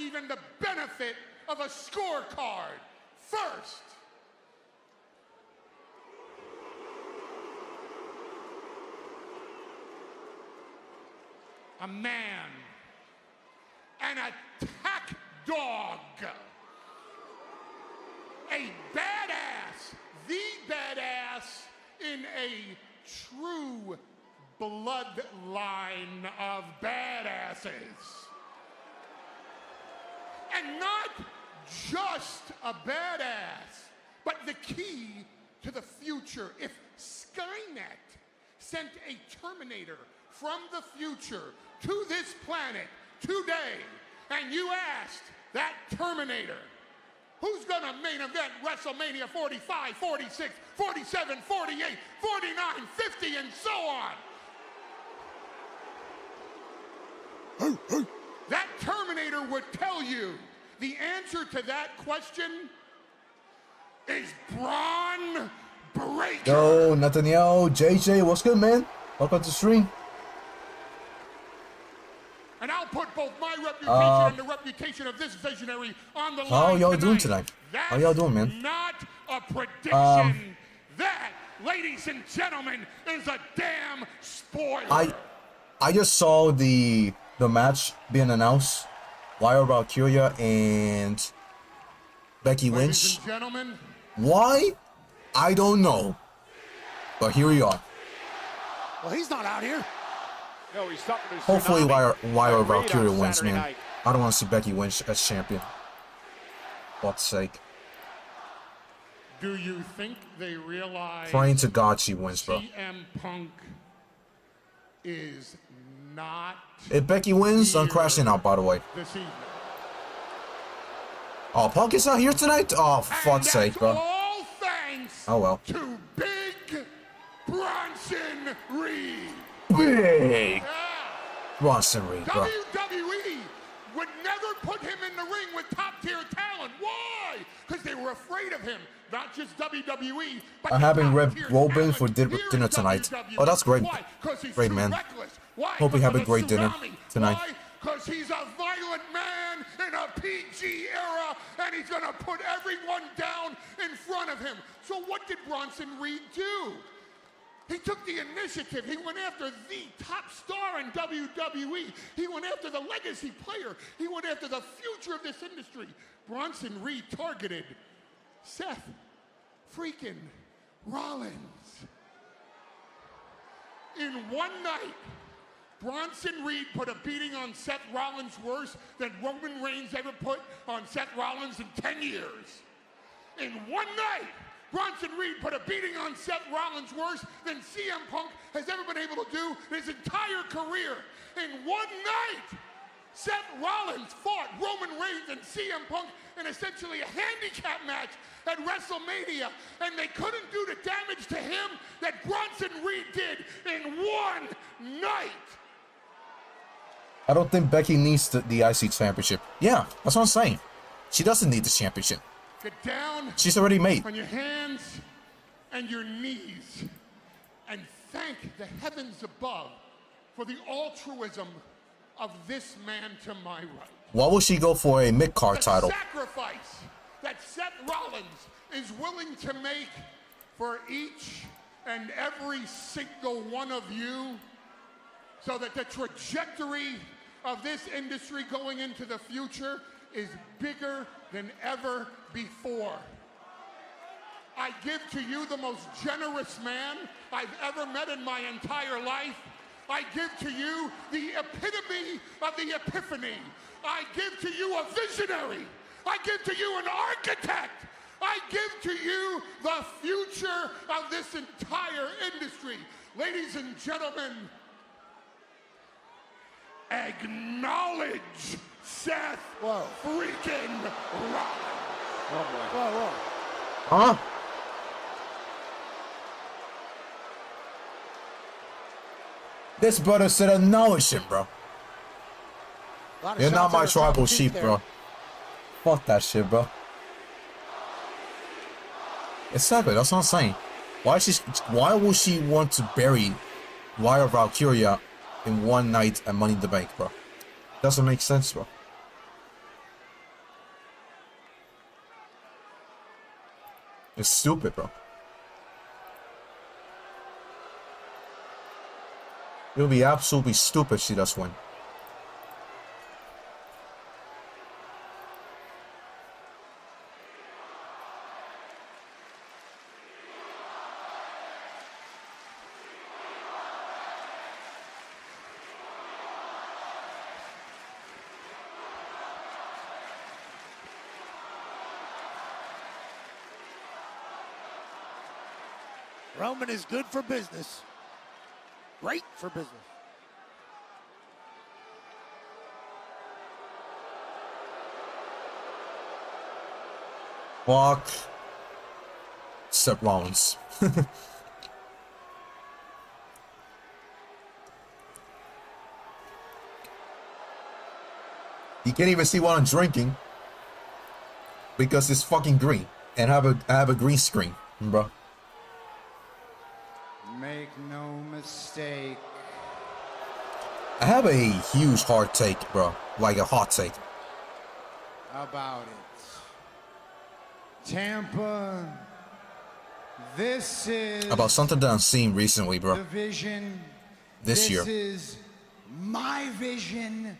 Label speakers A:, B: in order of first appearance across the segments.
A: even the benefit of a scorecard. First, a man, an attack dog, a badass, the badass in a true bloodline of badasses. And not just a badass, but the key to the future. If Skynet sent a Terminator from the future to this planet today, and you asked that Terminator, who's gonna main event WrestleMania 45, 46, 47, 48, 49, 50, and so on? That Terminator would tell you the answer to that question is Bron Breakker.
B: Yo, Nathaniel, JJ, what's good, man? Welcome to the stream.
A: And I'll put both my reputation and the reputation of this visionary on the line.
B: How y'all doing tonight? How y'all doing, man?
A: Not a prediction. That, ladies and gentlemen, is a damn spoiler.
B: I just saw the match being announced. Why about Akira and Becky Lynch?
A: Ladies and gentlemen.
B: Why? I don't know. But here we are.
C: Well, he's not out here.
D: No, he's suffering.
B: Hopefully, why about Akira wins, man. Night. I don't want to see Becky Lynch as champion. For God's sake.
A: Do you think they realize?
B: Praying to God she wins, bro.
A: CM Punk is not.
B: If Becky wins, I'm crashing out, by the way.
A: This evening.
B: Oh, Punk is not here tonight? Oh, for fuck's sake, bro.
A: All thanks
B: to
A: Big Bronson Reed.
B: Big Bronson Reed, bro.
A: WWE would never put him in the ring with top-tier talent. Why? Because they were afraid of him. Not just WWE, but
B: I'm having Red Robin for dinner tonight. Oh, that's great. Great, man. Hope you have a great dinner tonight.
A: Because he's a violent man in a PG era, and he's going to put everyone down in front of him. So what did Bronson Reed do? He took the initiative. He went after the top star in WWE. He went after the legacy player. He went after the future of this industry. Bronson Reed targeted Seth freaking Rollins. In one night, Bronson Reed put a beating on Seth Rollins worse than Roman Reigns ever put on Seth Rollins in 10 years. In one night, Bronson Reed put a beating on Seth Rollins worse than CM Punk has ever been able to do in his entire career. In one night, Seth Rollins fought Roman Reigns and CM Punk in essentially a handicap match at WrestleMania, and they couldn't do the damage to him that Bronson Reed did in one night.
B: I don't think Becky needs the IC championship. Yeah, that's what I'm saying. She doesn't need the championship.
A: Get down.
B: She's already made.
A: On your hands and your knees and thank the heavens above for the altruism of this man to my right.
B: Why would she go for a mid-card title?
A: The sacrifice that Seth Rollins is willing to make for each and every single one of you so that the trajectory of this industry going into the future is bigger than ever before. I give to you the most generous man I've ever met in my entire life. I give to you the epitome of the epiphany. I give to you a visionary. I give to you an architect. I give to you the future of this entire industry. Ladies and gentlemen, acknowledge Seth freaking Rollins.
C: Oh boy. Whoa.
B: Huh? This brother said acknowledge him, bro. You're not my tribal sheep, bro. Fuck that shit, bro. Exactly, that's what I'm saying. Why would she want to bury Wire Valkyria in one night and Money in the Bank, bro? Doesn't make sense, bro. It's stupid, bro. It would be absolutely stupid if she does win.
C: Roman is good for business. Great for business.
B: Fuck. Seth Rollins. You can't even see what I'm drinking because it's fucking green, and I have a green screen, bro.
E: Make no mistake.
B: I have a huge hard take, bro. Like a hot take.
E: About it. Tampa, this is
B: About something that I've seen recently, bro.
E: the vision.
B: This year.
E: This is my vision.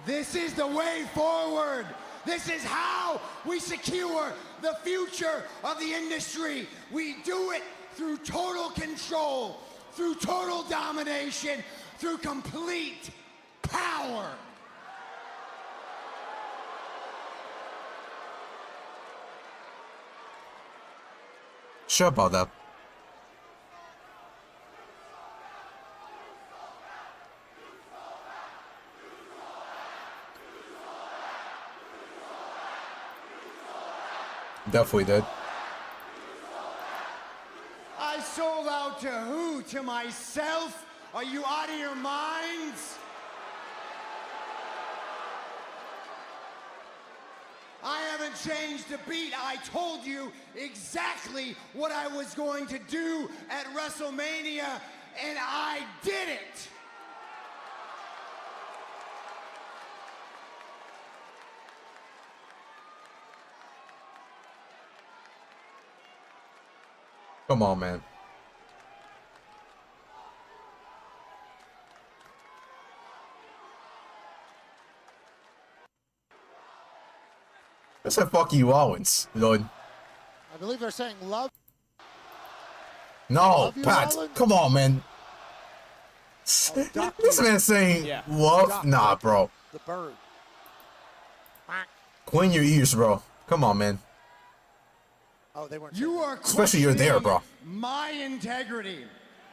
E: This is the way forward. This is how we secure the future of the industry. We do it through total control, through total domination, through complete power.
B: Sure about that. Definitely did.
E: I sold out to who? To myself? Are you out of your minds? I haven't changed a beat. I told you exactly what I was going to do at WrestleMania, and I did it.
B: Come on, man. I said fuck you, Owens, Lord.
C: I believe they're saying love.
B: No,
C: Love you,
B: Pat.
C: Rollins?
B: Come on, man.
C: Duck
B: This
C: you.
B: man saying
D: Yeah.
B: love?
C: Duck,
B: Nah,
C: like
B: bro.
C: The bird.
B: Clean your ears, bro. Come on, man.
C: Oh, they weren't.
E: You
C: saying
E: are
B: Especially you're there, bro.
E: my integrity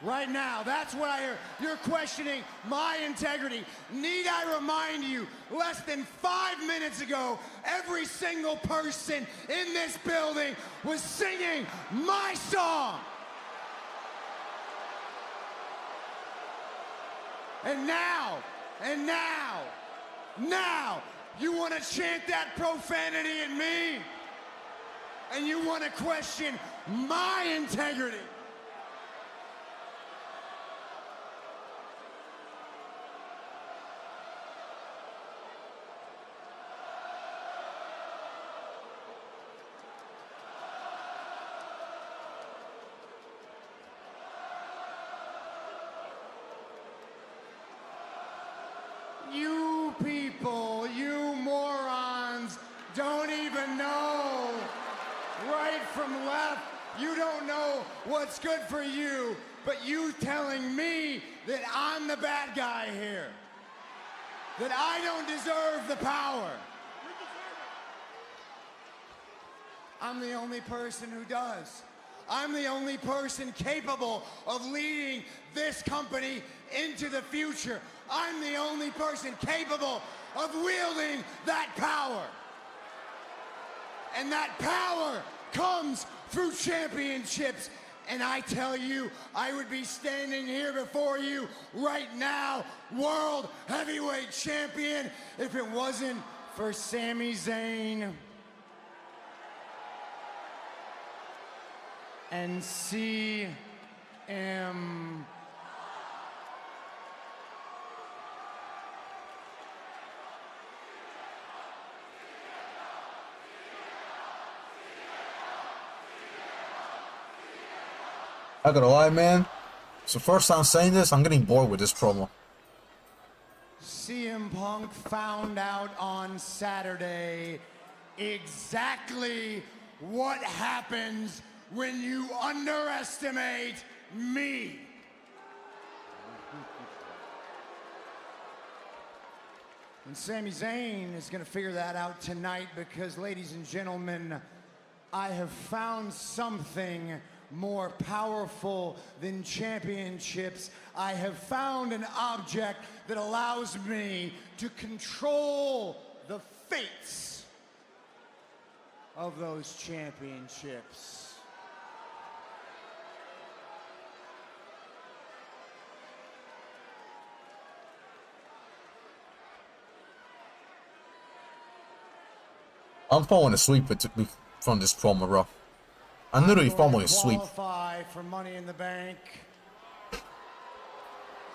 E: right now. That's what I hear. You're questioning my integrity. Need I remind you, less than 5 minutes ago, every single person in this building was singing my song. And now, now, you want to chant that profanity at me? And you want to question my integrity? You people, you morons, don't even know right from left. You don't know what's good for you, but you telling me that I'm the bad guy here, that I don't deserve the power. I'm the only person who does. I'm the only person capable of leading this company into the future. I'm the only person capable of wielding that power. And that power comes through championships. And I tell you, I would be standing here before you right now, World Heavyweight Champion, if it wasn't for Sami Zayn and CM.
B: I gotta lie, man. It's the first time saying this. I'm getting bored with this promo.
E: CM Punk found out on Saturday exactly what happens when you underestimate me. And Sami Zayn is going to figure that out tonight because, ladies and gentlemen, I have found something more powerful than championships. I have found an object that allows me to control the fates of those championships.
B: I'm falling asleep from this promo, bro. I'm literally falling asleep.
E: Qualify for Money in the Bank.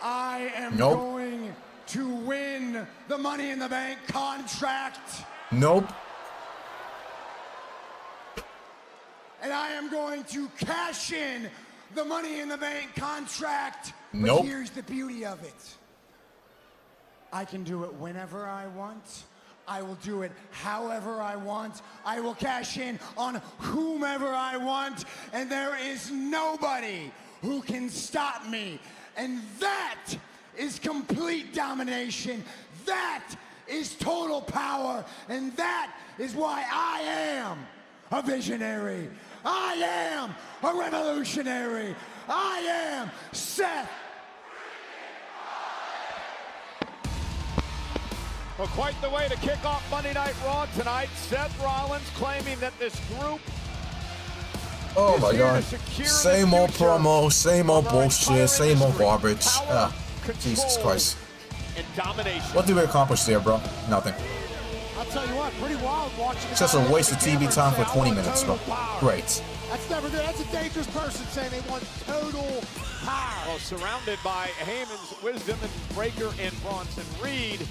E: I am
B: Nope.
E: going to win the Money in the Bank contract.
B: Nope.
E: And I am going to cash in the Money in the Bank contract.
B: Nope.
E: But here's the beauty of it. I can do it whenever I want. I will do it however I want. I will cash in on whomever I want. And there is nobody who can stop me. And that is complete domination. That is total power. And that is why I am a visionary. I am a revolutionary. I am Seth.
D: Well, quite the way to kick off Monday Night Raw tonight. Seth Rollins claiming that this group
B: Oh
D: is
B: my
D: here
B: god.
D: to secure
B: Same
D: the
B: old
D: future
B: promo, same old
D: of our
B: bullshit,
D: entire
B: same old
D: industry.
B: garbage.
D: Power,
B: Jesus
D: control,
B: Christ.
D: and domination.
B: What did we accomplish there, bro? Nothing.
C: I'll tell you what, pretty wild watching.
B: It's just a waste of TV time for 20 minutes, bro. Great.
C: That's never good. That's a dangerous person saying they want total power.
D: Well, surrounded by Heyman's wisdom and Breaker and Bronson Reed,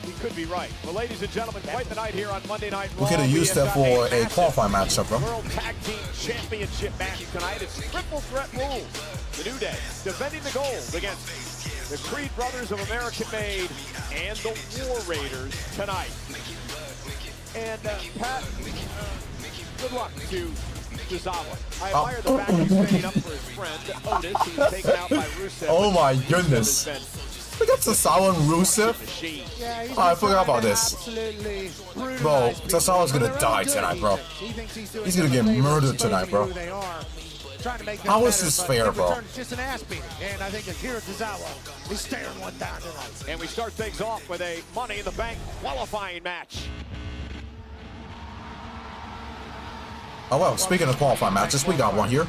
D: he could be right. Well, ladies and gentlemen, quite the night here on Monday Night Raw.
B: We could have used that for a qualifying matchup, bro.
D: World Tag Team Championship match tonight. It's triple threat rules. The New Day defending the gold against the Creed Brothers of American Made and the War Raiders tonight. And Pat, good luck to Tozawa. I admire the fact he's standing up for his friend Otis, who's taken out by Rusev.
B: Oh my goodness. We got Tozawa and Rusev.
C: Yeah, he's
B: Oh, I forgot about this.
C: absolutely brutalized
B: Bro,
C: people.
B: Tozawa's gonna
C: They're
B: die
C: good
B: tonight, bro.
C: He thinks he's doing
B: He's gonna
C: them
B: get
C: a favor,
B: murdered
C: exposing
B: tonight, bro.
C: who they are, trying to make them
B: How is
C: better,
B: this
C: but
B: fair,
C: in
B: bro?
C: return, it's just an ass beating. And I think Akira Tozawa is staring one down tonight.
D: And we start things off with a Money in the Bank qualifying match.
B: Oh well, speaking of qualifying matches, we got one here.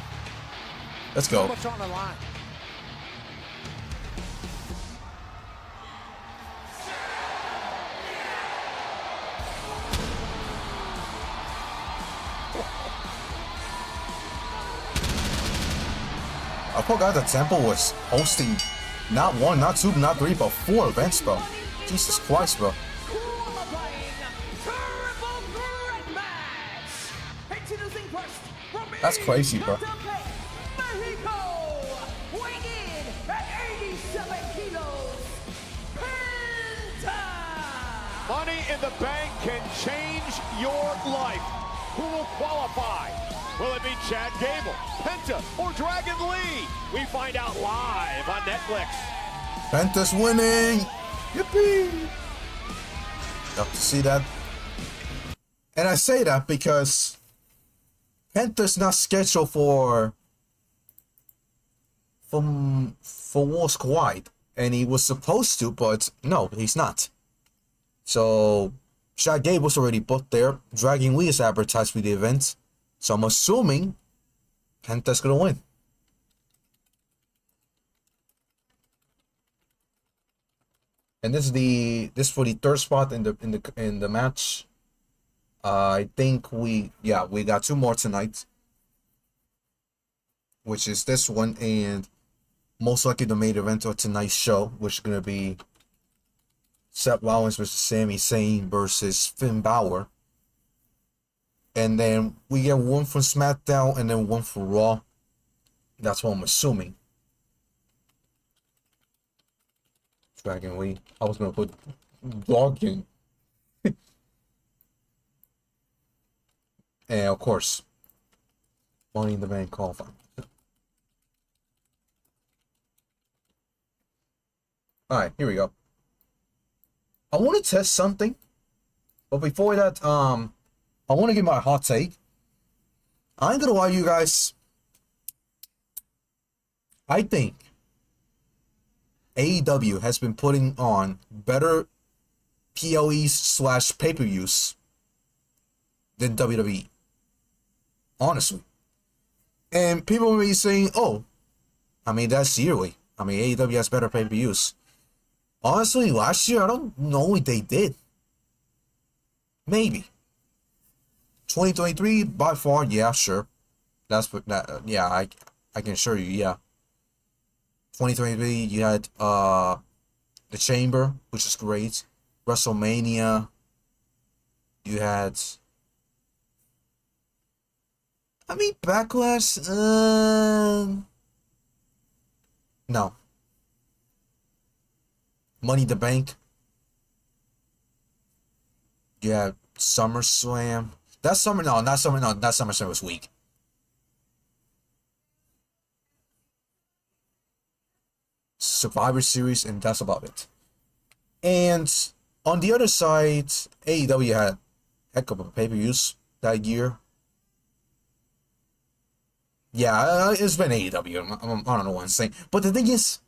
B: Let's
C: So
B: go.
C: much on the line.
B: I forgot the Temple was hosting not one, not two, not three, but 4 events, bro. Jesus Christ, bro. That's crazy, bro.
D: Money in the Bank can change your life. Who will qualify? Will it be Chad Gable, Penta, or Dragon Lee? We find out live on Netflix.
B: Penta's winning. Yippee. Love to see that. And I say that because Penta's not scheduled for War Squad, and he was supposed to, but no, he's not. So Chad Gable's already booked there. Dragon Lee is advertised for the event, so I'm assuming Penta's gonna win. And this is for the 3rd spot in the match. I think we got 2 more tonight, which is this one and most likely the main event of tonight's show, which is gonna be Seth Rollins versus Sami Zayn versus Finn Bálor. And then we get one from SmackDown and then one for Raw. That's what I'm assuming. Dragon Lee. I was gonna put Dawkins. And of course, Money in the Bank qualifying. Alright, here we go. I want to test something. But before that, I want to give my hot take. I ain't gonna lie to you guys. I think AEW has been putting on better PLEs / pay-per-views than WWE. Honestly. And people may be saying, oh, I mean, that's yearly. I mean, AEW has better pay-per-views. Honestly, last year, I don't know if they did. Maybe. 2023, by far, yeah, sure. That's what that. Yeah, I can assure you, yeah. 2023, you had the Chamber, which is great. WrestleMania. You had. I mean, Backlash. No. Money in the Bank. You have SummerSlam. That SummerSlam was weak. Survivor Series, and that's about it. And on the other side, AEW had a heck of a pay-per-views that year. Yeah, it's been AEW. I don't know what I'm saying. But the thing is,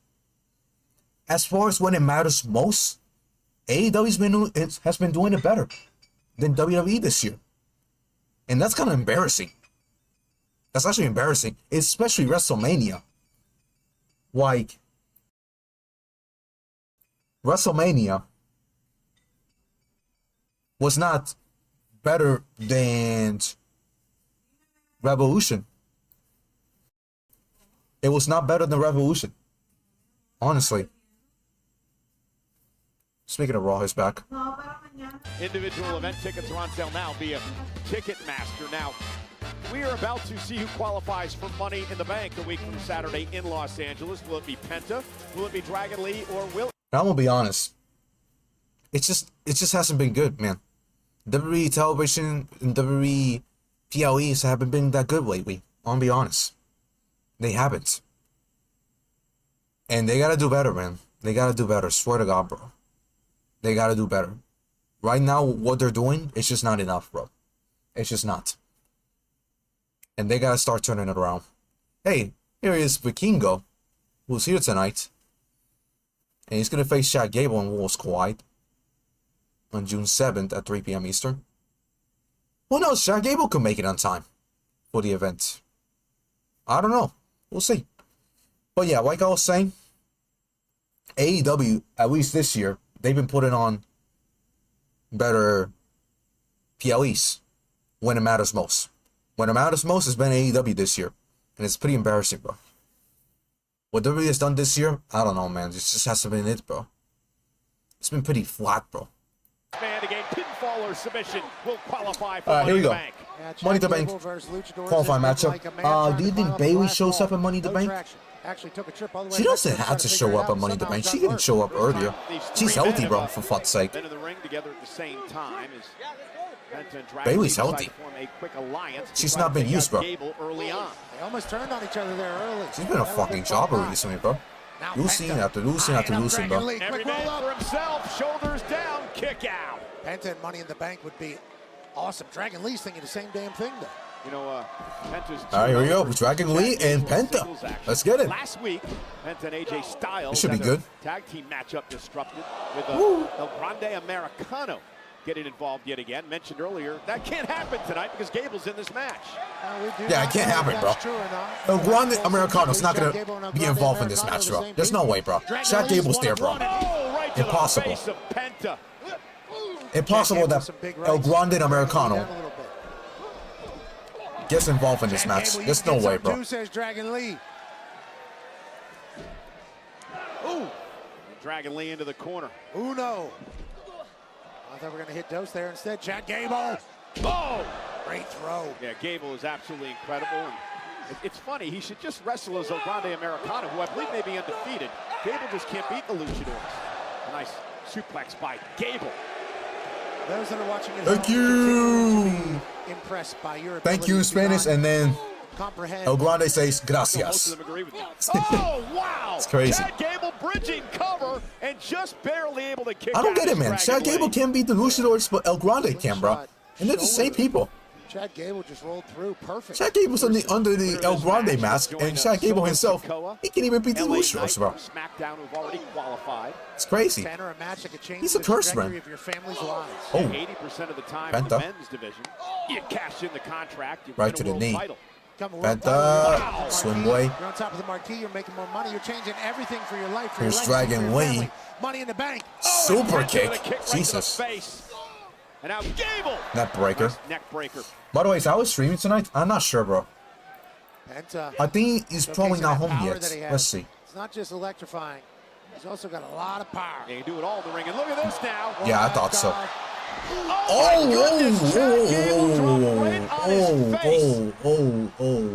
B: as far as when it matters most, AEW has been doing it better than WWE this year. And that's kind of embarrassing. That's actually embarrassing, especially WrestleMania. Like, WrestleMania was not better than Revolution. It was not better than Revolution. Honestly. Speaking of Raw, he's back.
D: Individual event tickets are on sale now via Ticketmaster. Now, we are about to see who qualifies for Money in the Bank a week from Saturday in Los Angeles. Will it be Penta? Will it be Dragon Lee? Or will...
B: I'm gonna be honest. It just hasn't been good, man. WWE television and WWE PLEs haven't been that good lately. I'm gonna be honest. They haven't. And they gotta do better, man. They gotta do better. Swear to God, bro. They gotta do better. Right now, what they're doing, it's just not enough, bro. It's just not. And they gotta start turning it around. Hey, here is Vikingo, who's here tonight. And he's gonna face Chad Gable in Worlds Collide on June 7th at 3 p.m. Eastern. Who knows? Chad Gable could make it on time for the event. I don't know. We'll see. But yeah, like I was saying, AEW, at least this year, they've been putting on better PLEs when it matters most. When it matters most has been AEW this year. And it's pretty embarrassing, bro. What WWE has done this year, I don't know, man. It just hasn't been it, bro. It's been pretty flat, bro.
D: Man, again, pinfall or submission will qualify for
B: here we go.
D: Bank.
B: Money in the Bank qualifying matchup. Do you think Bayley shows up at Money in the Bank? She doesn't have to show up at Money in the Bank. She didn't show up earlier. She's healthy, bro, for fuck's sake.
D: Been in the ring together at the same time as Penta and Dragon
B: Bayley's
D: Lee
B: healthy.
D: form a quick alliance.
B: She's not been used, bro.
D: Gable early on.
C: They almost turned on each other there early.
B: She's been a fucking jobber recently, bro. Losing after losing after losing, bro.
D: Every man for himself, shoulders down, kick out.
C: Penta and Money in the Bank would be awesome. Dragon Lee's thinking the same damn thing, though.
D: You know, Penta's
B: all right, here we go. Dragon Lee and Penta. Let's get it.
D: Last week, Penta and AJ Styles.
B: This should be good.
D: Tag team matchup disrupted with El Grande Americano getting involved yet again. Mentioned earlier, that can't happen tonight because Gable's in this match.
B: Yeah, it can't happen, bro. El Grande Americano's not going to be involved in this match, bro. There's no way, bro. Chad Gable's there, bro.
D: Right to
B: Impossible.
D: the face of Penta.
B: Impossible that El Grande Americano gets involved in this match. There's no way, bro.
C: Says Dragon Lee.
D: Ooh. Dragon Lee into the corner.
C: Uno. I thought we were going to hit Dose there instead. Chad Gable.
D: Oh!
C: Great throw.
D: Yeah, Gable is absolutely incredible. And It's funny, he should just wrestle as El Grande Americano, who I believe may be undefeated. Gable just can't beat the Luchadors. A nice suplex by Gable.
C: Those that are watching at
B: Thank
C: home
B: you.
C: continue to be impressed by your
B: Thank you in
C: ability to
B: Spanish, and then
C: comprehend.
B: El Grande says
D: Most
B: gracias.
D: of them agree with me. Oh, wow!
B: It's crazy.
D: Chad Gable bridging cover and just barely able to kick
B: I don't
D: out
B: get it,
D: his
B: man. Chad
D: Dragon
B: Gable
D: Lee.
B: can't beat the Luchadors, but El Grande can, bro. And they're the same people.
C: Chad Gable just rolled through perfect.
B: Chad Gable's under the El Grande mask, and Chad Gable himself, he can't even beat the Luchadors, bro.
D: SmackDown, who've already qualified.
B: It's crazy.
C: Banner, a match that could change
B: He's a
C: the
B: curse,
C: trajectory
B: man.
C: of your family's lives.
B: Oh.
D: 80% of the time in the
B: Penta.
D: men's division, you cash in the contract, you
B: Right
D: win
B: to
D: a
B: the
D: world
B: knee.
D: title.
C: Come a world
B: Penta,
C: title.
B: swing way.
C: You're on top of the marquee. You're making more money. You're changing everything for your life. For
B: Here's
C: your legacy,
B: Dragon
C: for your
B: Lee.
C: family. Money in the bank.
B: Super
D: Penta with a
B: kick.
D: right to
B: Jesus.
D: the face. And now Gable.
B: Neck breaker.
D: Nice neck breaker.
B: By the way, is I was streaming tonight? I'm not sure, bro.
C: Penta.
B: I think he's probably
C: showcasing
B: not
C: that
B: home
C: power
B: yet.
C: that he has.
B: Let's see.
C: It's not just electrifying. He's also got a lot of power.
D: They can do it all in the ring. And look at this now.
B: Yeah, I thought so.
D: Oh, my goodness. Chad Gable dropped right on his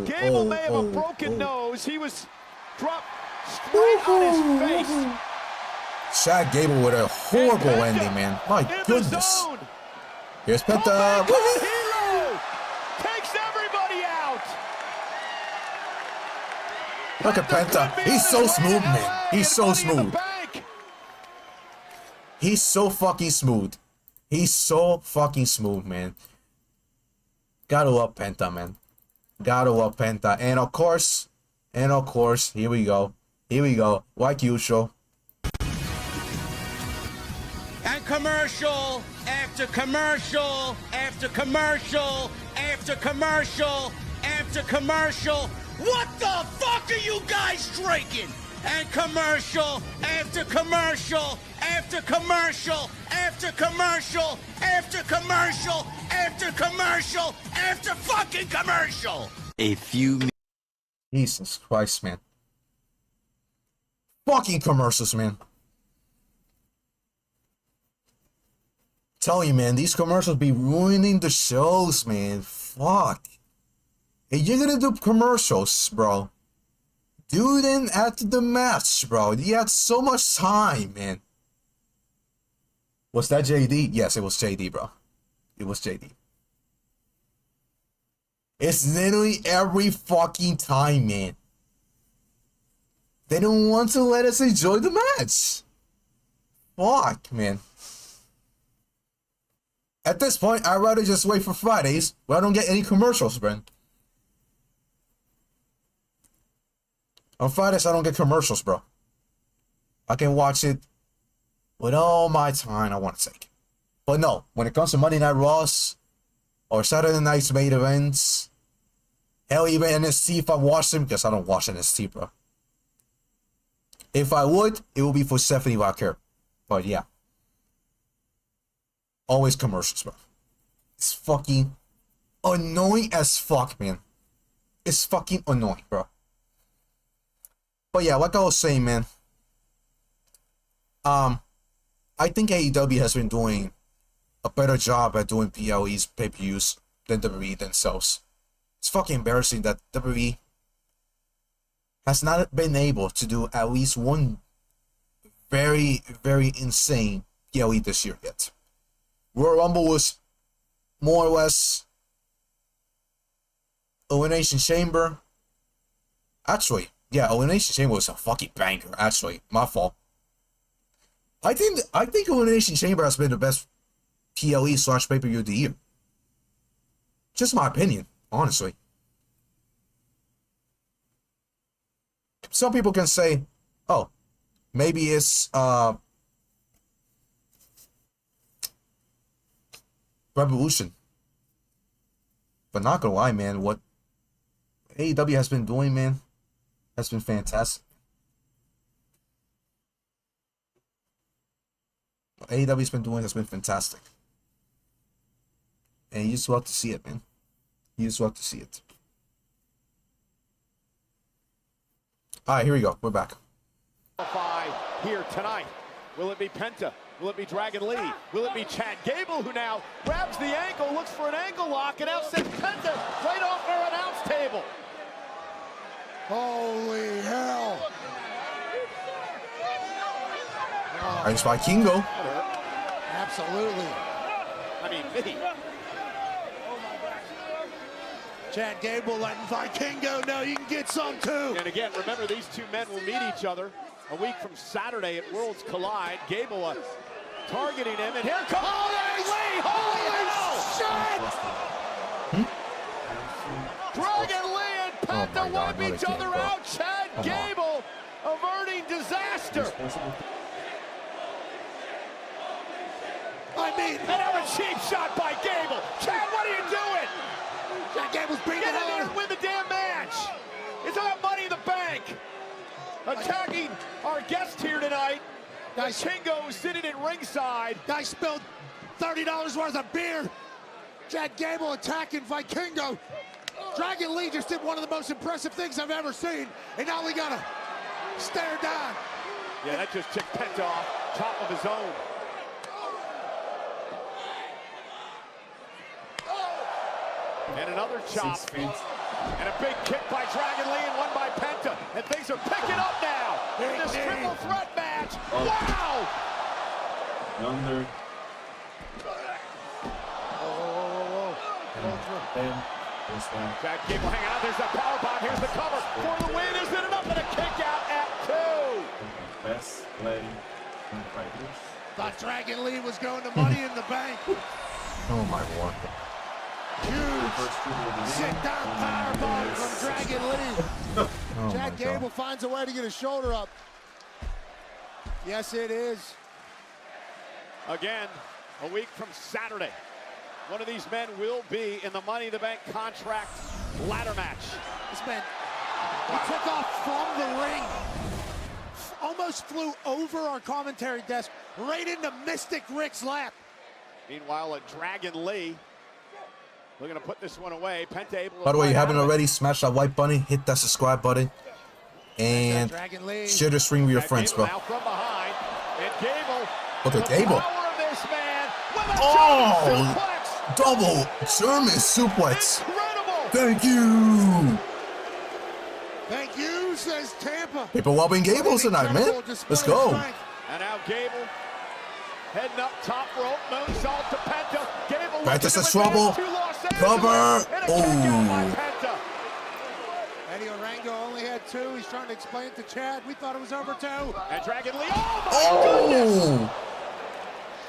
D: face. Gable may have a broken nose. He was dropped straight on his face.
B: Chad Gable with a horrible
D: Penta
B: ending, man. My
D: in the
B: goodness.
D: zone.
B: Here's Penta.
D: Comeback
B: Woo!
D: hero takes everybody out.
B: Look at Penta. He's so smooth, man. He's so smooth. He's so fucking smooth. He's so fucking smooth, man. Gotta love Penta, man. Gotta love Penta. And of course, here we go. Here we go. Like usual.
F: And commercial after commercial after commercial after commercial after commercial. What the fuck are you guys drinking? And commercial after commercial after commercial after commercial after commercial after commercial after fucking commercial.
G: A few
B: Jesus Christ, man. Fucking commercials, man. Tell you, man, these commercials be ruining the shows, man. Fuck. Hey, you're gonna do commercials, bro. Do them after the match, bro. You had so much time, man. Was that JD? Yes, it was JD, bro. It was JD. It's literally every fucking time, man. They don't want to let us enjoy the match. Fuck, man. At this point, I'd rather just wait for Fridays where I don't get any commercials, man. On Fridays, I don't get commercials, bro. I can watch it with all my time I want to take. But no, when it comes to Monday Night Raws or Saturday Night's main events, hell, even NXT if I watch them, because I don't watch NXT, bro. If I would, it would be for Stephanie Walker. But yeah. Always commercials, bro. It's fucking annoying as fuck, man. It's fucking annoying, bro. But yeah, like I was saying, man. I think AEW has been doing a better job at doing PLE's pay-per-views than WWE themselves. It's fucking embarrassing that WWE has not been able to do at least one very, very insane PLE this year yet. Royal Rumble was more or less Elimination Chamber. Actually, yeah, Elimination Chamber was a fucking banger. Actually, my fault. I think Elimination Chamber has been the best PLE / pay-per-view of the year. Just my opinion, honestly. Some people can say, oh, maybe it's Revolution. But not gonna lie, man, what AEW has been doing, man, has been fantastic. What AEW's been doing has been fantastic. And you just love to see it, man. You just love to see it. Alright, here we go. We're back.
D: Here tonight. Will it be Penta? Will it be Dragon Lee? Will it be Chad Gable, who now grabs the ankle, looks for an ankle lock, and now sends Penta right off our announce table?
C: Holy hell.
B: Nice by Kingo.
C: Absolutely.
D: I mean, me.
C: Chad Gable letting Vikingo know you can get some too.
D: And again, remember, these two men will meet each other a week from Saturday at Worlds Collide. Gable targeting him, and here comes Lee! Holy hell! Dragon Lee and Penta wipe each other out. Chad Gable averting disaster.
C: I mean,
D: Another cheap shot by Gable. Chad, what are you doing?
C: Chad Gable's beating
D: Get in
C: it
D: there
C: on.
D: and win the damn match. It's about Money in the Bank. Attacking our guest here tonight.
C: Guys,
D: Kingo sitting at ringside.
C: guy spilled $30 worth of beer. Chad Gable attacking Vikingo. Dragon Lee just did one of the most impressive things I've ever seen. And now we gotta stare down.
D: Yeah, that just ticked Penta off. Top of his own. And another chop. And a big kick by Dragon Lee and one by Penta. And things are picking up now in this triple threat match. Wow!
G: Under.
D: Chad Gable hanging out. There's a powerbomb. Here's the cover for the win. Is it enough? And a kick out at 2.
G: Best play in fighters.
C: Thought Dragon Lee was going to Money in the Bank.
B: Oh my lord.
C: Huge sit-down powerbomb from Dragon Lee.
B: Oh
C: Chad
B: my
C: Gable
B: God.
C: finds a way to get his shoulder up. Yes, it is.
D: Again, a week from Saturday. One of these men will be in the Money in the Bank contract ladder match.
C: This man, he took off from the ring. Almost flew over our commentary desk, right into Mystic Rick's lap.
D: Meanwhile, Dragon Lee looking to put this one away. Penta able to
B: By the way, you
D: fight
B: haven't
D: out of it.
B: already, smash that white button, hit that subscribe button, and
C: Dragon Lee.
B: share the stream with your
D: Chad
B: friends,
D: Gable
B: bro.
D: now from behind. And Gable.
B: Look at
D: the
B: Gable.
D: power of this man with a
B: Oh!
D: German suplex.
B: Double German suplex.
D: Incredible.
B: Thank you.
C: Thank you, says Tampa.
B: People loving Gable tonight, man. Let's go.
D: And now Gable heading up top rope, moonsault to Penta. Gable
B: Penta's
D: looking
B: in
D: to
B: trouble.
D: advance to Los Angeles.
B: Cover.
D: And a kick out by
B: Oh.
D: Penta.
C: Eddie Orango only had 2. He's trying to explain it to Chad. We thought it was over 2.
D: And Dragon Lee. Oh my goodness.
B: Oh.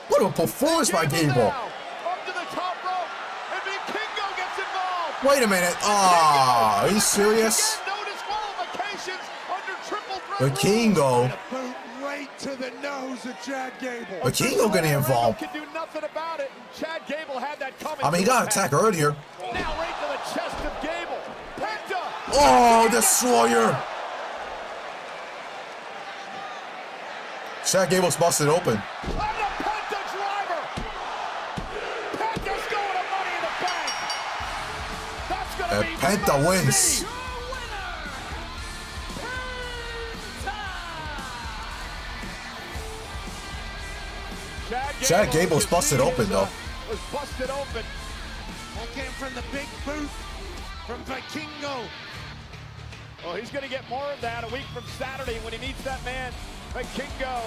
B: What a performance by Gable.
D: Now up to the top rope. And Vikingo gets involved.
B: Wait a minute. Ah, are you serious?
D: Again, no disqualifications under triple threat.
B: Vikingo.
C: A boot right to the nose of Chad Gable.
B: Vikingo getting involved.
D: Can do nothing about it. Chad Gable had that coming.
B: I mean, he got attacked earlier.
D: Now right to the chest of Gable. Penta.
B: Oh, Destroyer. Chad Gable's busted open.
D: And the Penta driver. Penta's going to Money in the Bank. That's going to
B: And
D: be
B: Penta wins.
D: must-see.
B: Chad Gable's busted open, though.
D: Was busted open.
C: That came from the big boot from Vikingo.
D: Well, he's going to get more of that a week from Saturday when he meets that man, Vikingo,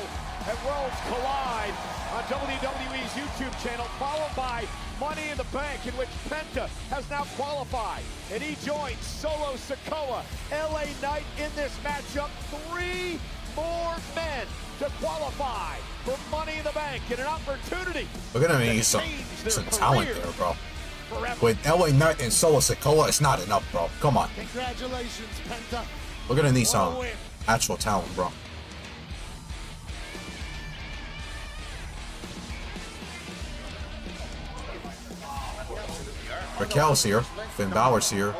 D: at Worlds Collide on WWE's YouTube channel, followed by Money in the Bank, in which Penta has now qualified. And he joins Solo Sikoa, LA Knight in this matchup. 3 more men to qualify for Money in the Bank and an opportunity.
B: We're gonna need
D: to
B: some
D: change their
B: talent
D: career
B: there, bro.
D: forever.
B: With LA Knight and Solo Sikoa, it's not enough, bro. Come on.
C: Congratulations, Penta.
B: We're gonna need
C: What a
B: some
C: win.
B: actual talent, bro. Raquel's here. Finn Balor's here.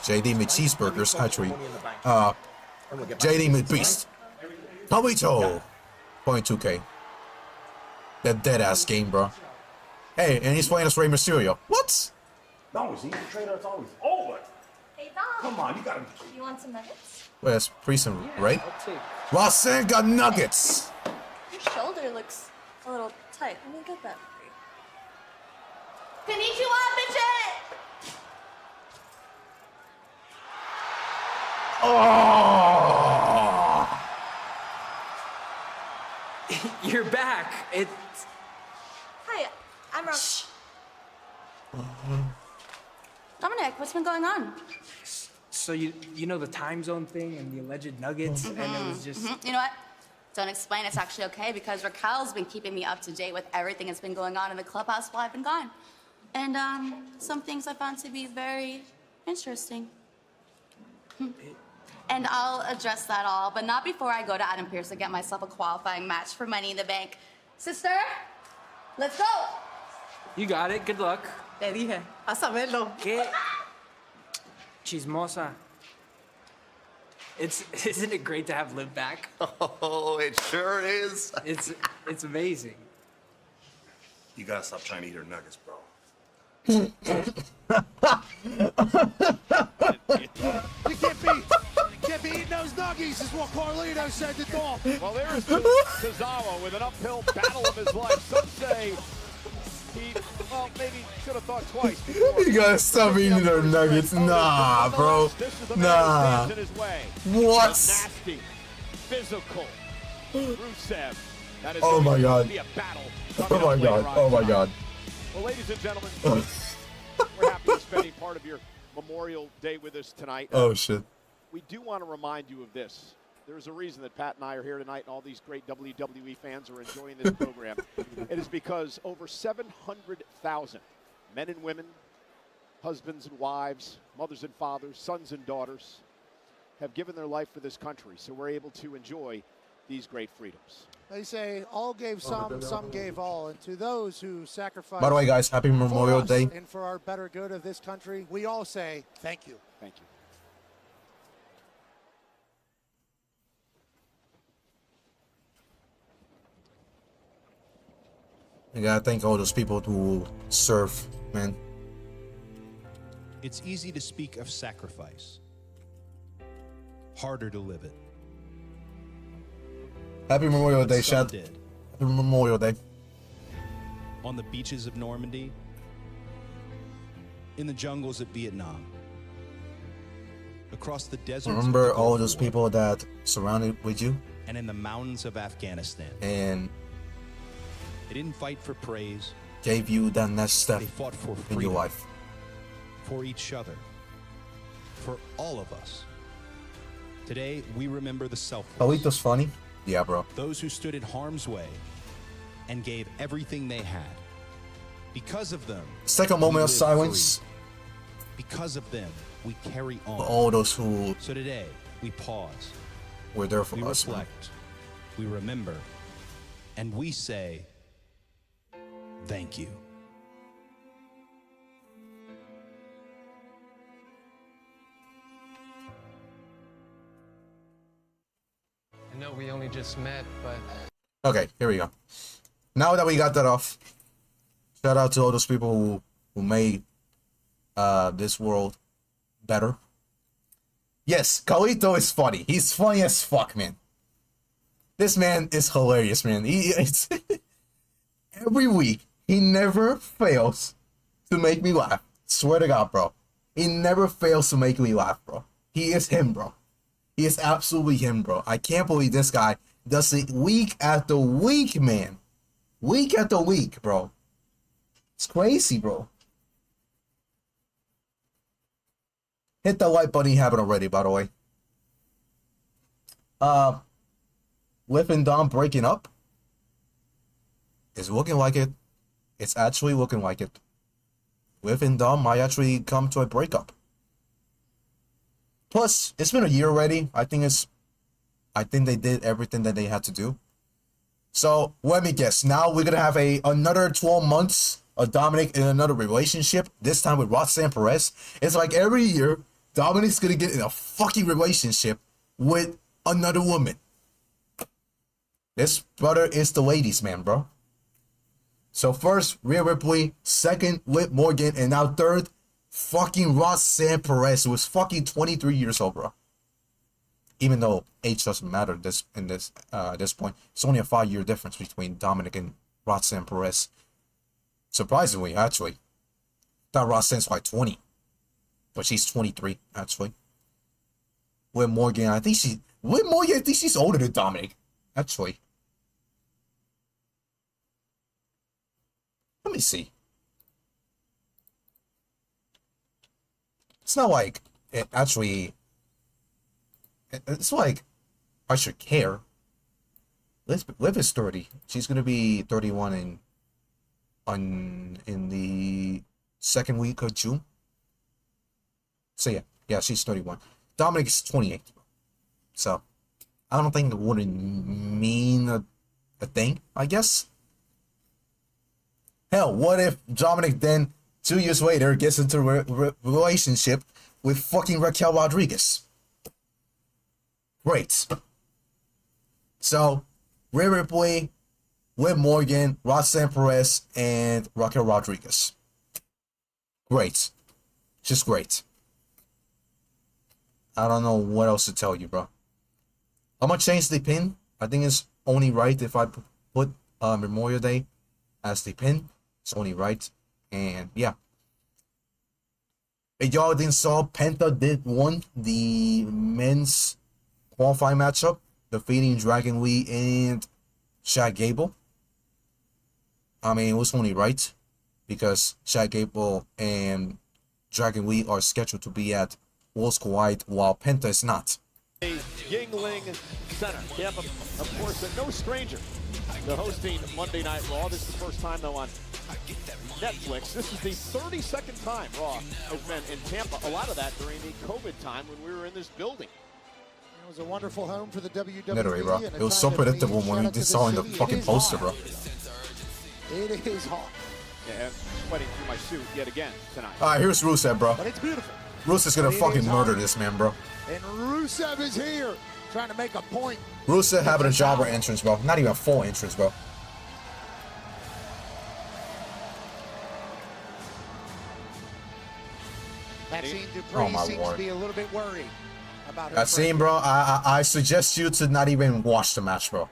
B: JD McCheeseburgers, actually. JD McBeast. Tomito. 0.2K. That dead ass game, bro. Hey, and he's playing as Rey Mysterio. What?
G: No, he's the trader. It's always over.
H: Hey, Dom.
G: Come on, you gotta.
H: You want some nuggets?
B: Wait, that's Priest and Ray? Rasenga Nuggets.
H: Your shoulder looks a little tight. Let me get that for you. Konnichiwa, bitches!
B: Oh!
I: You're back. It's...
H: Hi, I'm Dominic, what's been going on?
I: So you know the time zone thing and the alleged nuggets, and it was just...
H: You know what? Don't explain. It's actually okay because Raquel's been keeping me up to date with everything that's been going on in the clubhouse while I've been gone. And some things I found to be very interesting. And I'll address that all, but not before I go to Adam Pearce to get myself a qualifying match for Money in the Bank. Sister, let's go!
I: You got it. Good luck.
H: Te dije, a saberlo.
I: ¿Qué? Chismosa. Isn't it great to have Liv back?
J: Oh, it sure is.
I: It's amazing.
J: You gotta stop trying to eat her nuggets, bro.
C: You can't be eating those nuggies, is what Carlito said to Dolph.
D: Well, there's Tozawa with an uphill battle of his life. Some say he, well, maybe should have thought twice before.
B: You gotta stop eating their nuggets. Nah, bro. Nah. What?
D: Nasty, physical. Rusev. That is
B: Oh my
D: going to
B: God.
D: be a battle.
B: Oh my God. Oh my God.
D: Well, ladies and gentlemen, we're happy to spend part of your Memorial Day with us tonight.
B: Oh shit.
D: We do want to remind you of this. There's a reason that Pat and I are here tonight and all these great WWE fans are enjoying this program. It is because over 700,000 men and women, husbands and wives, mothers and fathers, sons and daughters have given their life for this country. So we're able to enjoy these great freedoms.
C: They say all gave some gave all. And to those who sacrificed
B: By the way, guys, happy Memorial
C: for us
B: Day.
C: and for our better good of this country, we all say thank you.
D: Thank you.
B: I gotta thank all those people who serve, man.
K: It's easy to speak of sacrifice, harder to live it.
B: Happy Memorial Day,
K: Some
B: Shad.
K: did.
B: Happy Memorial Day.
K: On the beaches of Normandy, in the jungles of Vietnam, across the deserts of
B: Remember
K: the
B: all
K: Gulf
B: those
K: War,
B: people that surrounded with you,
K: and in the mountains of Afghanistan.
B: and
K: They didn't fight for praise,
B: gave you that next step
K: they fought for
B: in
K: freedom,
B: your life.
K: for each other, for all of us. Today, we remember the selfless,
B: Palito's funny. Yeah, bro.
K: those who stood in harm's way and gave everything they had. Because of them,
B: Second
K: we
B: moment of
K: live
B: silence
K: free. Because of them, we carry on.
B: for all those who
K: So today, we pause,
B: were there for
K: we
B: us, man.
K: reflect, we remember, and we say, thank you.
L: I know we only just met, but
B: Okay, here we go. Now that we got that off, shout out to all those people who made this world better. Yes, Carlito is funny. He's funny as fuck, man. This man is hilarious, man. It's every week he never fails to make me laugh. Swear to God, bro. He never fails to make me laugh, bro. He is him, bro. He is absolutely him, bro. I can't believe this guy does it week after week, man. Week after week, bro. It's crazy, bro. Hit the like button if you haven't already, by the way. Liv and Dom breaking up. It's looking like it. It's actually looking like it. Liv and Dom might actually come to a breakup. Plus, it's been a year already. I think they did everything that they had to do. So let me guess. Now we're gonna have another 12 months of Dominic in another relationship. This time with Roxanne Perez. It's like every year Dominic's gonna get in a fucking relationship with another woman. This brother is the ladies' man, bro. So first, Rhea Ripley. Second, Liv Morgan. And now third, fucking Roxanne Perez, who is fucking 23 years old, bro. Even though age doesn't matter at this point. It's only a 5-year difference between Dominic and Roxanne Perez. Surprisingly, actually. Thought Roxanne's like 20. But she's 23, actually. Liv Morgan. I think she's older than Dominic, actually. Let me see. It's not like it actually. It's like I should care. Liv is 30. She's gonna be 31 in the second week of June. So yeah, she's 31. Dominic is 28. So I don't think it wouldn't mean a thing, I guess. Hell, what if Dominic then 2 years later gets into a relationship with fucking Raquel Rodriguez? Great. So, Rhea Ripley, Liv Morgan, Roxanne Perez, and Raquel Rodriguez. Great. Just great. I don't know what else to tell you, bro. I'm gonna change the pin. I think it's only right if I put Memorial Day as the pin. It's only right. And yeah. If y'all didn't saw, Penta did won the men's qualifying matchup, defeating Dragon Lee and Gable. I mean, it was only right because Gable and Dragon Lee are scheduled to be at Worlds Collide while Penta is not.
D: Yingling Center. Tampa, of course, no stranger to hosting Monday Night Raw. This is the first time, though, on Netflix. This is the 32nd time Raw has been in Tampa. A lot of that during the COVID time when we were in this building.
C: It was a wonderful home for the WWE.
B: Literally, bro. It was so predictable when we just saw in the fucking poster, bro.
C: It is hot.
D: Yeah, sweating through my suit yet again tonight.
B: Alright, here's Rusev, bro.
C: But it's beautiful.
B: Rusev's gonna fucking murder this man, bro.
C: And Rusev is here, trying to make a point.
B: Rusev having a jobber entrance, bro. Not even a full entrance, bro.
C: Maxine Dupree seems to be a little bit worried about her.
B: Maxine, bro, I suggest you to not even watch the match, bro.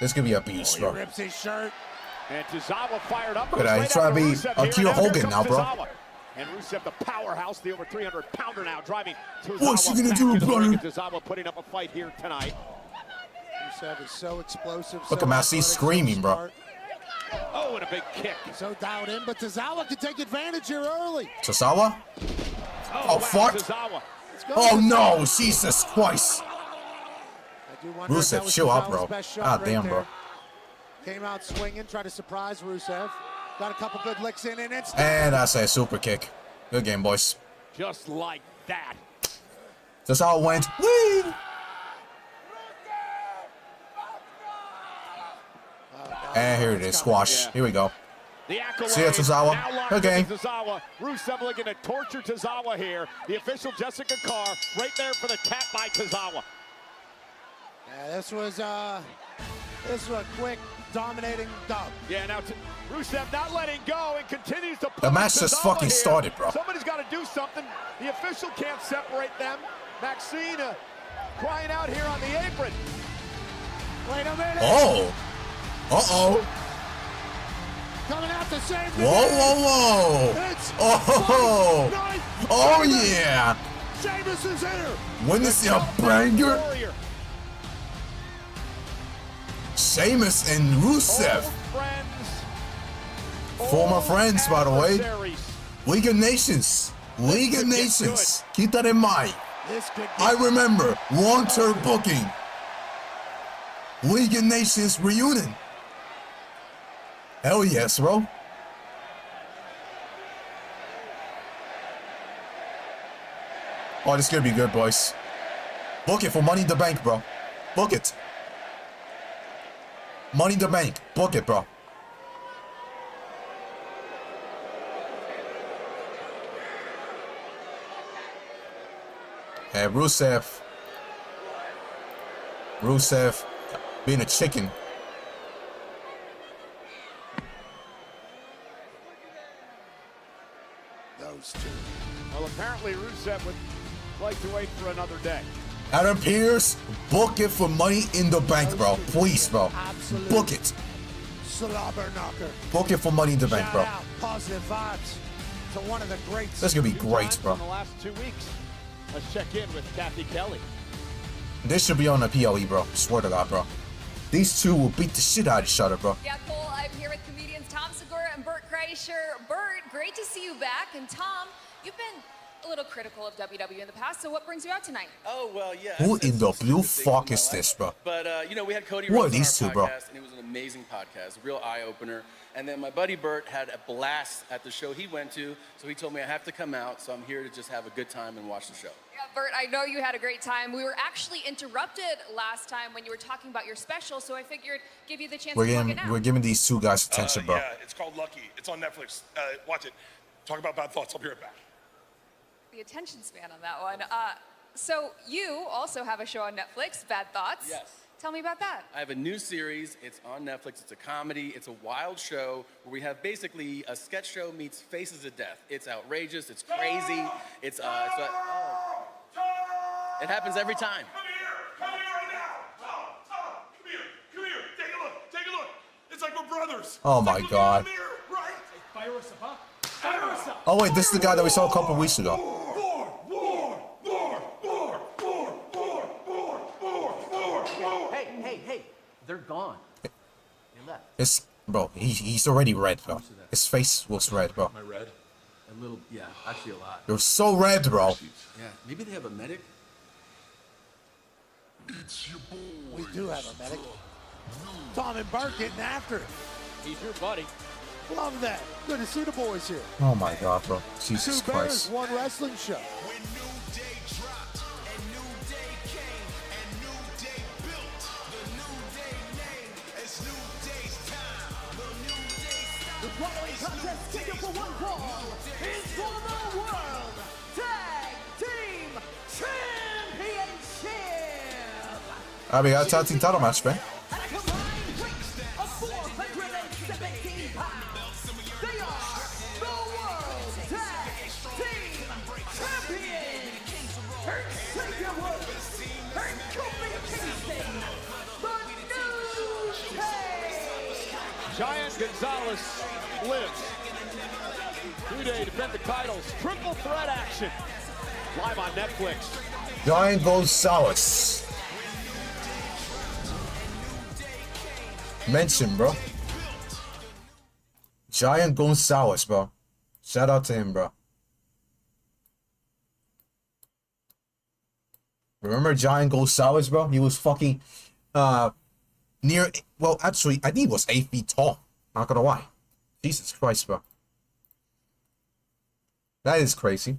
B: This could be a beast, bro.
C: He rips his shirt.
D: And Tozawa fired up.
B: Look at that. He's trying to be Akira Hogan now, bro.
D: And Rusev, the powerhouse, the over 300-pounder now, driving Tozawa.
B: What's he gonna do, brother?
D: Tozawa putting up a fight here tonight.
C: Rusev is so explosive.
B: Look at Maxine screaming, bro.
D: Oh, and a big kick.
C: So dialed in, but Tozawa can take advantage here early.
B: Tozawa? Oh, fuck. Oh, no. Jesus Christ. Rusev, chill out, bro. God damn, bro.
C: Came out swinging, tried to surprise Rusev. Got a couple good licks in, and
B: that's a super kick. Good game, boys.
D: Just like that.
B: That's how it went. Whee! And here it is, squash. Here we go. See ya, Tozawa. Okay.
D: Rusev looking to torture Tozawa here. The official Jessica Carr right there for the tap by Tozawa.
C: Yeah, this was a quick, dominating dub.
D: Yeah, now Rusev not letting go and continues to.
B: The match just fucking started, bro.
D: Somebody's got to do something. The official can't separate them. Maxine crying out here on the apron.
C: Wait a minute.
B: Oh. Uh-oh.
C: Coming out the same.
B: Whoa, whoa, whoa.
C: It's
B: oh, yeah.
C: Sheamus is here.
B: When is your banger? Sheamus and Rusev. Former friends, by the way. League of Nations. League of Nations. Keep that in mind. I remember long-term booking. League of Nations reunion. Hell yes, bro. Oh, this is gonna be good, boys. Book it for Money in the Bank, bro. Book it. Money in the Bank. Book it, bro. And Rusev being a chicken.
C: Those two.
D: Well, apparently Rusev would like to wait for another day.
B: Adam Pearce, book it for Money in the Bank, bro. Please, bro. Book it.
C: Slobber knocker.
B: Book it for Money in the Bank, bro.
C: Positive vibes to one of the greats.
B: That's gonna be great, bro.
D: In the last 2 weeks. Let's check in with Kathy Kelly.
B: This should be on the PLE, bro. Swear to God, bro. These two will beat the shit out of each other, bro.
M: Yeah, Cole, I'm here with comedians Tom Segura and Bert Kreischer. Bert, great to see you back. And Tom, you've been a little critical of WWE in the past, so what brings you out tonight?
N: Oh, well, yeah.
B: Who in the blue fuck is this, bro?
N: But, you know, we had Cody
B: Who are
N: Rhodes on
B: these
N: our
B: two, bro?
N: podcast, and it was an amazing podcast, a real eye-opener. And then my buddy Bert had a blast at the show he went to, so he told me I have to come out, so I'm here to just have a good time and watch the show.
M: Yeah, Bert, I know you had a great time. We were actually interrupted last time when you were talking about your special, so I figured give you the chance to plug it now.
B: We're giving these two guys attention, bro.
J: Yeah, it's called Lucky. It's on Netflix. Watch it. Talk about bad thoughts. I'll be right back.
M: The attention span on that one. So you also have a show on Netflix, Bad Thoughts.
N: Yes.
M: Tell me about that.
N: I have a new series. It's on Netflix. It's a comedy. It's a wild show where we have basically a sketch show meets Faces of Death. It's outrageous. It's crazy. It happens every time.
J: Come here right now. Tom, come here. Take a look. It's like we're brothers.
B: Oh my God.
J: Fire us up, huh? Fire us up.
B: Oh wait, this is the guy that we saw a couple weeks ago.
N: Hey, they're gone. They left.
B: It's bro. He's already red, bro. His face was red, bro.
J: Am I red?
N: A little, yeah, actually a lot.
B: You're so red, bro.
N: Yeah, maybe they have a medic.
C: We do have a medic. Tom and Bart getting after it.
D: He's your buddy.
C: Love that. Good to see the boys here.
B: Oh my God, bro. Jesus
C: Two bears,
B: Christ.
C: one wrestling show.
F: The following contest scheduled for one fall is for the World Tag Team Championship.
B: We got a tag team title match, man.
F: At a combined weight of 417 pounds, they are the World Tag Team Champions. And Xavier Woods and Kofi Kingston, the New Day.
D: Giant Gonzalez lives. New Day defend the titles. Triple threat action. Live on Netflix.
B: Giant Gonzalez. Mention, bro. Giant Gonzalez, bro. Shout out to him, bro. Remember Giant Gonzalez, bro? He was fucking near, well, actually, I think he was 8 feet tall. Not gonna lie. Jesus Christ, bro. That is crazy.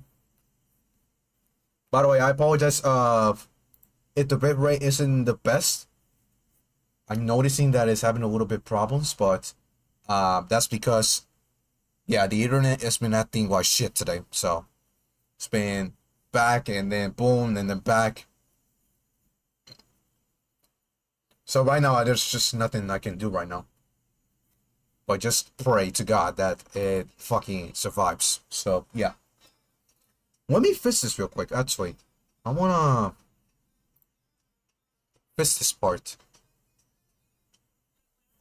B: By the way, I apologize if the bitrate isn't the best. I'm noticing that it's having a little bit problems, but that's because, yeah, the internet has been acting like shit today. So it's been back and then boom and then back. So right now, there's just nothing I can do right now. But just pray to God that it fucking survives. So, yeah. Let me fix this real quick, actually. I wanna fix this part.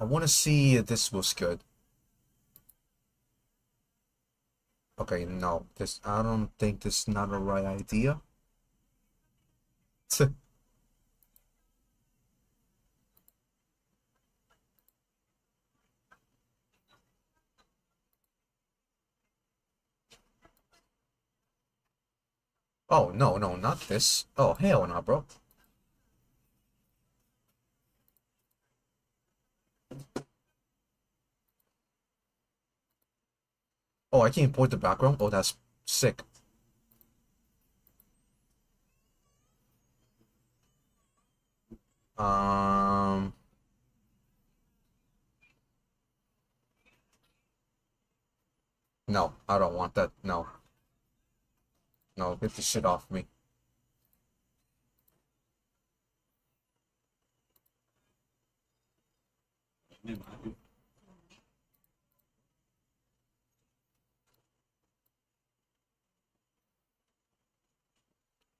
B: I wanna see if this was good. Okay, no. I don't think this is not a right idea. Oh, no, not this. Oh, hell no, bro. Oh, I can import the background? Oh, that's sick. No, I don't want that. No. No, get the shit off me.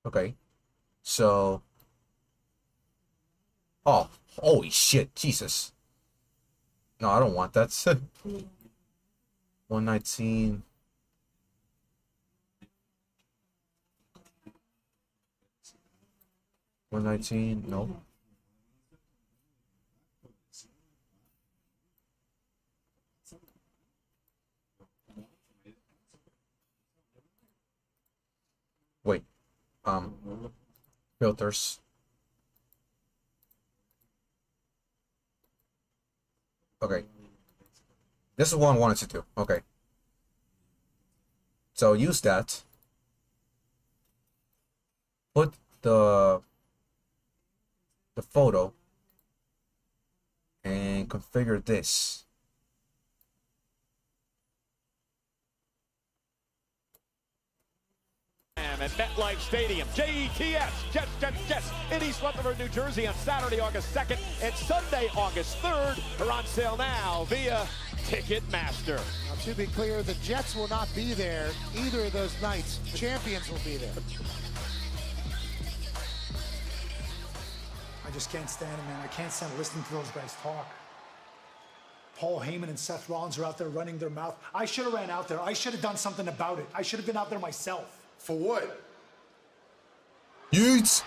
B: Okay. So. Oh, holy shit, Jesus. No, I don't want that. 119. 119, no. Wait, filters. Okay. This is what I wanted to do. Okay. So use that. Put the photo and configure this.
D: At MetLife Stadium, Jets in East Rutherford, New Jersey on Saturday, August 2nd and Sunday, August 3rd are on sale now via Ticketmaster.
C: Now, to be clear, the Jets will not be there either of those nights. Champions will be there.
O: I just can't stand it, man. I can't stand listening to those guys talk. Paul Heyman and Seth Rollins are out there running their mouth. I should have ran out there. I should have done something about it. I should have been out there myself.
P: For what?
B: Yeets.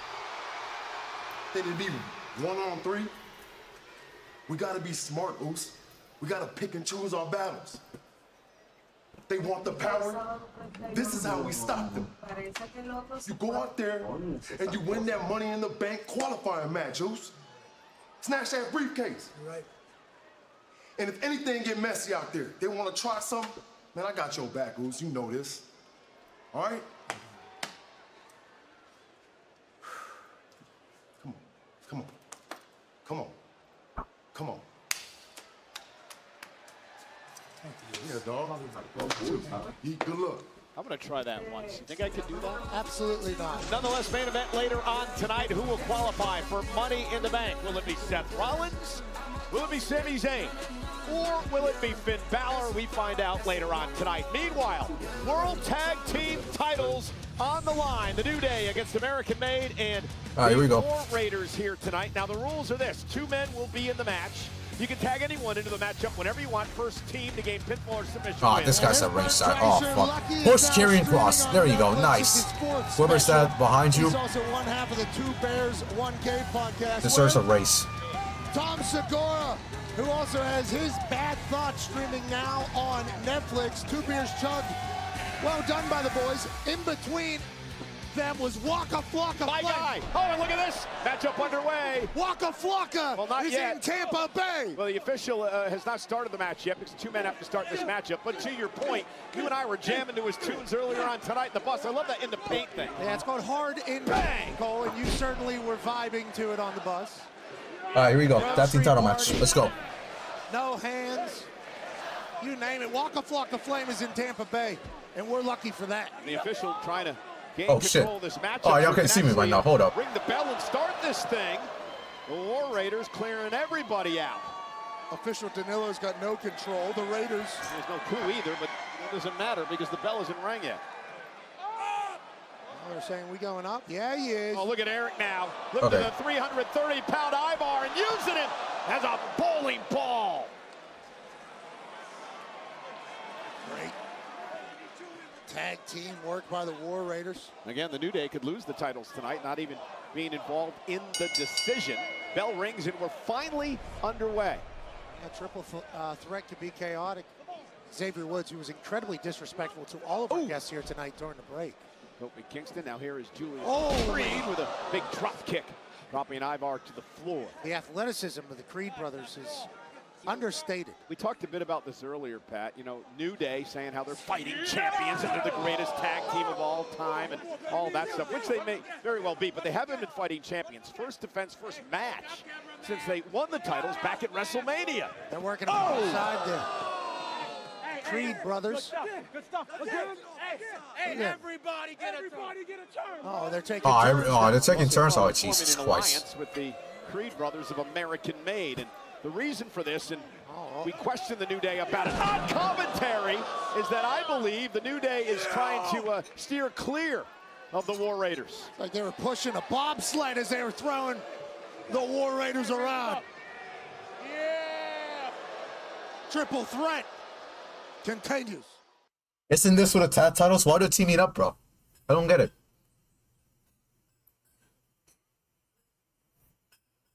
P: Then it'd be 1-on-3. We gotta be smart, Oos. We gotta pick and choose our battles. They want the power. This is how we stop them. You go out there and you win that Money in the Bank qualifying match, Oos. Snatch that briefcase.
O: You're right.
P: And if anything get messy out there, they want to try something, man, I got your back, Oos. You know this. All right? Come on. Come on. Come on. Yeah, dog. Good luck.
D: I'm going to try that once. You think I could do that?
C: Absolutely not.
D: Nonetheless, main event later on tonight. Who will qualify for Money in the Bank? Will it be Seth Rollins? Will it be Sami Zayn? Or will it be Finn Bálor? We find out later on tonight. Meanwhile, World Tag Team titles on the line. The New Day against American Made and
B: here we go.
D: War Raiders here tonight. Now, the rules are this. 2 men will be in the match. You can tag anyone into the matchup whenever you want. First team to gain pinfall or submission.
B: Oh, this guy's at ringside. Oh, fuck. Push carrying cross. There you go. Nice. Whoever's that behind you.
C: He's also one half of the Two Bears, One Cave podcast.
B: Deserves a race.
C: Tom Segura, who also has his Bad Thoughts streaming now on Netflix. Two Beers Chugged. Well done by the boys. In between them was Waka Flocka.
D: My guy. Oh, and look at this. Matchup underway.
C: Waka Flocka is in Tampa Bay.
D: Well, the official has not started the match yet because 2 men have to start this matchup. But to your point, you and I were jamming to his tunes earlier on tonight in the bus. I love that in the paint thing.
C: Yeah, it's called Hard in Bang, Cole, and you certainly were vibing to it on the bus.
B: All right, here we go. Tag team title match. Let's go.
C: No hands. You name it. Waka Flocka Flame is in Tampa Bay, and we're lucky for that.
D: The official trying to gain
B: Oh,
D: control
B: shit.
D: of this matchup.
B: Oh, y'all can't see me right now. Hold up.
D: Ring the bell and start this thing. The War Raiders clearing everybody out.
C: Official Danilo's got no control. The Raiders.
D: There's no clue either, but it doesn't matter because the bell isn't rang yet.
C: Oh, they're saying we going up? Yeah, he is.
D: Oh, look at Eric now. Lifting the 330-pound Ivar and using it as a bowling ball.
C: Great tag team work by the War Raiders.
D: Again, the New Day could lose the titles tonight, not even being involved in the decision. Bell rings and we're finally underway.
C: A triple threat could be chaotic. Xavier Woods, who was incredibly disrespectful to all of our guests here tonight during the break.
D: Kofi Kingston, now here is Julius
C: Oh,
D: Creed with a big drop kick, dropping Ivar to the floor.
C: The athleticism of the Creed brothers is understated.
D: We talked a bit about this earlier, Pat. You know, New Day saying how they're fighting champions and they're the greatest tag team of all time and all that stuff, which they may very well be, but they haven't been fighting champions. First defense, first match since they won the titles back at WrestleMania.
C: They're working alongside the Creed brothers.
J: Good stuff. Hey, everybody get a turn.
C: Oh, they're taking
B: turns. They're taking turns. Oh, Jesus
D: Forming an
B: Christ.
D: alliance with the Creed brothers of American Made. And the reason for this, and we question the New Day about it on commentary, is that I believe the New Day is trying to steer clear of the War Raiders.
C: Like they were pushing a bobsled as they were throwing the War Raiders around.
J: Yeah.
C: Triple threat continues.
B: Isn't this what a tag titles? Why do they team it up, bro? I don't get it.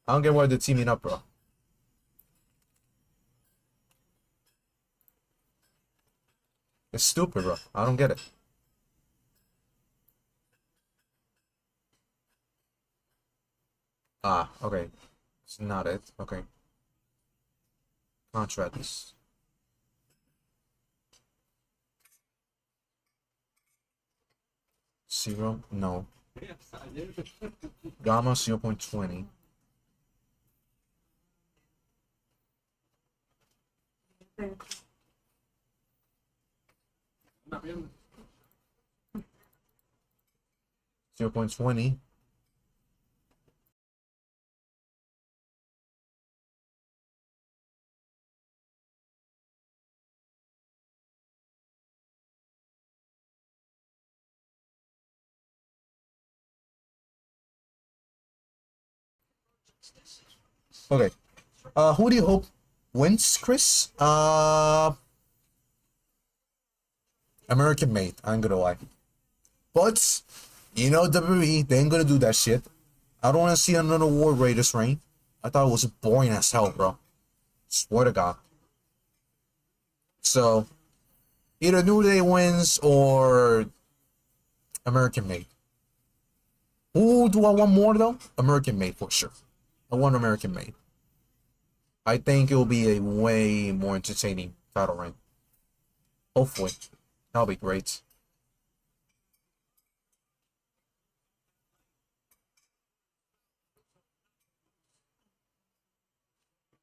B: I don't get why they're teaming up, bro. It's stupid, bro. I don't get it. Ah, okay. It's not it. Okay. Contracts. Zero? No. Gamma 0.20. $0.20. Okay. Who do you hope wins, Chris? American made, I ain't gonna lie. But, you know, WWE, they ain't gonna do that shit. I don't wanna see another War Raiders reign. I thought it was boring as hell, bro. Swear to God. So, either New Day wins or American made. Who do I want more, though? American made, for sure. I want American made. I think it will be a way more entertaining title reign. Hopefully. That'll be great.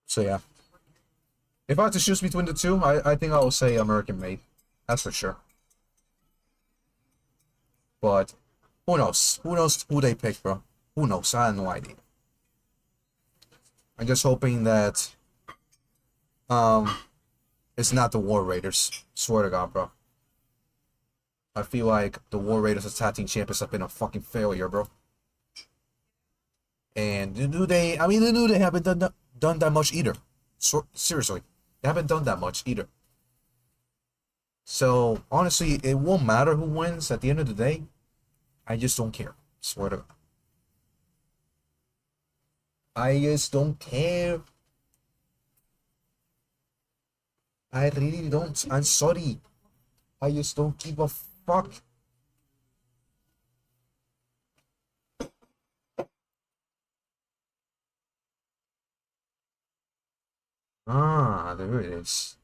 B: So yeah. If I had to choose between the two, I think I will say American made. That's for sure. But who knows? Who knows who they pick, bro? Who knows? I have no idea. I'm just hoping that it's not the War Raiders. Swear to God, bro. I feel like the War Raiders as tag team champions have been a fucking failure, bro. And the New Day, I mean, the New Day haven't done that much either. So, seriously, they haven't done that much either. So, honestly, it won't matter who wins at the end of the day. I just don't care. Swear to God. I just don't care. I really don't. I'm sorry. I just don't give a fuck. Ah, there it is.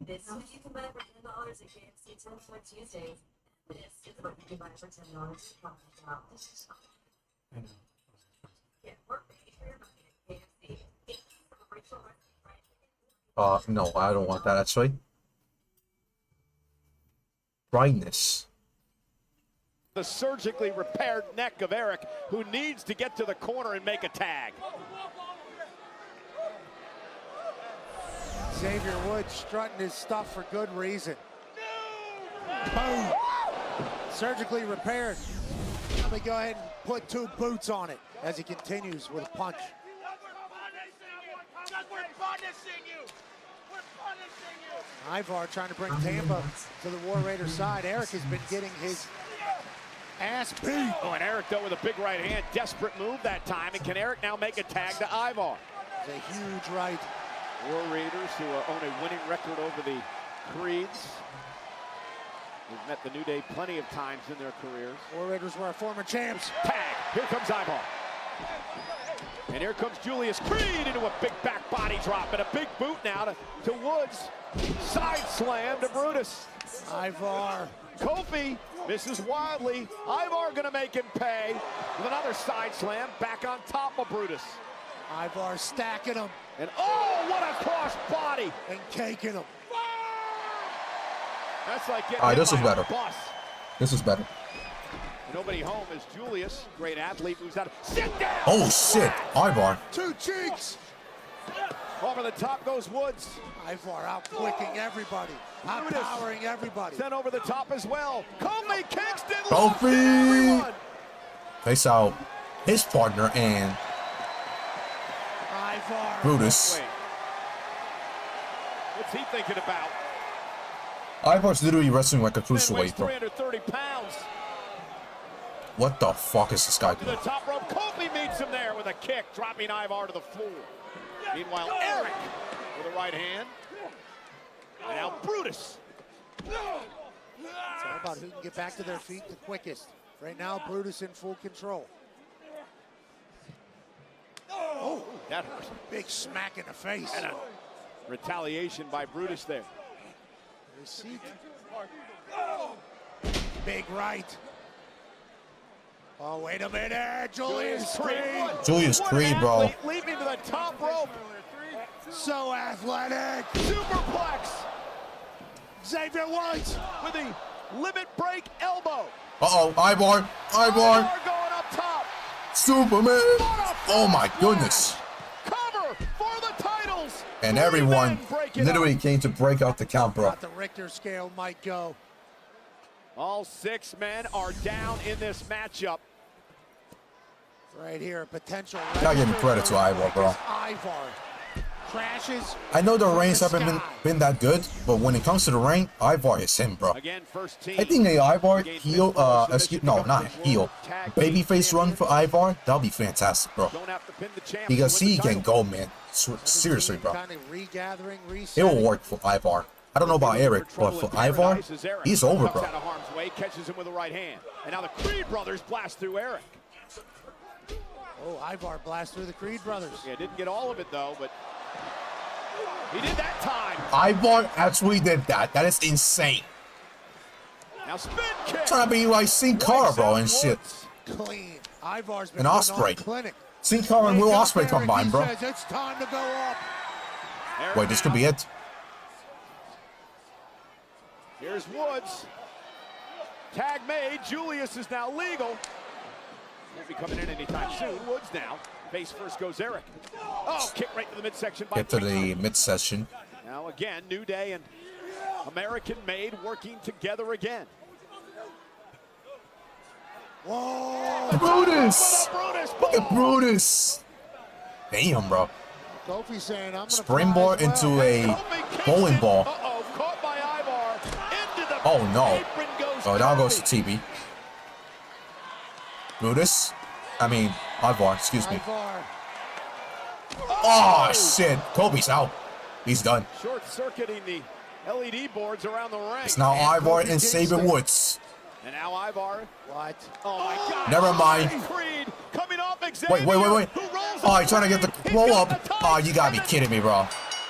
F: This is what you can buy for $10 at KFC 10 for Tuesdays. This is what you can buy for $10 at Taco Bell. Get more pay for your money at KFC.
B: No, I don't want that actually. Brightness.
D: The surgically repaired neck of Eric, who needs to get to the corner and make a tag.
C: Xavier Woods strutting his stuff for good reason. Boom. Surgically repaired. Let me go ahead and put 2 boots on it as he continues with a punch.
J: We're punishing you. We're punishing you.
C: Ivar trying to bring Tampa to the War Raider side. Eric has been getting his ass beat.
D: Oh, and Eric, though, with a big right hand. Desperate move that time. And can Eric now make a tag to Ivar?
C: It's a huge right.
D: War Raiders, who own a winning record over the Creeds. They've met the New Day plenty of times in their careers.
C: War Raiders were our former champs.
D: Tag. Here comes Ivar. And here comes Julius Creed into a big back body drop and a big boot now to Woods. Side slam to Brutus.
C: Ivar.
D: Kofi misses wildly. Ivar gonna make him pay with another side slam back on top of Brutus.
C: Ivar stacking him.
D: And oh, what a cross body.
C: And caking him.
D: That's like getting
B: Alright, this is better.
D: Bus.
B: This is better.
D: Nobody home is Julius, great athlete, moves out. Sit down!
B: Oh shit, Ivar.
C: 2 cheeks.
D: Over the top goes Woods.
C: Ivar out-flicking everybody. Out-powering everybody.
D: Then over the top as well. Kofi Kingston.
B: Kofi! Face out his partner and
C: Ivar.
B: Brutus.
D: Wait. he thinking about?
B: Ivar's literally wrestling like a cruiserweight, bro.
D: 330 pounds.
B: What the fuck is this guy
D: To the
B: doing?
D: top rope. Kobe meets him there with a kick, dropping Ivar to the floor. Meanwhile, Eric with a right hand. And now Brutus.
C: It's all about who can get back to their feet the quickest. Right now, Brutus in full control. Oh,
D: that hurt.
C: Big smack in the face.
D: And a retaliation by Brutus there.
C: Receipt. Big right. Oh, wait a minute. Julius Creed.
B: Julius Creed, bro.
D: Leaping to the top rope.
C: So athletic.
D: Superplex.
C: Xavier Woods
D: with the limit break elbow.
B: Uh-oh, Ivar.
D: Ivar going up top.
B: Superman. Oh my goodness.
D: Cover for the titles.
B: And everyone literally came to break out the count, bro.
C: The Richter scale might go.
D: All 6 men are down in this matchup.
C: Right here, a potential.
B: Gotta give me credit to Ivar, bro.
C: Ivar crashes.
B: I know the reigns haven't been that good, but when it comes to the ring, Ivar is him, bro.
D: Again, first team.
B: I think a Ivar heel, no, not heel, babyface run for Ivar, that'll be fantastic, bro. Because he can go, man. Seriously, bro.
C: Kind of regathering,
B: It will work for Ivar. I don't know about Eric, but for Ivar, he's over, bro.
D: Out of harm's way, catches him with the right hand. And now the Creed brothers blast through Eric.
C: Oh, Ivar blasts through the Creed brothers.
D: Yeah, didn't get all of it though, but he did that time.
B: Ivar actually did that. That is insane.
D: Now spin kick.
B: Trying to be like Sin Cara, bro, and shit.
C: Clean. Ivar's been
B: And Osprey.
C: clinic.
B: Sin Cara and Will Osprey combined, bro.
C: Says it's time to go up.
B: Wait, this could be it.
D: Here's Woods. Tag made. Julius is now legal. Won't be coming in anytime soon. Woods now. Face first goes Eric. Oh, kick right to the midsection.
B: Get to the midsection.
D: Now again, New Day and American Made working together again.
C: Whoa!
B: Brutus! Look at Brutus! Damn, bro.
C: Kofi saying, I'm gonna
B: Springboard into a bowling ball.
D: Uh-oh, caught by Ivar. Into the
B: Oh, no.
D: apron goes
B: Oh, now goes to
D: Kofi.
B: TV. Brutus? I mean, Ivar, excuse me.
C: Ivar.
B: Oh, shit. Kobe's out. He's done.
D: Short-circuiting the LED boards around the ring.
B: It's now Ivar and Xavier Woods.
D: And now Ivar.
C: What?
D: Oh, my God.
B: Never mind.
D: Creed coming off Xavier.
B: Wait. Oh, you're trying to get the roll up. Oh, you gotta be kidding me, bro.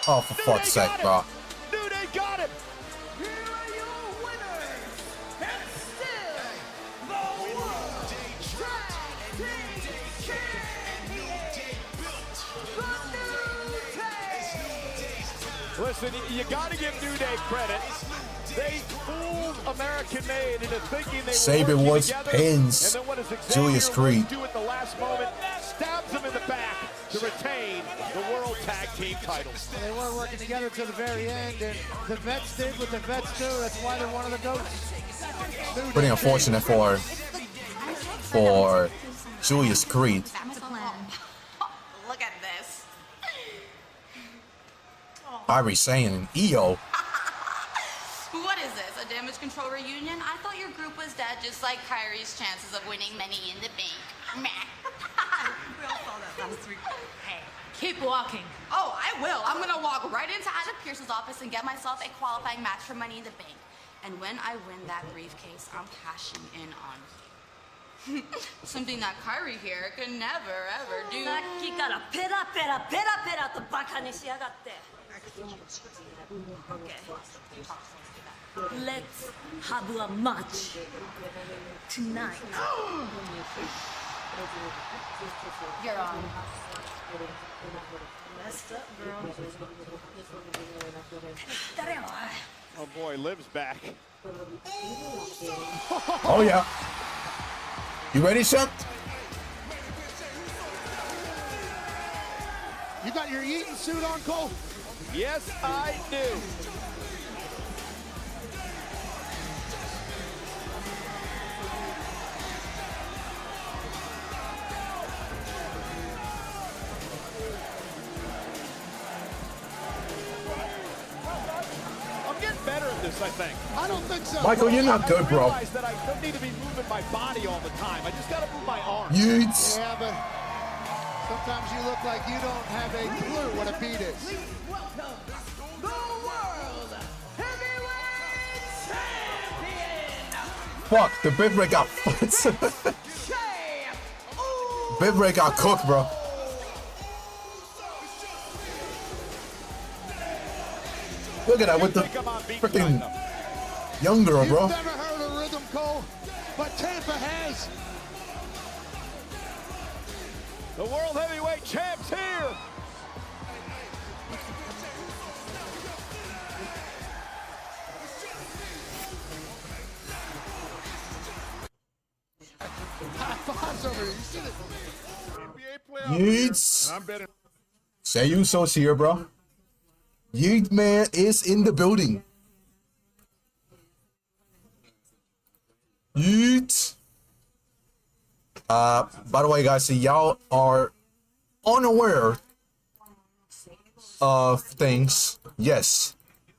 B: Oh, for fuck's sake, bro.
D: New Day got him.
F: Here are your winners, and still the World Tag Team Champions, the New Day.
D: Listen, you got to give New Day credit. They fooled American Made into thinking they
B: Xavier
D: were working
B: Woods
D: together.
B: pins
D: And then what does Xavier
B: Julius Creed.
D: Woods do at the last moment? Stabs him in the back to retain the World Tag Team titles.
C: They weren't working together to the very end, and the vets did what the vets do. That's why they're one of the GOATs.
B: Pretty unfortunate for Julius Creed.
H: Look at this.
B: Irie saying an EO.
H: What is this, a damage control reunion? I thought your group was dead, just like Kyrie's chances of winning Money in the Bank. Meh.
F: We all saw that last week. Hey, keep walking.
H: Oh, I will. I'm gonna walk right into Adam Pearce's office and get myself a qualifying match for Money in the Bank. And when I win that briefcase, I'm cashing in on you. Something that Kyrie here could never, ever do.
F: さっきからペラペラペラペラとバカにしやがって。Okay. Let's have a match tonight.
H: You're on.
F: Messed up, girl.
D: Oh boy, Liv's back.
B: Oh, yeah. You ready, Seth?
C: You got your Eaton suit on, Cole?
D: Yes, I do. this, I think.
C: I don't think so.
B: Michael, you're not good, bro.
D: I realize that I don't need to be moving my body all the time. I just got to move my arms.
B: Yeets.
C: Yeah, but sometimes you look like you don't have a clue what a beat is.
F: Welcome, the World Heavyweight Champion,
B: Fuck, the big break got Big break got cooked, bro. Look at that with the freaking young girl, bro.
C: You've never heard of rhythm, Cole, but Tampa has.
D: The World Heavyweight Champ's here.
B: Yeets. Jey Uso's here, bro. Yeet man is in the building. Yeet. By the way, guys, so y'all are unaware of things. Yes,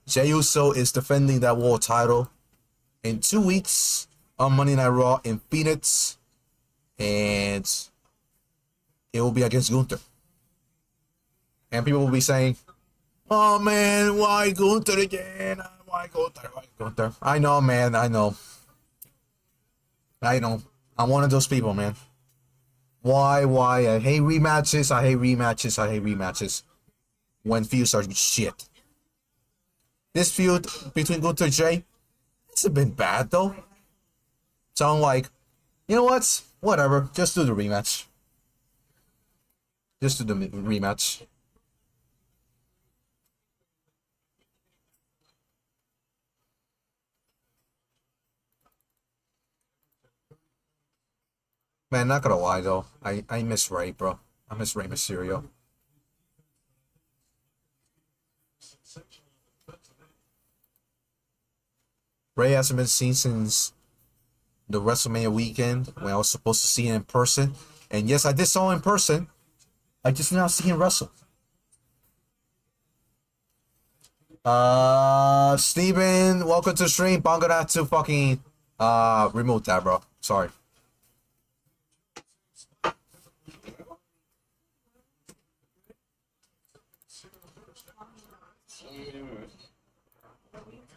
B: Jey Uso is defending that world title in 2 weeks on Monday Night Raw in Phoenix, and it will be against Gunther. And people will be saying, "Oh man, why Gunther again? Why Gunther? Why Gunther?" I know, man. I know. I'm one of those people, man. Why? I hate rematches. I hate rematches. When feuds are shit. This feud between Gunther and Jey, it's a bit bad though. So I'm like, you know what? Whatever. Just do the rematch. Just do the rematch. Man, not gonna lie though, I miss Rey, bro. I miss Rey Mysterio. Rey hasn't been seen since the WrestleMania weekend when I was supposed to see him in person. And yes, I did saw him in person. I just did not see him wrestle. Steven, welcome to the stream. But I'm gonna have to fucking remove that, bro. Sorry.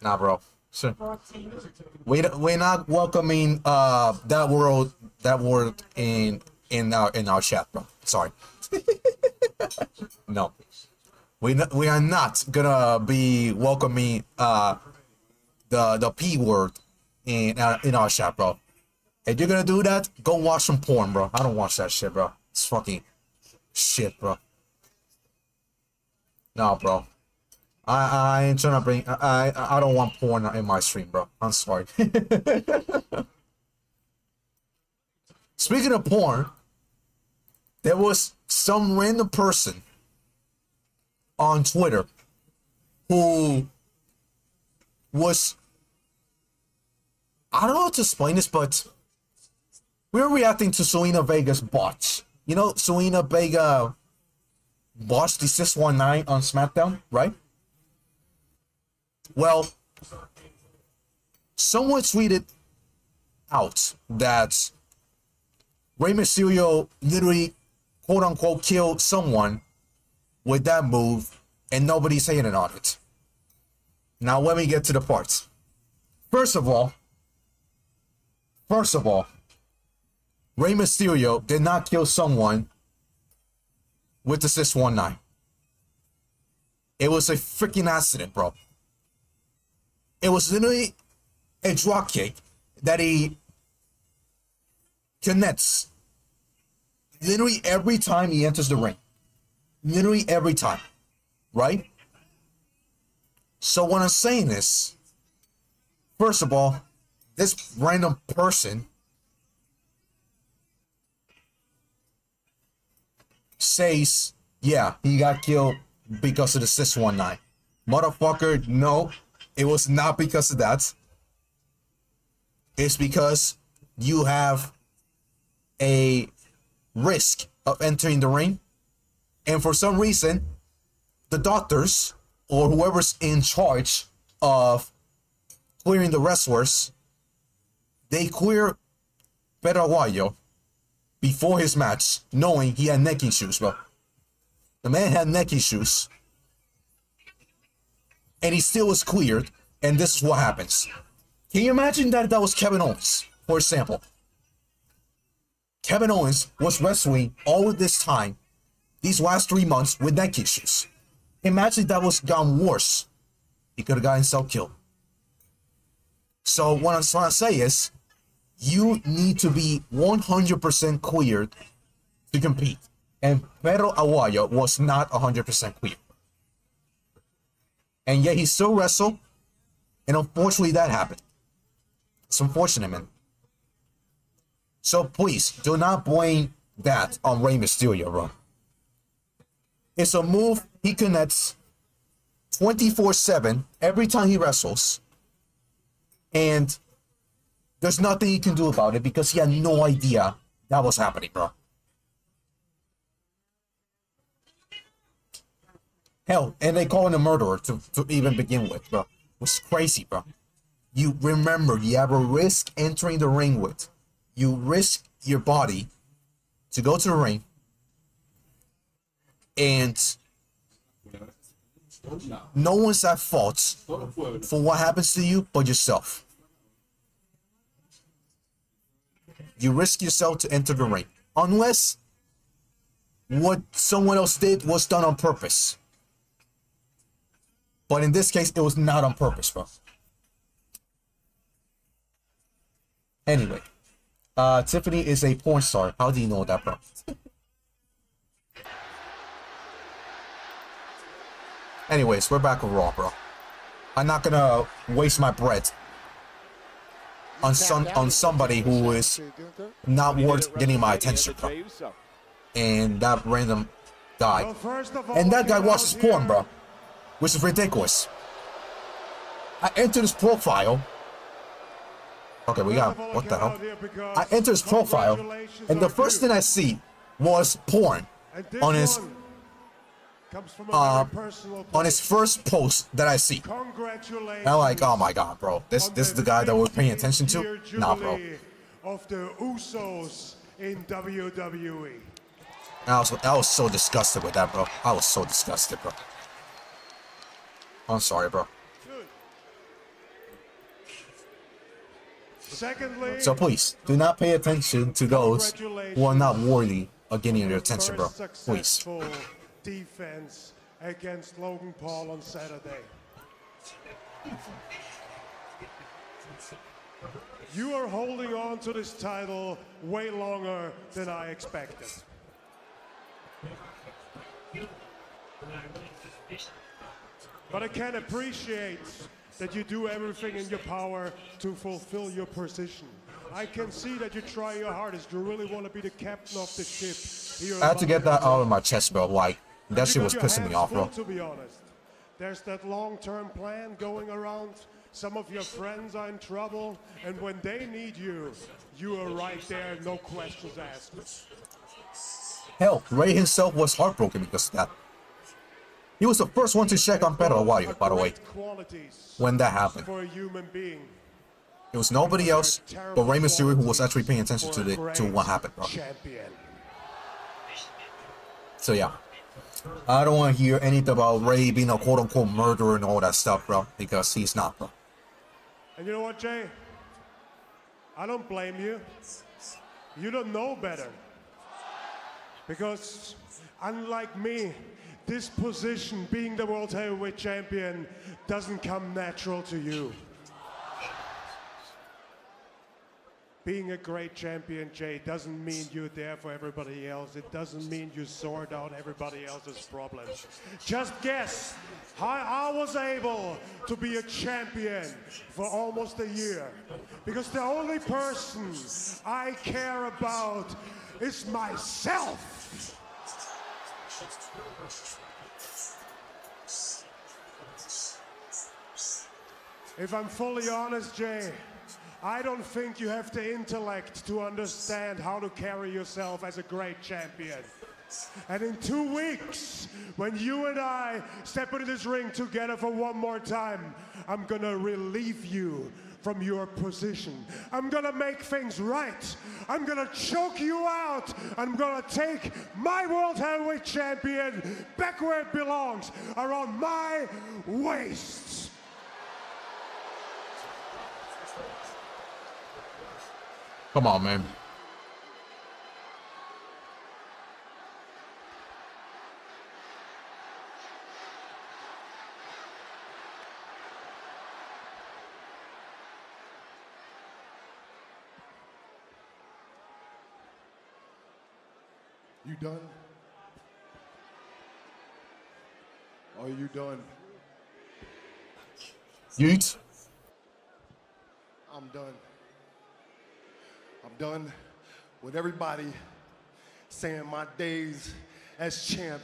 B: Nah, bro. Sure. We're not welcoming that word in our chat, bro. Sorry. No. We are not gonna be welcoming the P word in our chat, bro. If you're gonna do that, go watch some porn, bro. I don't watch that shit, bro. It's fucking shit, bro. No, bro. I ain't trying to bring. I don't want porn in my stream, bro. I'm sorry. Speaking of porn, there was some random person on Twitter who was, I don't know how to explain this, but we were reacting to Zelina Vega's botch. You know, Zelina Vega botched the 619 on SmackDown, right? Well, someone tweeted out that Rey Mysterio literally, quote unquote, killed someone with that move, and nobody's saying it on it. Now, let me get to the parts. First of all, Rey Mysterio did not kill someone with the 619. It was a freaking accident, bro. It was literally a drop kick that he connects literally every time he enters the ring. Literally every time. Right? So when I'm saying this, first of all, this random person says, yeah, he got killed because of the 619. Motherfucker, no. It was not because of that. It's because you have a risk of entering the ring. And for some reason, the doctors or whoever's in charge of clearing the wrestlers, they clear Aguayo before his match, knowing he had neck issues, bro. The man had neck issues, and he still was cleared, and this is what happens. Can you imagine that was Kevin Owens, for example? Kevin Owens was wrestling all of this time, these last 3 months, with neck issues. Imagine that was gone worse. He could have gotten himself killed. So what I'm trying to say is, you need to be 100% cleared to compete. And Pedro Aguayo was not 100% clear. And yet he still wrestled. And unfortunately that happened. It's unfortunate, man. So please, do not blame that on Rey Mysterio, bro. It's a move he connects 24/7 every time he wrestles. And there's nothing he can do about it because he had no idea that was happening, bro. Hell, and they call him a murderer to even begin with, bro. It was crazy, bro. You remember, you have a risk entering the ring with. You risk your body to go to the ring. And no one's at fault for what happens to you but yourself. You risk yourself to enter the ring. Unless what someone else did was done on purpose. But in this case, it was not on purpose, bro. Anyway. Tiffany is a porn star. How do you know that, bro? Anyways, we're back with Raw, bro. I'm not gonna waste my breath on somebody who is not worth getting my attention, bro. And that random guy. And that guy watches porn, bro. Which is ridiculous. I entered his profile. Okay, we got, what the hell? I entered his profile, and the first thing I see was porn on his first post that I see. And I'm like, oh my god, bro, this is the guy that we're paying attention to? Nah, bro.
E: Of the Usos in WWE.
B: I was so disgusted with that, bro. I was so disgusted, bro. I'm sorry, bro.
E: Secondly,
B: so please, do not pay attention to those who are not worthy of getting your attention, bro. Please.
E: Defense against Logan Paul on Saturday. You are holding on to this title way longer than I expected. But I can appreciate that you do everything in your power to fulfill your position. I can see that you try your hardest. You really want to be the captain of the ship.
B: I had to get that out of my chest, bro. Like, that shit was pissing me off, bro.
E: To be honest, there's that long-term plan going around. Some of your friends are in trouble, and when they need you, you are right there, no questions asked.
B: Hell, Ray himself was heartbroken because of that. He was the first one to check on Pedro Aguayo, by the way, when that happened. It was nobody else but Rey Mysterio who was actually paying attention to what happened, bro. So yeah, I don't want to hear anything about Ray being a quote-unquote murderer and all that stuff, bro, because he's not, bro.
E: And you know what, Jay? I don't blame you. You don't know better. Because unlike me, this position, being the World Heavyweight Champion, doesn't come natural to you. Being a great champion, Jay, doesn't mean you're there for everybody else. It doesn't mean you sort out everybody else's problems. Just guess how I was able to be a champion for almost a year. Because the only person I care about is myself. If I'm fully honest, Jay, I don't think you have the intellect to understand how to carry yourself as a great champion. And in 2 weeks, when you and I step into this ring together for one more time, I'm gonna relieve you from your position. I'm gonna make things right. I'm gonna choke you out. I'm gonna take my World Heavyweight Champion back where it belongs, around my waist.
B: Come on, man.
P: You done? Are you done?
B: Yeet.
P: I'm done. I'm done with everybody saying my days as champ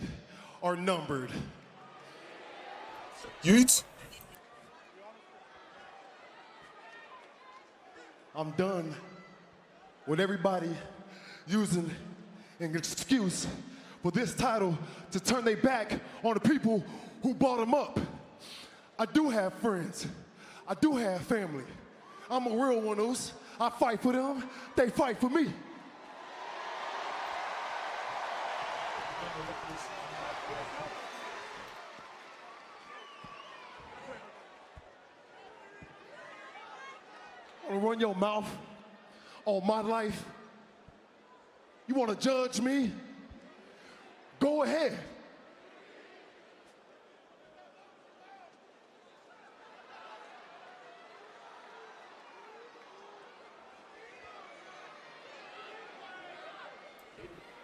P: are numbered.
B: Yeet.
P: I'm done with everybody using an excuse for this title to turn their back on the people who brought them up. I do have friends. I do have family. I'm a real one, Oos. I fight for them. They fight for me. Want to run your mouth on my life? You want to judge me? Go ahead.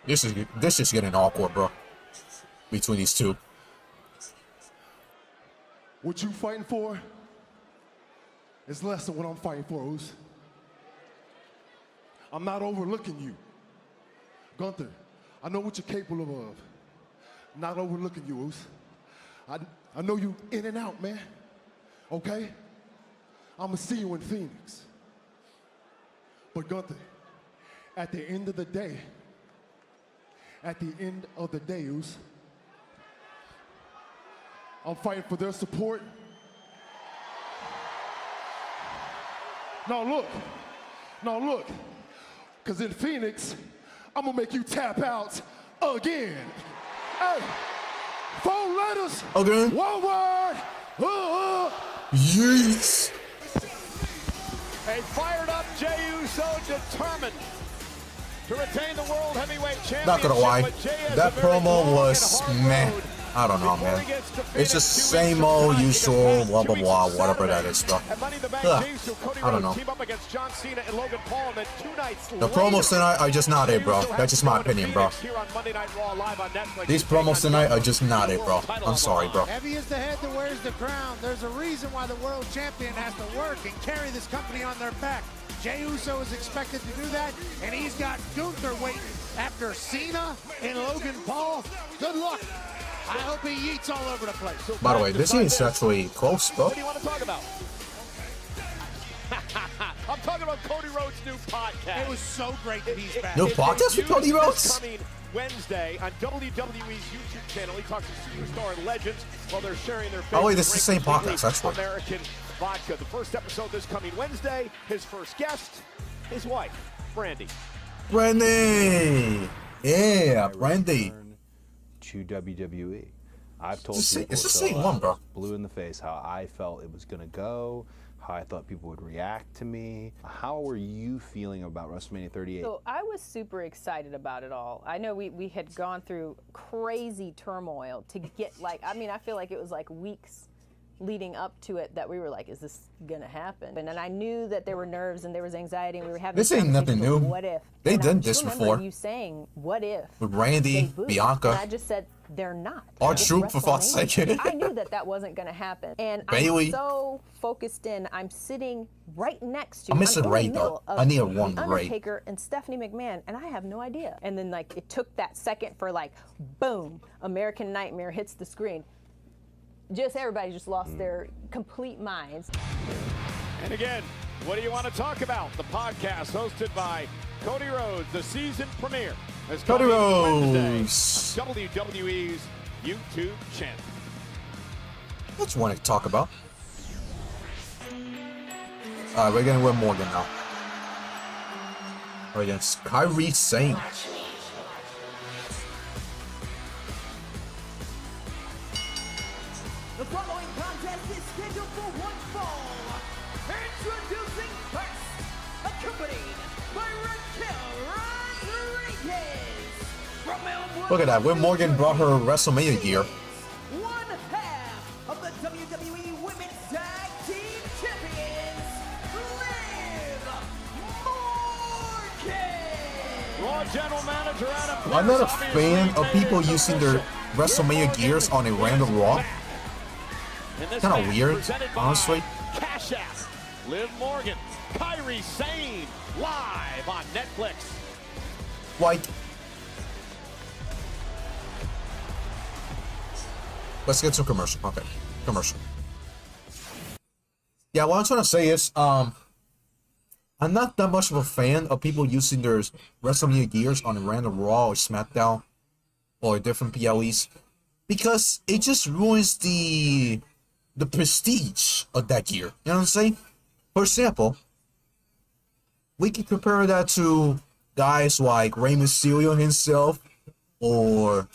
B: This is getting awkward, bro. Between these two.
P: What you fighting for is less than what I'm fighting for, Oos. I'm not overlooking you. Gunther, I know what you're capable of. Not overlooking you, Oos. I know you in and out, man. Okay? I'ma see you in Phoenix. But Gunther, at the end of the day, Oos, I'm fighting for their support. Now look, because in Phoenix, I'm gonna make you tap out again. Hey, 4 letters,
B: again.
P: 1 word.
B: Yes.
D: A fired up Jey Uso determined to retain the World Heavyweight Championship.
B: Not gonna lie,
D: but Jey has
B: that
D: a very
B: promo
D: long
B: was
D: and hard
B: meh.
D: road
B: I don't know,
D: before
B: man.
D: he gets to
B: It's just
D: Phoenix 2
B: same
D: weeks
B: old
D: tonight.
B: usual, blah blah
D: 2 weeks
B: blah,
D: from
B: whatever that
D: Saturday.
B: is, bro.
D: At Money in the Bank,
B: Ugh,
D: Jey Uso, Cody
B: I don't
D: Rhodes
B: know.
D: team up against John Cena and Logan Paul, and then 2 nights
B: The
D: later,
B: promos tonight are just not it, bro.
D: Jey Uso
B: That's just my
D: has to go to
B: opinion, bro.
D: Phoenix here on Monday Night Raw live on Netflix.
B: These promos tonight are just not it, bro. I'm sorry, bro.
C: Heavy is the head that wears the crown. There's a reason why the world champion has to work and carry this company on their back. Jey Uso is expected to do that, and he's got Gunther waiting after Cena and Logan Paul. Good luck. I hope he eats all over the place.
B: By the way, this is actually close, bro.
D: What do you want to talk about? I'm talking about Cody Rhodes' new podcast.
C: It was so great that he's back.
B: New podcast with Cody Rhodes?
D: Coming Wednesday on WWE's YouTube channel. He talks to superstar and legends while they're sharing their
B: Oh, wait,
D: favorite
B: this is the same
D: drinks,
B: podcast, actually.
D: American vodka. The first episode this coming Wednesday. His first guest, his wife, Brandy.
B: Brandy! Yeah, Brandy.
Q: To WWE. I've told
B: It's the
Q: people
B: same
Q: so
B: one, bro.
Q: blue in the face how I felt it was gonna go, how I thought people would react to me. How were you feeling about WrestleMania 38?
R: So I was super excited about it all. I know we had gone through crazy turmoil to get I feel like it was like weeks leading up to it that we were like, is this gonna happen? And then I knew that there were nerves and there was anxiety and we were having
B: This ain't nothing
R: conversations,
B: new.
R: What if?
B: They
R: And I
B: done
R: just
B: this
R: remember
B: before.
R: you saying, what if?
B: With Randy,
R: they booed?
B: Bianca.
R: And I just said, they're not.
B: Our
R: It's
B: troop, for fuck's
R: WrestleMania.
B: sake.
R: I knew that wasn't gonna happen. And
B: Bailey.
R: I'm so focused in, I'm sitting right next to
B: I'm missing
R: in the
B: Ray,
R: middle
B: though.
R: of
B: I need a one
R: The
B: Ray.
R: Undertaker and Stephanie McMahon, and I have no idea. And then it took that second for boom, American Nightmare hits the screen. Everybody just lost their complete minds.
D: And again, what do you want to talk about? The podcast hosted by Cody Rhodes, the season premiere As
B: Cody
D: coming Wednesday
B: Rhodes.
D: on WWE's YouTube channel.
B: That's one to talk about. Alright, we're gonna win Morgan now. We're against Kyrie Sane.
F: The following contest is scheduled for one fall. Introducing first, accompanied by Raquel Rodriguez. From Melbourne,
B: Look at that. When Morgan brought her WrestleMania gear.
F: one half of the WWE Women's Tag Team Champions, Liv Morgan.
D: Raw General Manager Adam
B: I'm not a
D: Pearce
B: fan of people using their WrestleMania gears on a random Raw. Kind of weird, honestly.
D: Cash App, Liv Morgan, Kyrie Sane, live on Netflix.
B: Like, let's get some commercial. Okay, commercial. Yeah, what I'm trying to say is, I'm not that much of a fan of people using their WrestleMania gears on a random Raw or SmackDown or different PLEs, because it just ruins the prestige of that gear. You know what I'm saying? For example, we can compare that to guys like Rey Mysterio himself or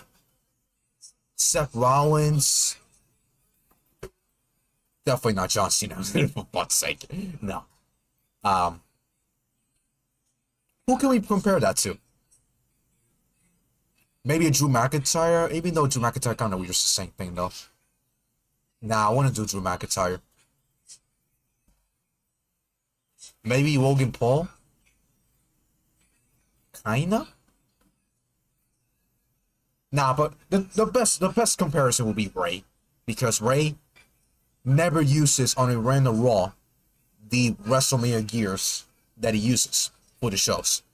B: Seth Rollins. Definitely not John Cena, for fuck's sake. No. Who can we compare that to? Maybe a Drew McIntyre, even though Drew McIntyre kind of weird, it's the same thing though. Nah, I want to do Drew McIntyre. Maybe Logan Paul? Kinda? Nah, but the best comparison will be Ray. Because Ray never uses on a random Raw the WrestleMania gears that he uses for the shows.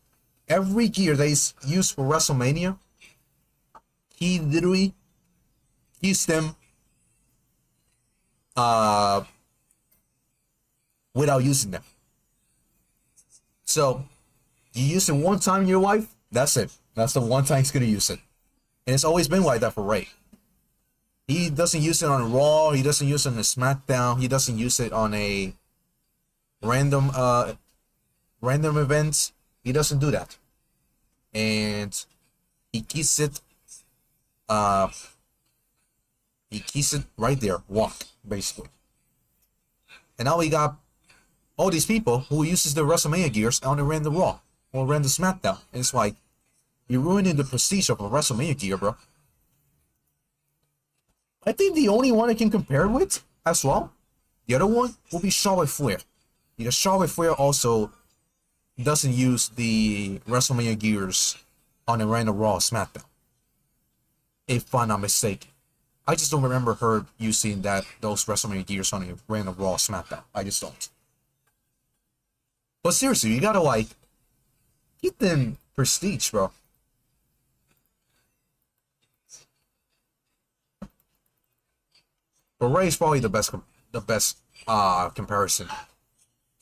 B: Every gear that he's used for WrestleMania, he literally used them without using them. So you use it one time in your life, that's it. That's the one time he's gonna use it. And it's always been like that for Ray. He doesn't use it on Raw, he doesn't use it on a SmackDown, he doesn't use it on a random event. He doesn't do that. And he keeps it right there, walk, basically. And now we got all these people who uses their WrestleMania gears on a random Raw or random SmackDown. And it's like, you're ruining the prestige of a WrestleMania gear, bro. I think the only one I can compare with as well, the other one will be Charlotte Flair. Because Charlotte Flair also doesn't use the WrestleMania gears on a random Raw or SmackDown. If I'm not mistaken. I just don't remember her using those WrestleMania gears on a random Raw or SmackDown. I just don't. But seriously, you gotta like get them prestige, bro. But Ray's probably the best comparison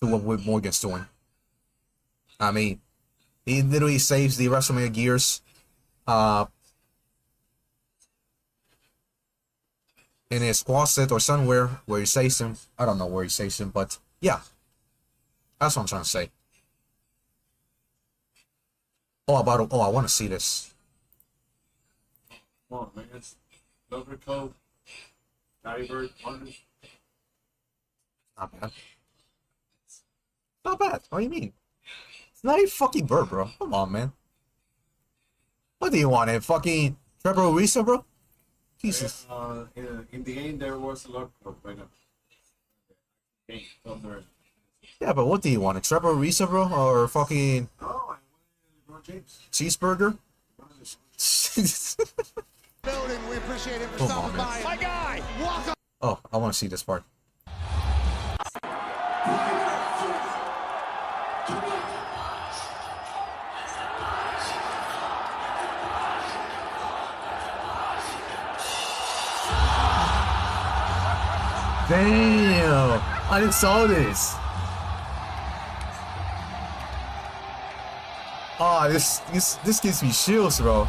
B: to what Morgan's doing. I mean, he literally saves the WrestleMania gears in his closet or somewhere where he saves them. I don't know where he saves them, but yeah. That's what I'm trying to say. I want to see this.
G: Come on, man. Silver coat. Natty Bird, Wonders.
B: Not bad. Not bad. What do you mean? It's not a fucking bird, bro. Come on, man. What do you want? A fucking Trevor Ariza, bro? Jesus.
G: In the game, there was a lot of right now.
B: Yeah, but what do you want? A Trevor Ariza, bro? Or fucking
G: Oh, LeBron James.
B: cheeseburger?
C: Building, we appreciate it for
B: Come
C: stopping
B: on,
C: by.
B: man.
D: My guy.
C: Walk up.
B: Oh, I want to see this part. Damn! I didn't saw this. Ah, this gives me chills, bro.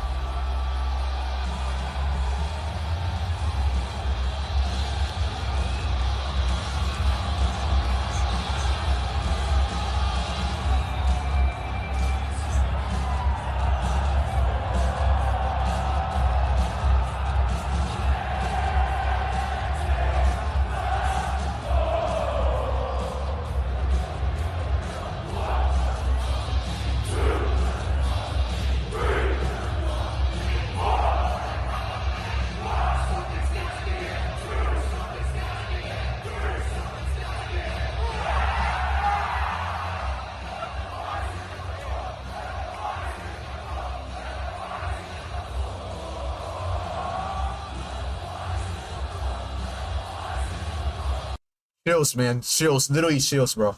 B: Chills, man. Chills. Literally chills, bro.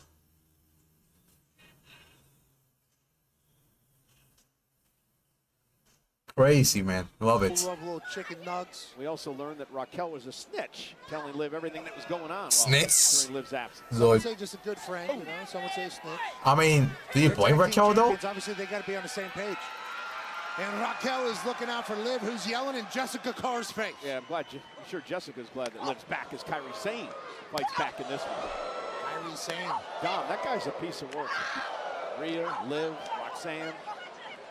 B: Crazy, man. Love it.
C: Love little chicken nugs.
D: We also learned that Raquel was a snitch, telling Liv everything that was going on
B: Snitch?
D: during Liv's absence.
C: Some would say just a good friend, you know. Some would say a snitch.
B: I mean, do you blame Raquel, though?
C: Obviously, they got to be on the same page. And Raquel is looking out for Liv, who's yelling in Jessica Carr's face.
D: Yeah, I'm sure Jessica's glad that Liv's back as Kairi Sane fights back in this one.
C: Kairi Sane.
D: Dom, that guy's a piece of work. Rhea, Liv, Roxanne.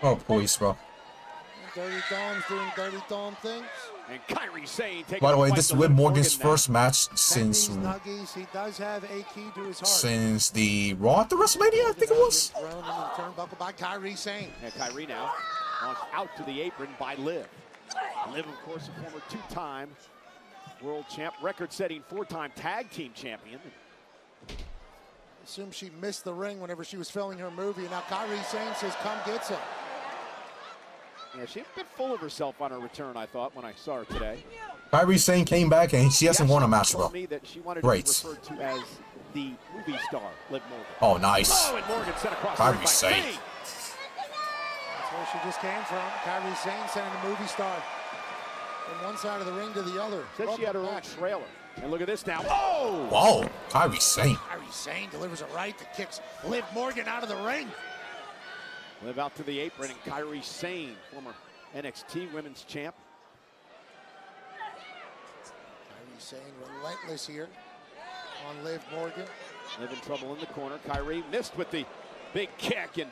B: Oh, please, bro.
C: Dirty Dom's doing Dirty Dom things.
D: And Kairi Sane taking
B: By the way,
D: fight
B: this is
D: to
B: Liv
D: Liv
B: Morgan's
D: Morgan
B: first match since
C: He does have a key to his heart.
B: since the Raw at the WrestleMania, I think it was.
C: Thrown into the turnbuckle by Kairi Sane.
D: Yeah, Kairi now launched out to the apron by Liv. Liv, of course, a former two-time world champ, record-setting four-time tag team champion.
C: Assume she missed the ring whenever she was filming her movie. Now Kairi Sane says, come get some.
D: Yeah, she's a bit full of herself on her return, I thought, when I saw her today.
B: Kairi Sane came back and she hasn't won a match, bro.
D: Told me that she wanted
B: Great.
D: to be referred to as the movie star, Liv Morgan.
B: Oh, nice.
D: Oh, and Morgan sent across the ring
B: Kairi
D: by
B: Sane.
D: Sane.
C: That's where she just came from. Kairi Sane sending a movie star from one side of the ring to the other.
D: Said she had her own trailer. And look at this now. Oh!
B: Whoa, Kairi Sane.
C: Kairi Sane delivers a right that kicks Liv Morgan out of the ring.
D: Liv out to the apron, and Kairi Sane, former NXT Women's Champ.
C: Kairi Sane relentless here on Liv Morgan.
D: Liv in trouble in the corner. Kairi missed with the big kick and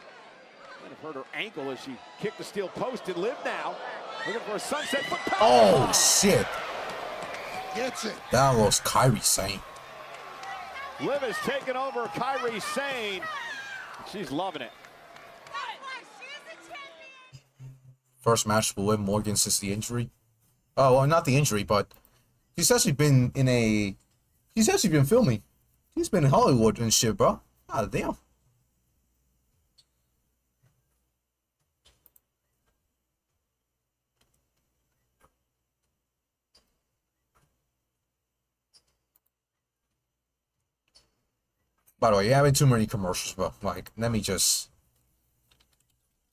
D: might have hurt her ankle as she kicked the steel post. And Liv now looking for a sunset foot power.
B: Oh, shit.
C: Gets it.
B: That was Kairi Sane.
D: Liv has taken over Kairi Sane. She's loving it.
B: First match for Liv Morgan since the injury. Oh, well, not the injury, but he's actually been filming. He's been in Hollywood and shit, bro. Ah, damn. By the way, you're having too many commercials, bro. Like, let me just...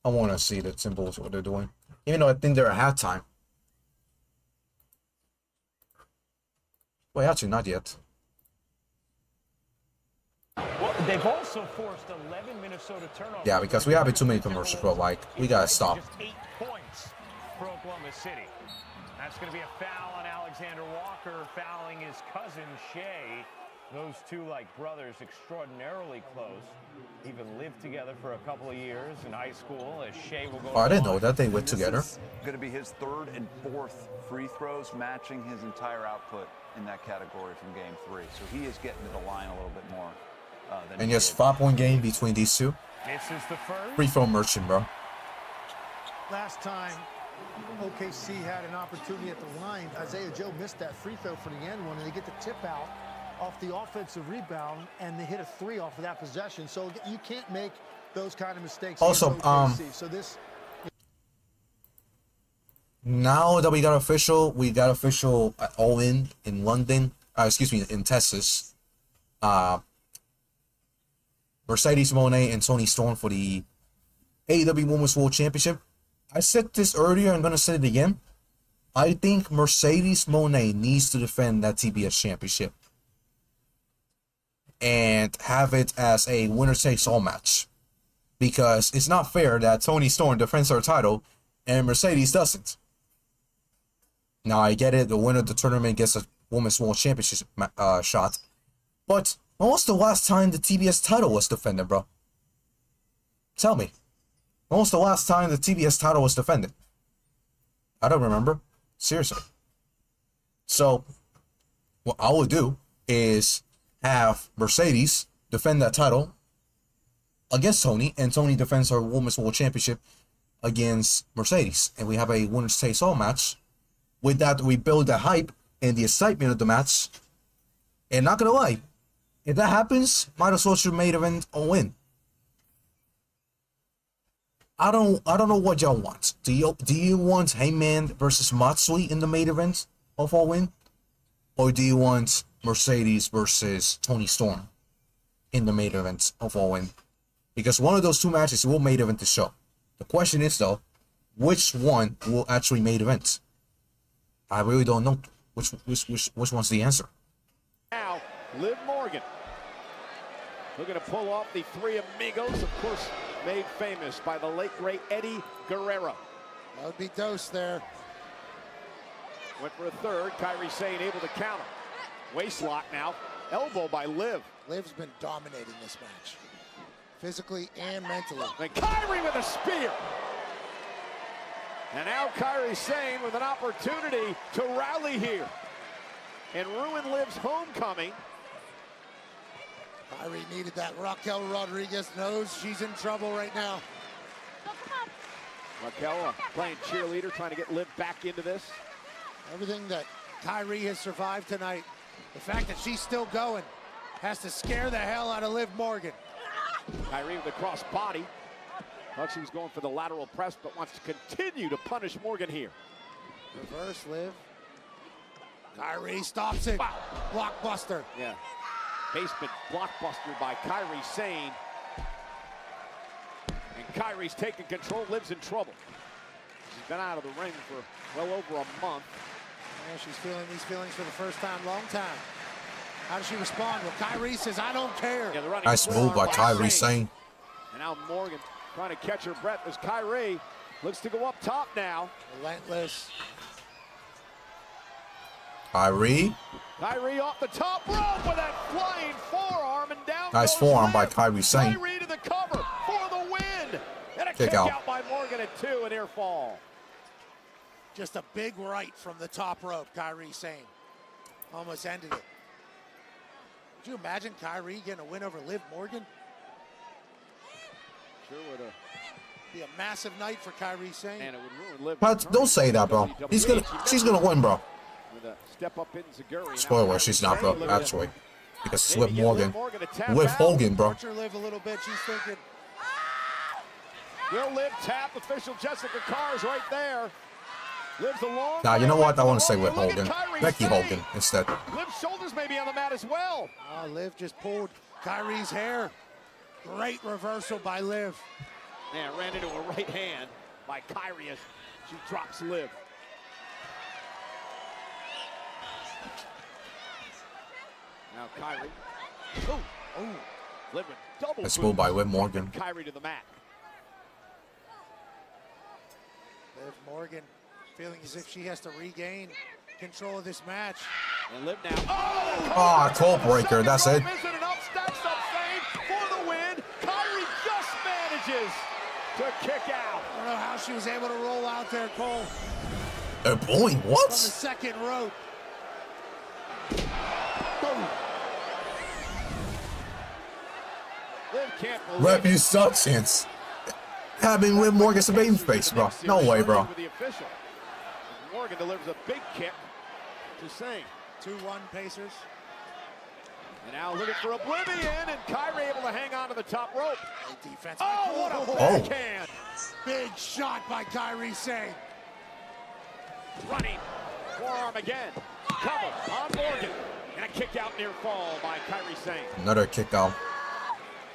B: I want to see the symbols, what they're doing. Even though I think they're at halftime. Wait, actually, not yet.
S: Well, they've also forced 11 Minnesota turnovers.
B: Yeah, because we have too many commercials, bro. Like, we gotta stop.
S: Just 8 points for Oklahoma City. That's going to be a foul on Alexander Walker, fouling his cousin Shea. Those two, like brothers, extraordinarily close. Even lived together for a couple of years in high school. As Shea will go.
B: Oh, I didn't know that they went together.
T: Going to be his third and fourth free throws, matching his entire output in that category from Game 3. So he is getting to the line a little bit more than.
B: And just 5-point game between these two.
S: This is the first.
B: Free throw merchant, bro.
U: Last time OKC had an opportunity at the line, Isaiah Joe missed that free throw for the end one, and they get the tip out off the offensive rebound, and they hit a 3 off of that possession. So you can't make those kind of mistakes.
B: Also,
U: so this.
B: Now that we got official at All In London. Excuse me, in Texas. Mercedes Moné and Toni Storm for the AEW Women's World Championship. I said this earlier, I'm gonna say it again. I think Mercedes Moné needs to defend that TBS championship and have it as a winner-takes-all match. Because it's not fair that Toni Storm defends her title and Mercedes doesn't. Now, I get it. The winner of the tournament gets a Women's World Championship shot. But when was the last time the TBS title was defended, bro? Tell me. When was the last time the TBS title was defended? I don't remember. Seriously. So, what I would do is have Mercedes defend that title against Toni, and Toni defends her Women's World Championship against Mercedes. And we have a winner's takes all match. With that, we build the hype and the excitement of the match. And not gonna lie, if that happens, might as well should main event or win. I don't know what y'all want. Do you want Heyman versus Matsui in the main event of All Win? Or do you want Mercedes versus Toni Storm in the main event of All Win? Because one of those two matches will main event the show. The question is though, which one will actually main event? I really don't know which one's the answer.
D: Now, Liv Morgan looking to pull off the Three Amigos, of course, made famous by the late great Eddie Guerrero.
C: That would be Dose there.
D: Went for a third. Kairi Sane able to counter. Waist lock now. Elbow by Liv.
C: Liv's been dominating this match, physically and mentally.
D: And Kairi with a spear. And now Kairi Sane with an opportunity to rally here and ruin Liv's homecoming.
C: Kairi needed that. Raquel Rodriguez knows she's in trouble right now.
D: Raquel playing cheerleader, trying to get Liv back into this.
C: Everything that Kairi has survived tonight, the fact that she's still going, has to scare the hell out of Liv Morgan.
D: Kairi with the cross body. Thought she was going for the lateral press, but wants to continue to punish Morgan here.
C: Reverse Liv. Kairi stops it. Wow. Blockbuster.
D: Yeah. Basement blockbuster by Kairi Sane. And Kairi's taking control. Liv's in trouble. She's been out of the ring for well over a month.
C: Yeah, she's feeling these feelings for the first time, long time. How does she respond? Well, Kairi says, I don't care.
D: Yeah,
B: nice move by Kairi Sane.
D: And now Morgan trying to catch her breath as Kairi looks to go up top now.
C: Relentless.
B: Kairi.
D: Kairi off the top rope with that flying forearm and down.
B: Nice forearm by Kairi Sane.
D: Kairi to the cover for the win. And a
B: kick out
D: by Morgan at 2, an ear fall.
C: Just a big right from the top rope, Kairi Sane. Almost ended it. Could you imagine Kairi getting a win over Liv Morgan?
D: Sure would
C: be a massive night for Kairi Sane.
D: And it would ruin Liv.
B: But don't say that, bro. She's gonna win, bro.
D: With a step up in Zaguri.
B: Spoiler, she's not, bro. Actually, because it's Liv Morgan. Liv Hogan, bro.
C: Watch her live a little bit. She's thinking.
D: Will Liv tap? Official Jessica Carr's right there. Liv's a long.
B: Nah, you know what? I want to say Liv Hogan. Becky Hogan instead.
D: Liv's shoulders may be on the mat as well.
C: Liv just pulled Kairi's hair. Great reversal by Liv.
D: Yeah, ran into a right hand by Kairi as she drops Liv. Now Kairi. Oh, Liv with double.
B: That's moved by Liv Morgan.
D: Kairi to the mat.
C: Liv Morgan feeling as if she has to regain control of this match.
D: And Liv now.
B: Oh, toe breaker. That's it.
D: Isn't enough. Stacks up Zayn for the win. Kairi just manages to kick out.
C: I don't know how she was able to roll out there, Cole.
B: Boy, what?
C: From the second rope.
D: Liv can't believe
B: Rep, you suck since having Liv Morgan's a babyface, bro. No way, bro.
D: Morgan delivers a big kick to Zayn.
C: 2-1 Pacers.
D: And now looking for Oblivion, and Kairi able to hang on to the top rope.
C: Great defense.
D: Oh, what a backhand!
C: Big shot by Kairi Sane.
D: Running. Forearm again. Cover on Morgan. And a kick out near fall by Kairi Sane.
B: Another kick out.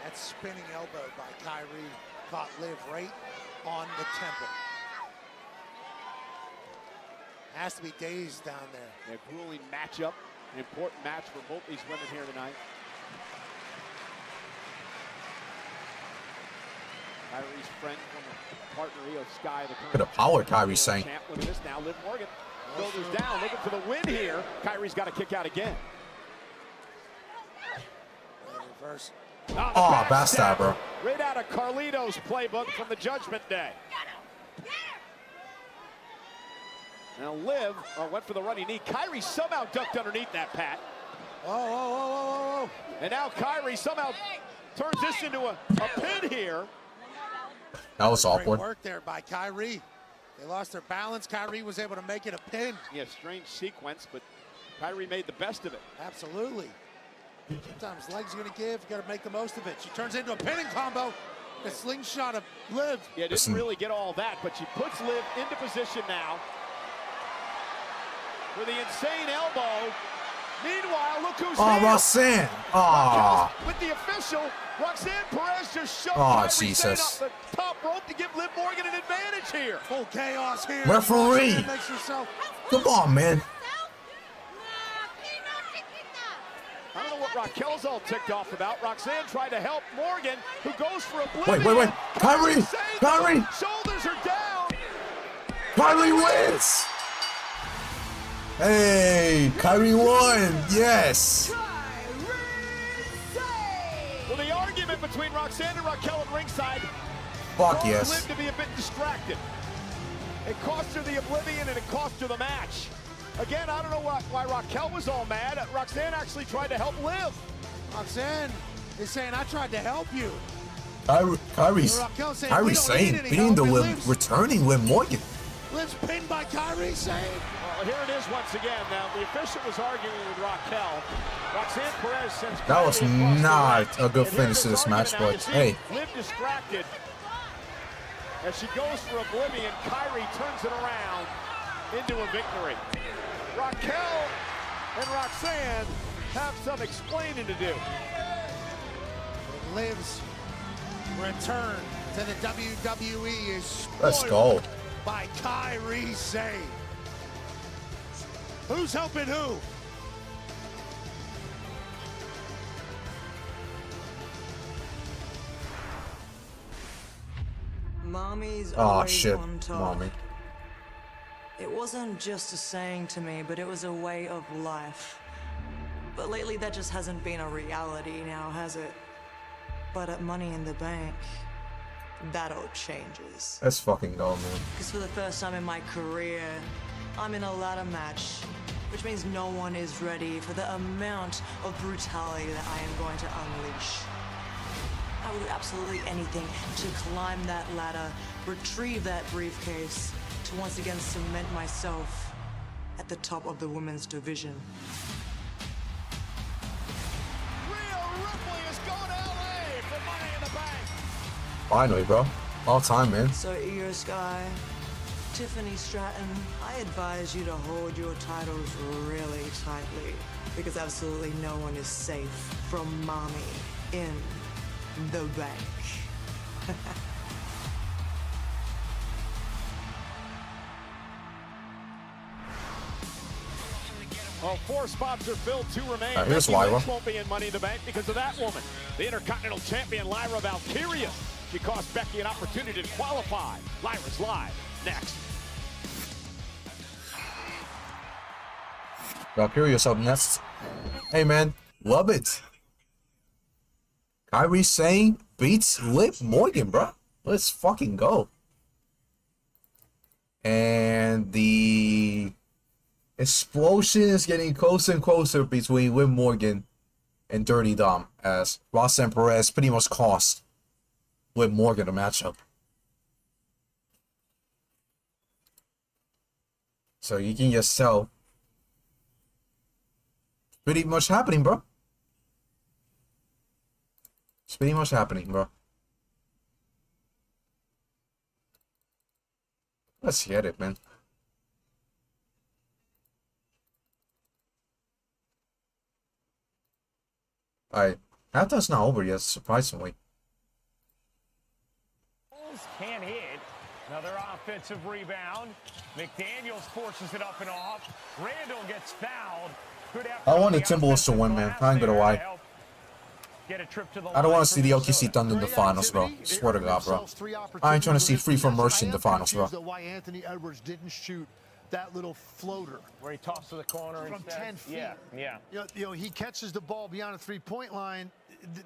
C: That spinning elbow by Kairi caught Liv right on the temple. Has to be dazed down there.
D: A grueling matchup. An important match for both these women here tonight. Kyrie's friend from partner Io Sky, the current
B: Look at the power Kyrie's saying.
D: champ. Look at this now. Liv Morgan shoulders down, looking for the win here. Kyrie's got to kick out again.
C: Reverse.
B: Oh, backstabber.
D: Right out of Carlito's playbook from the Judgment Day. Now Liv went for the running knee. Kyrie somehow ducked underneath that, Pat.
C: Oh.
D: And now Kyrie somehow turns this into a pin here.
B: That was awkward.
C: Great work there by Kyrie. They lost their balance. Kyrie was able to make it a pin.
D: Yeah, strange sequence, but Kyrie made the best of it.
C: Absolutely. Sometimes legs are going to give. You got to make the most of it. She turns into a pinning combo. The slingshot of Liv.
D: Yeah, didn't really get all that, but she puts Liv into position now for the insane elbow. Meanwhile, look who's here.
B: Roxanne. Oh.
D: With the official, Roxanne Perez just shoved
B: Oh,
D: Kyrie
B: Jesus.
D: Zayn off the top rope to give Liv Morgan an advantage here.
C: Full chaos here.
B: Referee.
C: Makes herself...
B: Come on, man.
D: I don't know what Raquel's all ticked off about. Roxanne tried to help Morgan, who goes for a blitz.
B: Wait. Kyrie.
D: Shoulders are down.
B: Kyrie wins. Hey, Kyrie won. Yes.
D: Well, the argument between Roxanne and Raquel at ringside
B: Fuck
D: caused
B: yes.
D: Liv to be a bit distracted. It cost her the oblivion and it cost her the match. Again, I don't know why Raquel was all mad. Roxanne actually tried to help Liv.
C: Roxanne is saying, I tried to help you.
B: Kyrie's saying beating the Liv, returning Liv Morgan.
C: Liv's pinned by Kyrie Zayn.
D: Well, here it is once again. Now, the official was arguing with Raquel. Roxanne Perez sends
B: That was not a good finish to this match, but hey.
D: Liv distracted. As she goes for oblivion, Kyrie turns it around into a victory. Raquel and Roxanne have some explaining to do.
C: Liv's return to the WWE is
B: Let's go.
C: By Kyrie Zayn. Who's helping who?
A: Mommy's
B: Oh
A: always
B: shit,
A: on top.
B: mommy.
A: It wasn't just a saying to me, but it was a way of life. But lately that just hasn't been a reality now, has it? But at Money in the Bank, that all changes.
B: Let's fucking go, man.
A: Because for the first time in my career, I'm in a ladder match, which means no one is ready for the amount of brutality that I am going to unleash. I will do absolutely anything to climb that ladder, retrieve that briefcase, to once again cement myself at the top of the women's division.
B: Finally, bro. All time, man.
A: So, Io Sky, Tiffany Stratton, I advise you to hold your titles really tightly, because absolutely no one is safe from Mommy in the Bank.
D: Well, 4 spots are filled, 2 remain.
B: Here's
D: Becky
B: Lyra.
D: Lynch won't be in Money in the Bank because of that woman. The Intercontinental Champion, Lyra Valkyria. She cost Becky an opportunity to qualify. Lyra's live. Next.
B: Valkyria's up next. Hey, man. Love it. Kyrie Zayn beats Liv Morgan, bro. Let's fucking go. And the explosion is getting closer and closer between Liv Morgan and Dirty Dom, as Roxanne Perez pretty much cost Liv Morgan a matchup. So you can just tell. Pretty much happening, bro. It's pretty much happening, bro. Let's get it, man. Alright. Halftime's not over yet, surprisingly.
S: Can't hit. Another offensive rebound. McDaniels forces it up and off. Randall gets fouled. Good effort
B: I
S: on
B: want the
S: the
B: Timberwolves to win, man. I ain't gonna lie.
S: get a trip to the
B: I don't
S: line
B: want to see the
S: for
B: OKC Thunder in the finals, bro. Swear to God, bro. I ain't trying to see Free from Mercy in the finals, bro.
U: Why Anthony Edwards didn't shoot that little floater
S: where he tossed to the corner
U: from
S: instead.
U: 10 feet.
S: Yeah.
U: You know, he catches the ball beyond the three-point line.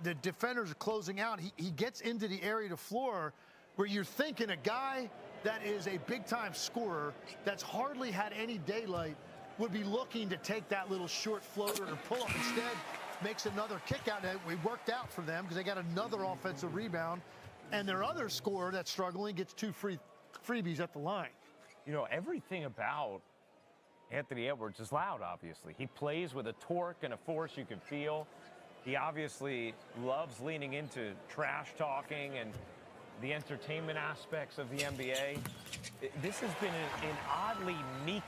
U: The defenders are closing out. He gets into the area to floor where you're thinking a guy that is a big-time scorer that's hardly had any daylight would be looking to take that little short floater and pull up. Instead, makes another kick out. And it worked out for them because they got another offensive rebound. And their other scorer that's struggling gets 2 freebies at the line.
S: You know, everything about Anthony Edwards is loud, obviously. He plays with a torque and a force you can feel. He obviously loves leaning into trash talking and the entertainment aspects of the NBA. This has been an oddly meek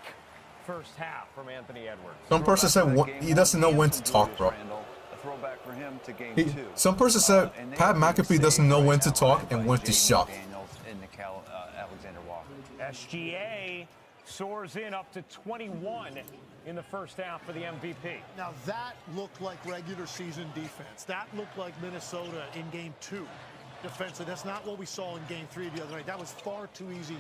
S: first half from Anthony Edwards.
B: Some person said he doesn't know when to talk, bro.
T: A throwback for him to game 2.
B: Some person said Pat McAfee doesn't know when to talk and when to shut.
T: Alexander Walker.
S: SGA soars in up to 21 in the first half for the MVP.
U: Now that looked like regular season defense. That looked like Minnesota in game 2 defensive. That's not what we saw in game 3 the other night. That was far too easy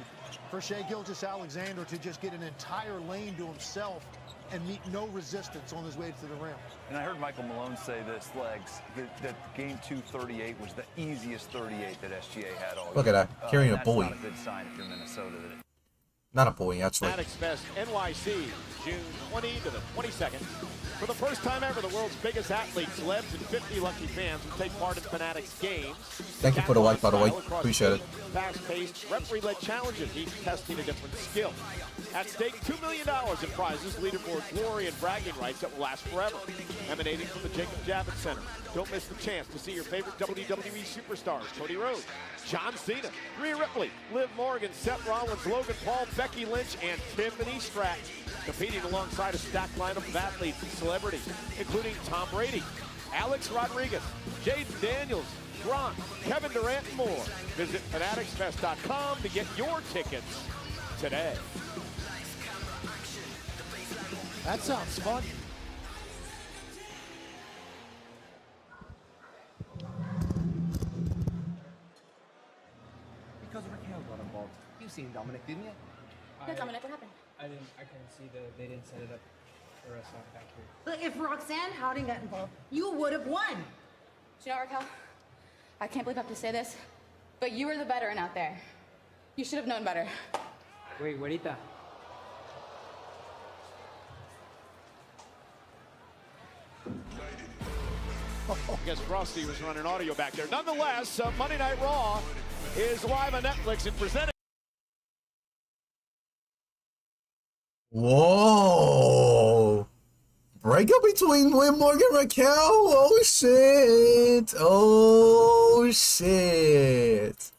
U: for Shai Gilgeous-Alexander to just get an entire lane to himself and meet no resistance on his way to the rim.
T: And I heard Michael Malone say this, Legs, that game 238 was the easiest 38 that SGA had all year.
B: Look at that, carrying a bully.
T: That's not a good sign if you're Minnesota.
B: Not a bully, that's right.
D: Fanatics Fest NYC, June 20 to the 22nd. For the first time ever, the world's biggest athletes, celebs, and 50 lucky fans will take part in Fanatics games.
B: Thank you for the like, by the way. Appreciate it.
D: Fast-paced, referee-led challenges, each testing a different skill. At stake, $2 million in prizes, leaderboard glory, and bragging rights that will last forever. Emanating from the Jacob Javits Center. Don't miss the chance to see your favorite WWE superstars, Cody Rhodes, John Cena, Rhea Ripley, Liv Morgan, Seth Rollins, Logan Paul, Becky Lynch, and Tiffany Stratton, competing alongside a stacked lineup of athletes and celebrities, including Tom Brady, Alex Rodriguez, Jaden Daniels, Bron, Kevin Durant, and more. Visit fanaticsfest.com to get your tickets today.
U: That sounds fun.
I: Because Raquel got involved. You seen Dominic, didn't you?
H: Yeah, Dominic, what happened?
I: I couldn't see they didn't set it up for us back here.
V: Look, if Roxanne Howden got involved, you would have won.
H: Do you know, Raquel? I can't believe I have to say this, but you were the veteran out there. You should have known better.
I: Wait, Juanita.
D: I guess Frosty was running audio back there. Nonetheless, Monday Night Raw is live on Netflix and presented.
B: Whoa! Breakup between Liv Morgan and Raquel? Oh shit! Oh shit!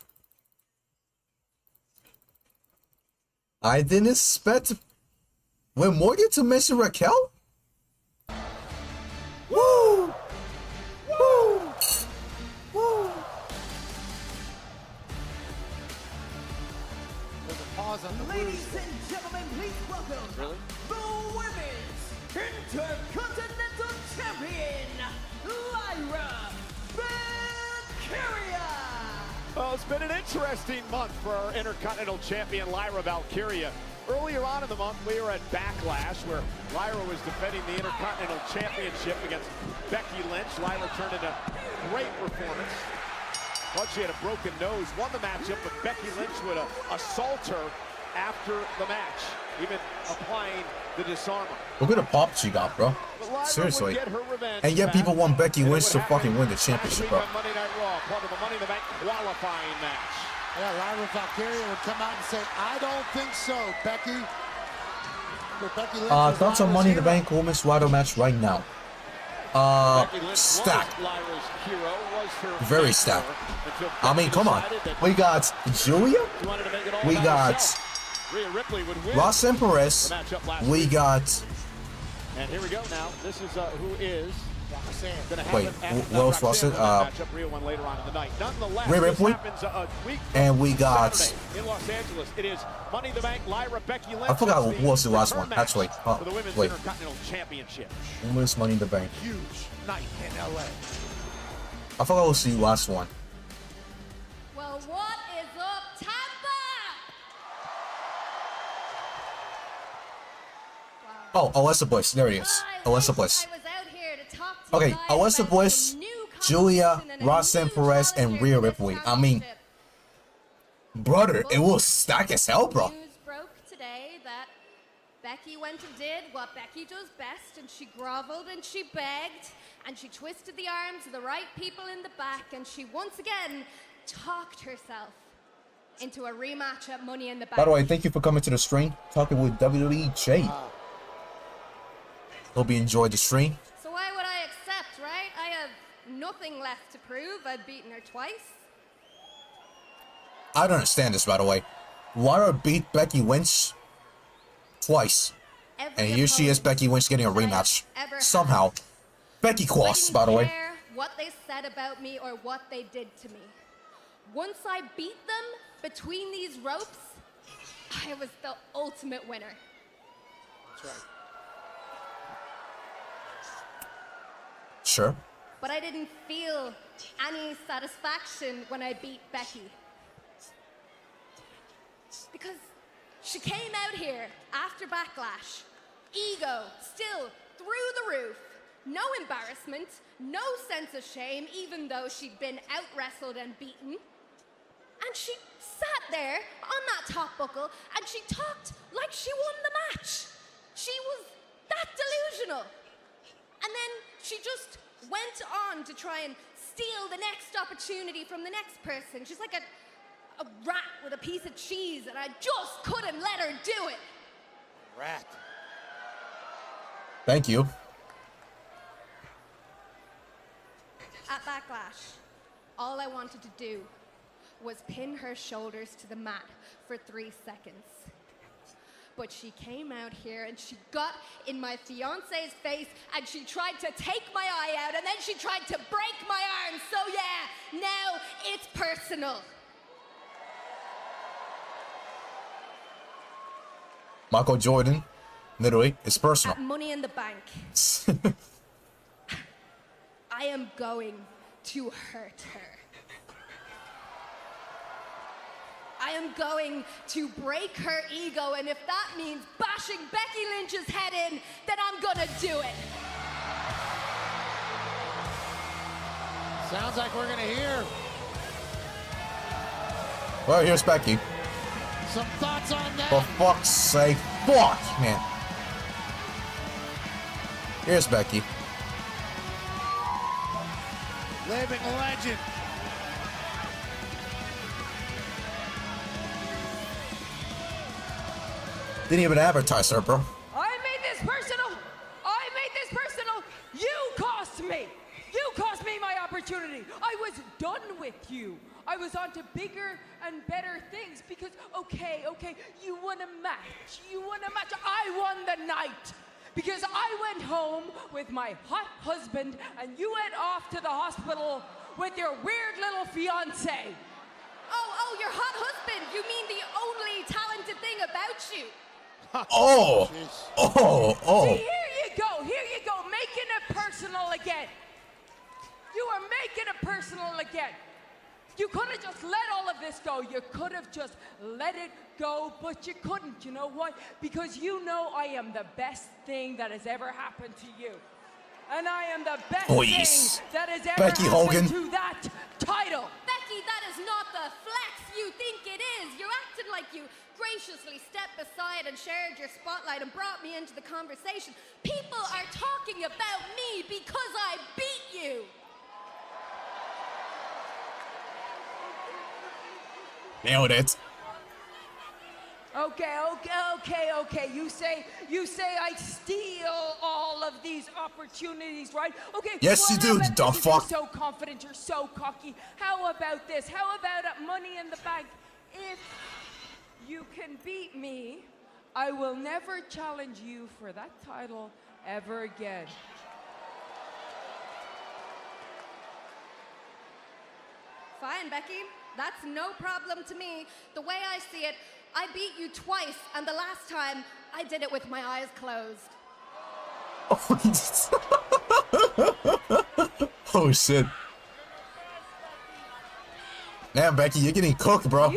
B: I didn't expect Liv Morgan to mention Raquel? Woo! Woo! Woo!
U: There's a pause on the
F: Ladies and gentlemen, please welcome the Women's Intercontinental Champion, Lyra Valkyria.
D: Well, it's been an interesting month for our Intercontinental Champion, Lyra Valkyria. Earlier on in the month, we were at Backlash, where Lyra was defending the Intercontinental Championship against Becky Lynch. Lyra turned in a great performance. Thought she had a broken nose, won the matchup, but Becky Lynch would assault her after the match, even applying the disarmer.
B: Look at the pop she got, bro. Seriously. And yet people want Becky Lynch to fucking win the championship, bro.
D: Monday Night Raw, part of the Money in the Bank qualifying match.
U: Yeah, Lyra Valkyria would come out and say, I don't think so, Becky. Becky Lynch
B: Thoughts on Money in the Bank Women's Title match right now. Stacked. Very stacked. I mean, come on. We got Julia. We got Ross and Perez. We got.
D: And here we go now. This is who is.
B: Wait, what else was it? Rhea Ripley. And we got.
D: In Los Angeles, it is Money in the Bank, Lyra, Becky Lynch.
B: I forgot what was the last one. Actually,
D: for the Women's Intercontinental Championship.
B: Women's Money in the Bank.
U: Huge night in LA.
B: I forgot what's the last one.
F: Well, what is up, Tampa?
B: Oh, Alexa Bliss. There he is. Alexa Bliss. Okay, Alexa Bliss, Julia, Roxanne Perez, and Rhea Ripley. I mean, brother, it was stacked as hell, bro.
F: News broke today that Becky went and did what Becky does best, and she groveled and she begged, and she twisted the arms of the right people in the back, and she once again talked herself into a rematch at Money in the Bank.
B: By the way, thank you for coming to the stream, talking with WWE Jey. Hope you enjoyed the stream.
F: So why would I accept, right? I have nothing left to prove. I've beaten her twice.
B: I don't understand this, by the way. Lara beat Becky Lynch twice. And here she is, Becky Lynch getting a rematch. Somehow. Becky Cross, by the way.
F: I didn't care what they said about me or what they did to me. Once I beat them between these ropes, I was the ultimate winner.
C: That's right.
B: Sure.
F: But I didn't feel any satisfaction when I beat Becky. Because she came out here after Backlash, ego still through the roof, no embarrassment, no sense of shame, even though she'd been out-wrestled and beaten. And she sat there on that top buckle and she talked like she won the match. She was that delusional. And then she just went on to try and steal the next opportunity from the next person. She's like a rat with a piece of cheese, and I just couldn't let her do it.
C: Rat.
B: Thank you.
F: At Backlash, all I wanted to do was pin her shoulders to the mat for 3 seconds. But she came out here and she got in my fiance's face and she tried to take my eye out and then she tried to break my arm. So yeah, now it's personal.
B: Michael Jordan, literally, it's personal.
F: At Money in the Bank, I am going to hurt her. I am going to break her ego, and if that means bashing Becky Lynch's head in, then I'm gonna do it.
C: Sounds like we're gonna hear
B: Well, here's Becky.
C: some thoughts on that.
B: For fuck's sake. Fuck, man. Here's Becky.
C: Living legend.
B: Didn't even advertise her, bro.
K: I made this personal. I made this personal. You cost me. You cost me my opportunity. I was done with you. I was on to bigger and better things because, okay, you won a match. You won a match. I won the night because I went home with my hot husband and you went off to the hospital with your weird little fiance.
F: Oh, your hot husband. You mean the only talented thing about you?
B: Oh.
K: See, here you go, making it personal again. You are making it personal again. You could have just let all of this go. You could have just let it go, but you couldn't. You know why? Because you know I am the best thing that has ever happened to you. And I am the best thing that has ever happened to that title.
F: Becky, that is not the flex you think it is. You're acting like you graciously stepped aside and shared your spotlight and brought me into the conversation. People are talking about me because I beat you.
B: Nailed it.
K: Okay. You say I steal all of these opportunities, right? Okay.
B: Yes, you do, dumb fuck.
K: You're so confident, you're so cocky. How about this? How about at Money in the Bank? If you can beat me, I will never challenge you for that title ever again.
F: Fine, Becky. That's no problem to me. The way I see it, I beat you twice, and the last time, I did it with my eyes closed.
B: Oh, shit. Damn, Becky, you're getting cooked, bro.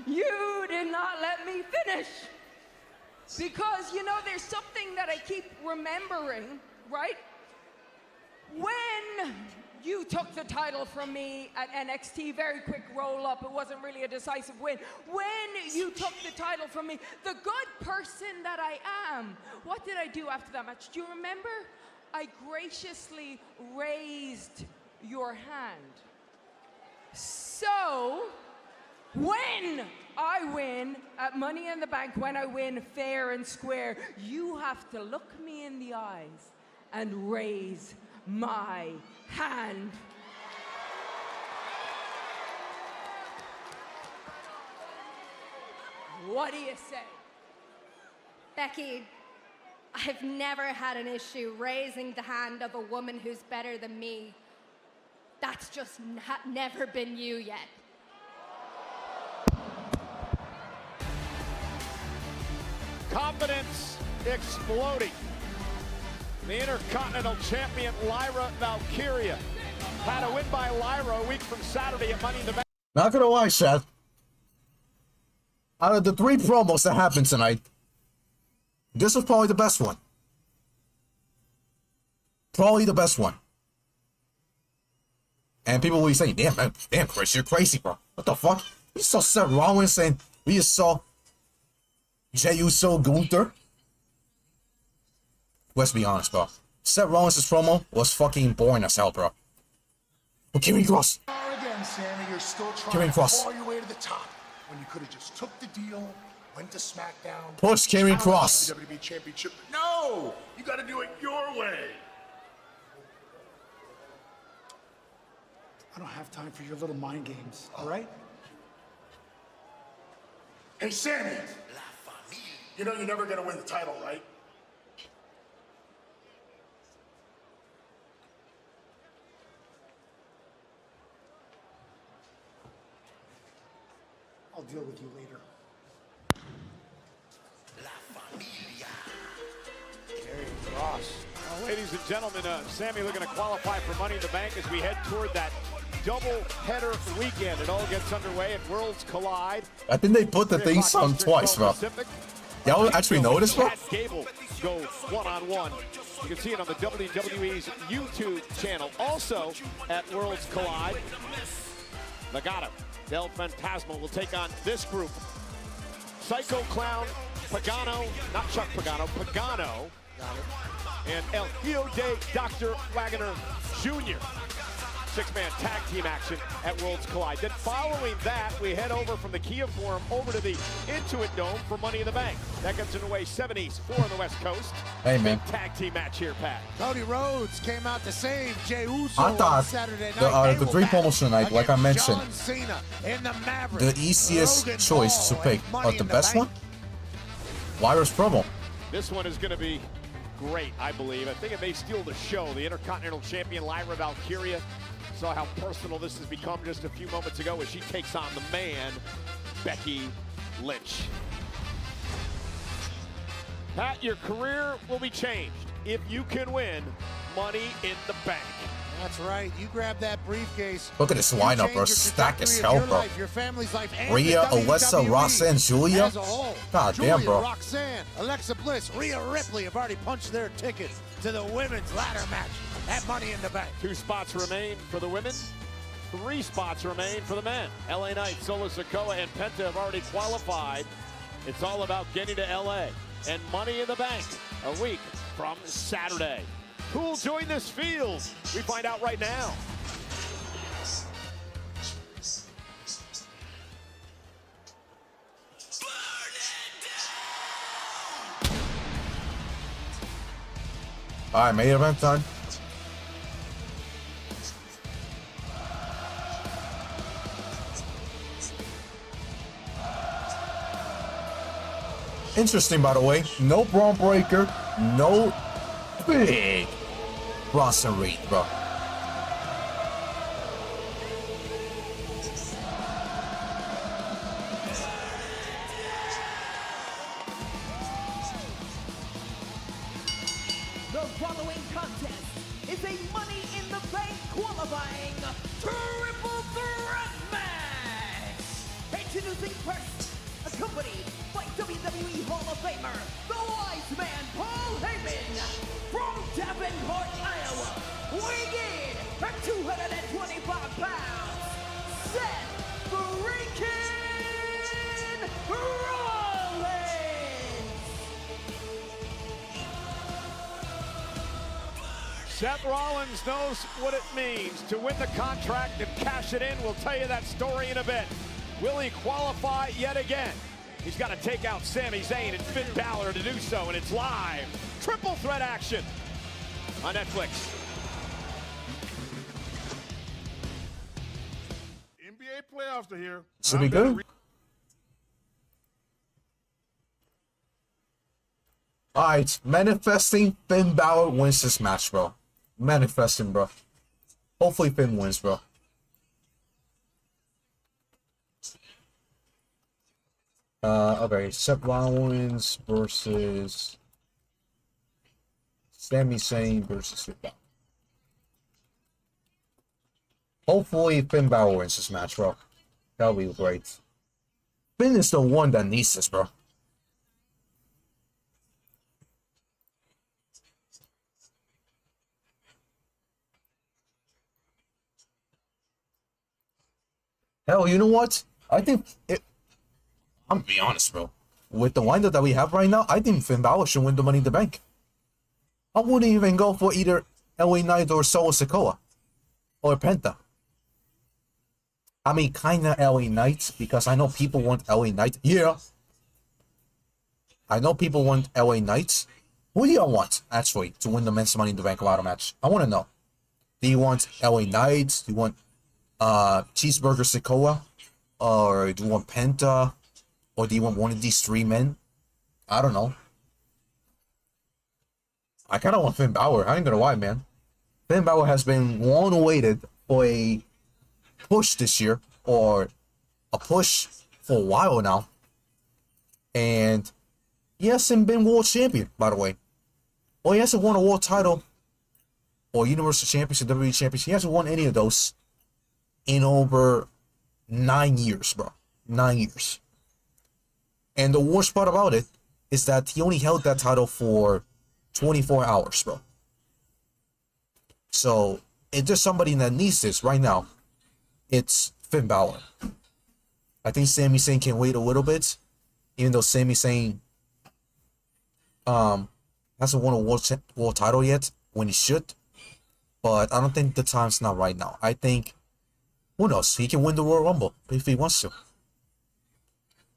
K: You did not let me finish. Because, you know, there's something that I keep remembering, right? When you took the title from me at NXT, very quick roll-up, it wasn't really a decisive win. When you took the title from me, the good person that I am, what did I do after that match? Do you remember? I graciously raised your hand. So, when I win at Money in the Bank, when I win fair and square, you have to look me in the eyes and raise my hand. What do you say?
F: Becky, I've never had an issue raising the hand of a woman who's better than me. That's just never been you yet.
D: Confidence exploding. The Intercontinental Champion Lyra Valkyria had a win by Lyra a week from Saturday at Money in the Bank.
B: Not gonna lie, Seth. Out of the 3 promos that happened tonight, this was probably the best one. Probably the best one. And people will be saying, damn, man, damn, Chris, you're crazy, bro. What the fuck? We just saw Seth Rollins saying, we just saw Jey Uso, Gunther. Let's be honest, bro. Seth Rollins' promo was fucking boring as hell, bro. But Karrion Kross.
C: Again, Sami, you're still
B: Karrion
C: trying to
B: Kross.
C: claw your way to the top when you could have just took the deal, went to SmackDown.
B: Push Karrion
C: challenged
B: Kross.
C: for the WWE Championship. No! You got to do it your way.
O: I don't have time for your little mind games, all right?
C: Hey, Sami. You know you're never going to win the title, right?
O: I'll deal with you later.
D: Karrion Kross. Well, ladies and gentlemen, Sami looking to qualify for Money in the Bank as we head toward that double-header weekend. It all gets underway at Worlds Collide.
B: I think they put the theme song twice, bro. Y'all actually noticed, bro?
D: Gable go one-on-one. You can see it on the WWE's YouTube channel. Also at Worlds Collide, Legado del Fantasma will take on this group. Psycho Clown, Pagano, not Chuck Pagano, Pagano, and El Hijo de Dr. Wagner Jr. 6-man tag team action at Worlds Collide. Then following that, we head over from the Kia Forum over to the Intuit Dome for Money in the Bank. That gets underway 7 East, 4 on the West Coast.
B: Hey, man.
D: Big tag team match here, Pat.
C: Cody Rhodes came out to save Jey Uso
B: I thought
C: on Saturday night.
B: the 3 promos tonight, like I mentioned,
C: John Cena and the Maverick.
B: the easiest
C: Logan
B: choice to
C: Paul
B: pick.
C: and Money
B: But
C: in
B: the
C: the
B: best
C: Bank.
B: one? Lyra's promo.
D: This one is going to be great, I believe. I think it may steal the show. The Intercontinental Champion Lyra Valkyria. Saw how personal this has become just a few moments ago as she takes on the man, Becky Lynch. Pat, your career will be changed if you can win Money in the Bank.
C: That's right. You grab that briefcase.
B: Look at this
C: you
B: lineup,
C: change
B: bro.
C: your
B: Stack as
C: trajectory of
B: hell,
C: your
B: bro.
C: life, your family's life, and
B: Rhea,
C: the
B: Alexa,
C: WWE
B: Roxanne, Julia.
C: as a whole.
B: God
C: Julia,
B: damn, bro.
C: Roxanne, Alexa Bliss, Rhea Ripley have already punched their tickets to the women's ladder match at Money in the Bank.
D: 2 spots remain for the women. 3 spots remain for the men. LA Knight, Solo Sikoa, and Penta have already qualified. It's all about getting to LA and Money in the Bank a week from Saturday. Who will join this field? We find out right now.
B: All right, main event time. Interesting, by the way. No Braun Breaker, no big Bronson Reed, bro.
L: The following contest is a Money in the Bank qualifying triple threat introducing first, accompanied by WWE Hall of Famer, the Wise Man Paul Heyman, from Davenport, Iowa, weighing in at 225 pounds, Seth freaking Rollins!
D: Seth Rollins knows what it means to win the contract and cash it in. We'll tell you that story in a bit. Will he qualify yet again? He's got to take out Sami Zayn and Finn Bálor to do so, and it's live. Triple threat action on Netflix.
J: NBA playoffs are here.
B: Should be good. Alright, manifesting Finn Bálor wins this match, bro. Manifesting, bro. Hopefully Finn wins, bro. Okay, Seth Rollins versus Sami Zayn versus Finn Bálor. Hopefully Finn Bálor wins this match, bro. That'll be great. Finn is the one that needs this, bro. Hell, you know what? I think it. I'm gonna be honest, bro. With the lineup that we have right now, I think Finn Bálor should win the Money in the Bank. I wouldn't even go for either LA Knight or Solo Sikoa or Penta. I mean, kinda LA Knight, because I know people want LA Knight. Yeah. I know people want LA Knight. Who do you want, actually, to win the men's Money in the Bank ladder match? I want to know. Do you want LA Knight? Do you want Cheeseburger Sikoa? Or do you want Penta? Or do you want one of these three men? I don't know. I kind of want Finn Bálor. I ain't gonna lie, man. Finn Bálor has been long awaited for a push this year, or a push for a while now. And he hasn't been world champion, by the way. Well, he hasn't won a world title, or Universal Championship, WWE Championship. He hasn't won any of those in over 9 years, bro. 9 years. And the worst part about it is that he only held that title for 24 hours, bro. So, if there's somebody that needs this right now, it's Finn Bálor. I think Sami Zayn can wait a little bit, even though Sami Zayn hasn't won a world title yet, when he should. But I don't think the time's not right now. I think, who knows, he can win the Royal Rumble if he wants to.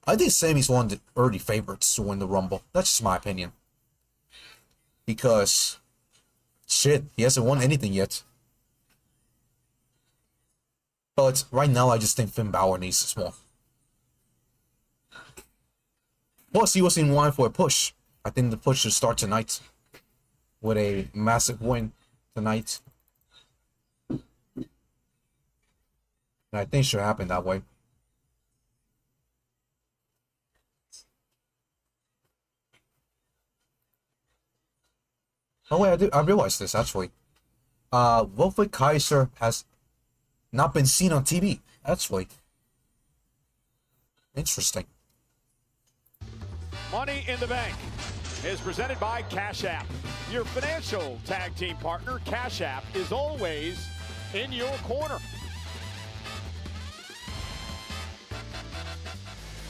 B: I think Sami's one of the early favorites to win the Rumble. That's just my opinion. Because, shit, he hasn't won anything yet. But right now, I just think Finn Bálor needs this more. Plus, he was in line for a push. I think the push should start tonight. With a massive win tonight. And I think it should happen that way. Oh wait, I realized this actually. Wolfgang Kaiser has not been seen on TV, actually. Interesting.
D: Money in the Bank is presented by Cash App. Your financial tag team partner, Cash App, is always in your corner.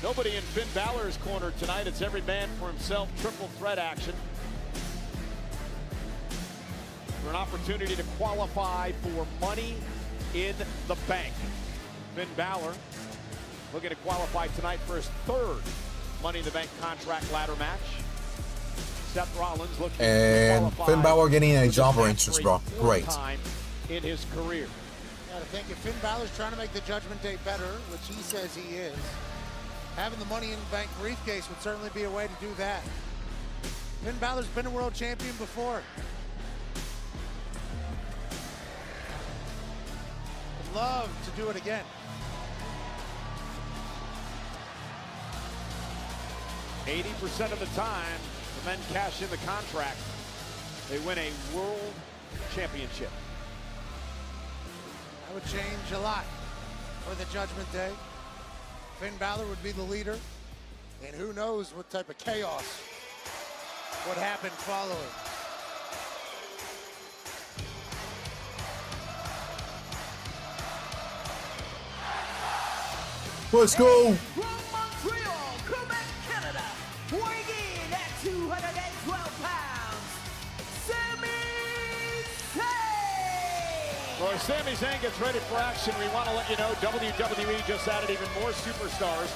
D: Nobody in Finn Bálor's corner tonight. It's every man for himself. Triple threat action. For an opportunity to qualify for Money in the Bank. Finn Bálor looking to qualify tonight for his third Money in the Bank contract ladder match. Seth Rollins looking
B: and
D: to qualify.
B: Finn Bálor getting a jobber entrance, bro. Great.
D: Time in his career.
C: I think if Finn Bálor's trying to make the Judgment Day better, which he says he is, having the Money in the Bank briefcase would certainly be a way to do that. Finn Bálor's been a world champion before. Would love to do it again.
D: %80 of the time, the men cash in the contract. They win a world championship.
C: That would change a lot for the Judgment Day. Finn Balor would be the leader, and who knows what type of chaos would happen following.
B: Let's go.
L: From Montreal, Quebec, Canada, weighing in at 212 pounds, Sami Zayn.
D: Well, as Sami Zayn gets ready for action, we want to let you know WWE just added even more superstars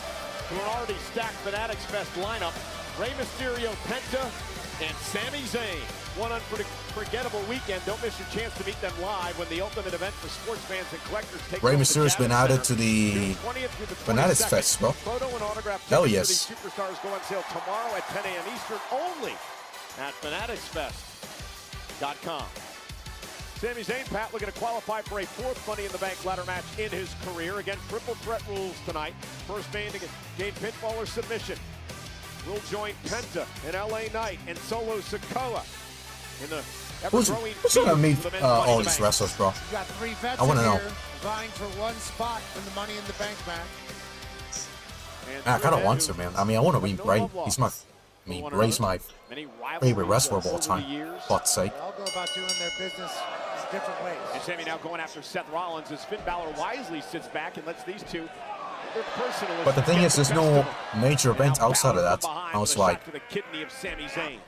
D: to an already stacked Fanatics Fest lineup. Rey Mysterio, Penta, and Sami Zayn. One unforgettable weekend. Don't miss your chance to meet them live when the ultimate event for sports fans and collectors takes
B: Rey
D: over
B: Mysterio's
D: the
B: been
D: Javits
B: added to
D: Center.
B: the
D: June 20th through the
B: Fanatics
D: 22nd.
B: Fest, bro.
D: Photo and autograph
B: Hell
D: tickets
B: yes.
D: for these superstars go on sale tomorrow at 10 a.m. Eastern only at fanaticsfest.com. Sami Zayn, Pat, looking to qualify for a 4th Money in the Bank ladder match in his career. Again, triple threat rules tonight. First man to gain pinfall or submission will join Penta and LA Knight and Solo Sikoa in the
B: Who's gonna meet all these wrestlers, bro?
C: You got 3 vets
B: I wanna know.
C: here vying for 1 spot in the Money in the Bank match.
B: I kind of want to, man. I mean, I want to meet Rey. He's my, Rey's my favorite wrestler of all time. Fuck's sake.
C: They all go about doing their business in different ways.
D: And Sami now going after Seth Rollins as Finn Balor wisely sits back and lets these two. Their personal
B: But the thing is, there's no major event outside of that. I was like,
D: to the kidney of Sami Zayn.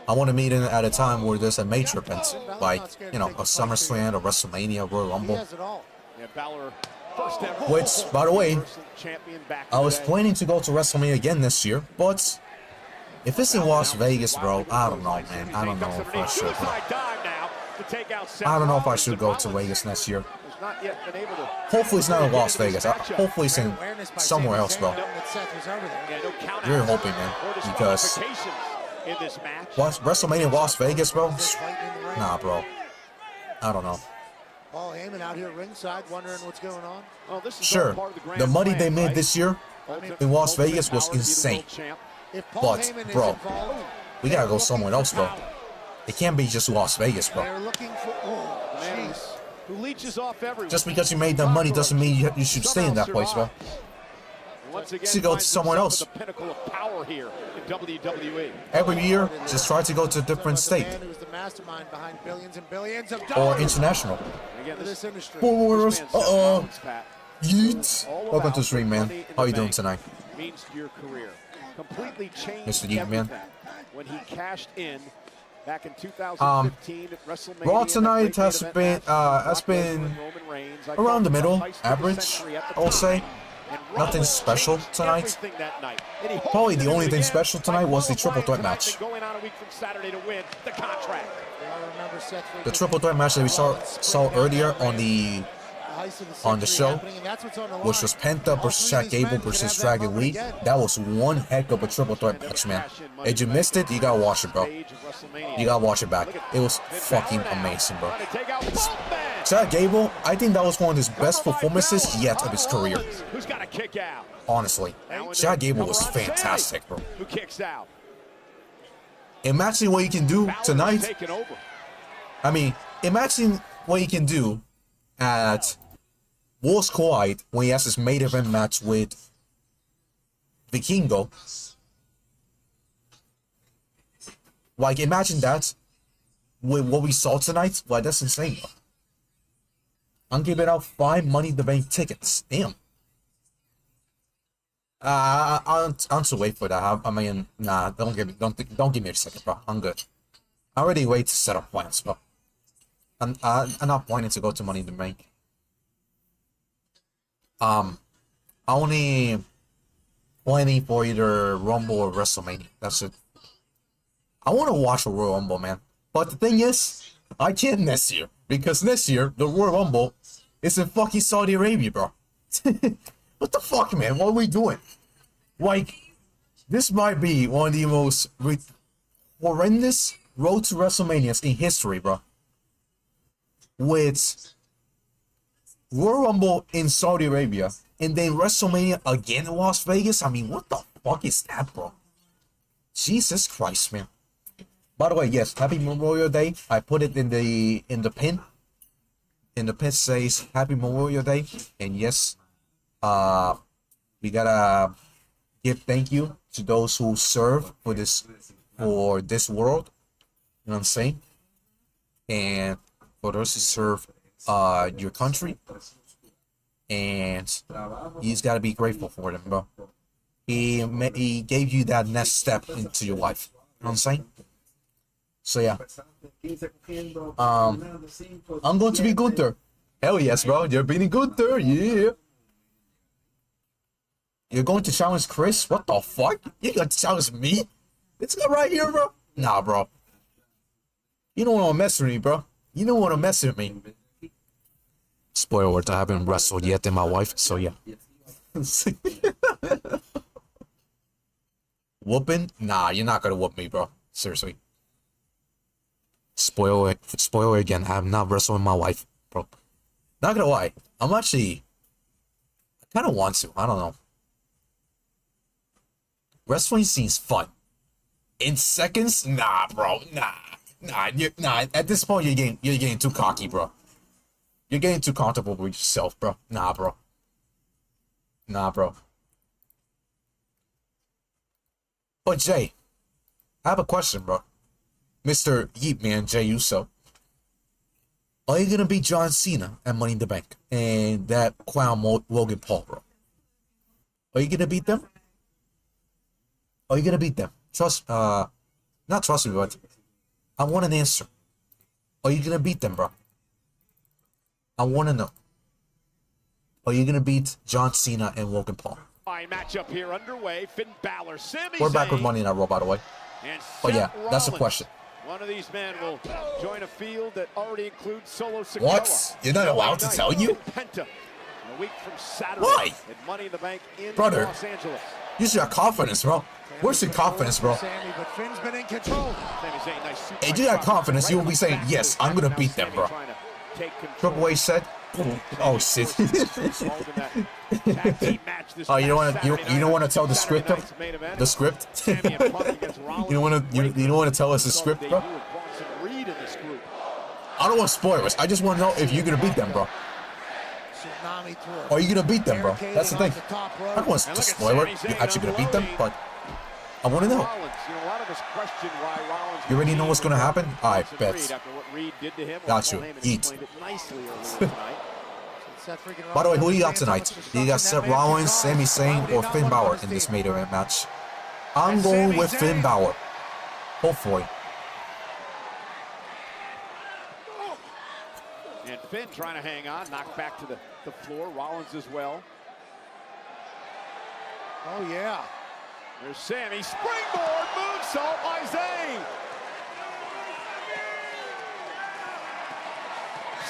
B: I want to meet him at a time where there's a major event, like, you know, a SummerSlam, a WrestleMania, Royal Rumble.
D: Yeah, Balor, first ever
B: Which, by the way,
D: Universal Champion back in
B: I was
D: the day.
B: planning to go to WrestleMania again this year, but if it's in Las Vegas, bro, I don't know, man. I don't know if I should, bro. I don't know if I should go to Vegas next year.
D: Not yet been able to.
B: Hopefully it's not in Las Vegas. Hopefully it's in somewhere else, bro. Really hoping, man, because
D: in this match.
B: WrestleMania in Las Vegas, bro? Nah, bro. I don't know.
C: Paul Heyman out here ringside wondering what's going on.
D: Oh, this is
B: Sure, the money they made this year in Las Vegas was insane. But, bro, we gotta go somewhere else, bro. It can't be just Las Vegas, bro.
C: They're looking for, oh, jeez.
D: Who leeches off everyone.
B: Just because you made that money doesn't mean you should stay in that place, bro.
D: Once again,
B: You should go to somewhere else.
D: the pinnacle of power here in WWE.
B: Every year, just try to go to a different state
C: Man who's the mastermind behind billions and billions of
B: or
C: dollars
B: international.
D: Again,
C: this industry.
B: Forwards. Uh-oh.
D: Pat,
B: Yeet. Welcome to the stream, man.
D: Money in
B: How
D: the
B: you doing
D: Bank
B: tonight?
D: means to your career. Completely changed
B: Mr. Yeet, man.
D: everything when he cashed in back in 2015 at WrestleMania.
B: Raw tonight has
D: That
B: been
D: great event
B: has been
D: Roman Reigns. I
B: around
D: called
B: the
D: it
B: middle,
D: heist of the
B: average,
D: century at the
B: I'll say.
D: time. And
B: Nothing
D: Rollins
B: special
D: changed
B: tonight.
D: everything that night. And he
B: Probably
D: hoped
B: the
D: to
B: only
D: do it
B: thing
D: again
B: special
D: by
B: tonight was the triple threat
D: qualifying
B: match.
D: tonight and going on a week from Saturday to win the contract.
B: The triple threat match that we saw earlier on the show, which was Penta versus Gable versus Dragon Lee. That was one heck of a triple threat match, man. If you missed it, you gotta watch it, bro. You gotta watch it back. It was fucking amazing, bro. Chad Gable, I think that was one of his best performances yet of his career.
D: Who's got a kick out?
B: Honestly, Chad Gable was fantastic, bro.
D: Who kicks out?
B: Imagine what you can do tonight.
D: Taking over.
B: I mean, imagine what you can do at Worlds Collide when he has his main event match with Vikingo. Like, imagine that with what we saw tonight. Like, that's insane, bro. I'm giving out 5 Money in the Bank tickets. Damn. I'll still wait for that. I mean, nah, don't give me a second, bro. I'm good. I already wait to set up plans, bro. I'm not planning to go to Money in the Bank. Only planning for either Rumble or WrestleMania. That's it. I want to watch a Royal Rumble, man. But the thing is, I can't this year. Because this year, the Royal Rumble is in fucking Saudi Arabia, bro. What the fuck, man? What are we doing? Like, this might be one of the most horrendous road to WrestleManias in history, bro. With Royal Rumble in Saudi Arabia and then WrestleMania again in Las Vegas. I mean, what the fuck is that, bro? Jesus Christ, man. By the way, yes, Happy Memorial Day. I put it in the pin. In the pin says Happy Memorial Day, and yes, We gotta give thank you to those who serve for this world. You know what I'm saying? And for those who serve your country. And you just gotta be grateful for them, bro. He gave you that next step into your life. You know what I'm saying? So yeah. I'm going to be Gunther. Hell yes, bro. You're beating Gunther. Yeah. You're going to challenge Chris? What the fuck? You're going to challenge me? This guy right here, bro? Nah, bro. You don't want to mess with me, bro. You don't want to mess with me. Spoiler alert, I haven't wrestled yet in my life, so yeah. Whooping? Nah, you're not gonna whoop me, bro. Seriously. Spoiler again, I have not wrestled in my life, bro. Not gonna lie, I kind of want to. I don't know. Wrestling seems fun. In seconds? Nah, bro. Nah. At this point, you're getting too cocky, bro. You're getting too comfortable with yourself, bro. Nah, bro. But Jay, I have a question, bro. Mr. Yeet Man Jey Uso. Are you gonna beat John Cena at Money in the Bank and that clown Logan Paul, bro? Are you gonna beat them? Not trust me, but I want an answer. Are you gonna beat them, bro? I want to know. Are you gonna beat John Cena and Logan Paul?
D: Fine matchup here underway. Finn Bálor, Sami
B: We're back with
D: Zayn,
B: Money in that Raw, by the way. But yeah, that's the question.
D: One of these men will join a field that already includes Solo Sikoa.
B: What? You're not allowed to tell you?
D: Penta, a week from Saturday.
B: Why?
D: At Money in the Bank in
B: Brother,
D: Los Angeles.
B: use your confidence, bro. Where's your confidence, bro?
C: Sami, but Finn's been in control.
B: Hey, do you have confidence? You will be saying, yes, I'm gonna beat them, bro. Triple H said, oh shit. Oh, you don't want to tell the script, bro? The script? You don't want to tell us the script, bro? I don't want spoilers. I just want to know if you're gonna beat them, bro. Are you gonna beat them, bro? That's the thing. I don't want to spoiler. You're actually gonna beat them, but I want to know. You already know what's gonna happen? I bet. Got you. Eat. By the way, who do you got tonight? Do you got Seth Rollins, Sami Zayn, or Finn Bálor in this main event match? I'm going with Finn Bálor. Hopefully.
D: And Finn trying to hang on, knocked back to the floor. Rollins as well.
C: Oh, yeah.
D: There's Sami. Springboard moonsault by Zayn.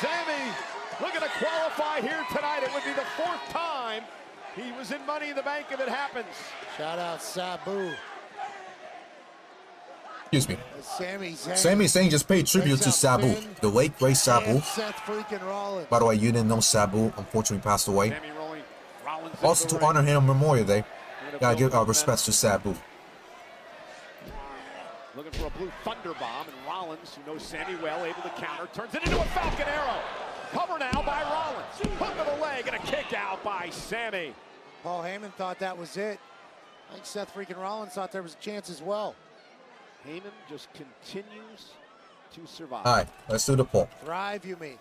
D: Sami looking to qualify here tonight. It would be the 4th time he was in Money in the Bank if it happens.
C: Shout out Sabu.
B: Excuse me.
C: Sami
B: Zayn just paid tribute to Sabu, the late great Sabu.
C: Seth freaking Rollins.
B: By the way, you didn't know Sabu unfortunately passed away. Also, to honor him on Memorial Day, gotta give our respects to Sabu.
D: Looking for a blue thunder bomb, and Rollins, who knows Sami well, able to counter, turns it into a Falcon Arrow. Cover now by Rollins. Hook of the leg and a kick out by Sami.
C: Paul Heyman thought that was it. I think Seth freaking Rollins thought there was a chance as well.
D: Heyman just continues to survive.
B: All right, let's do the poll.
C: Thrive, you mean?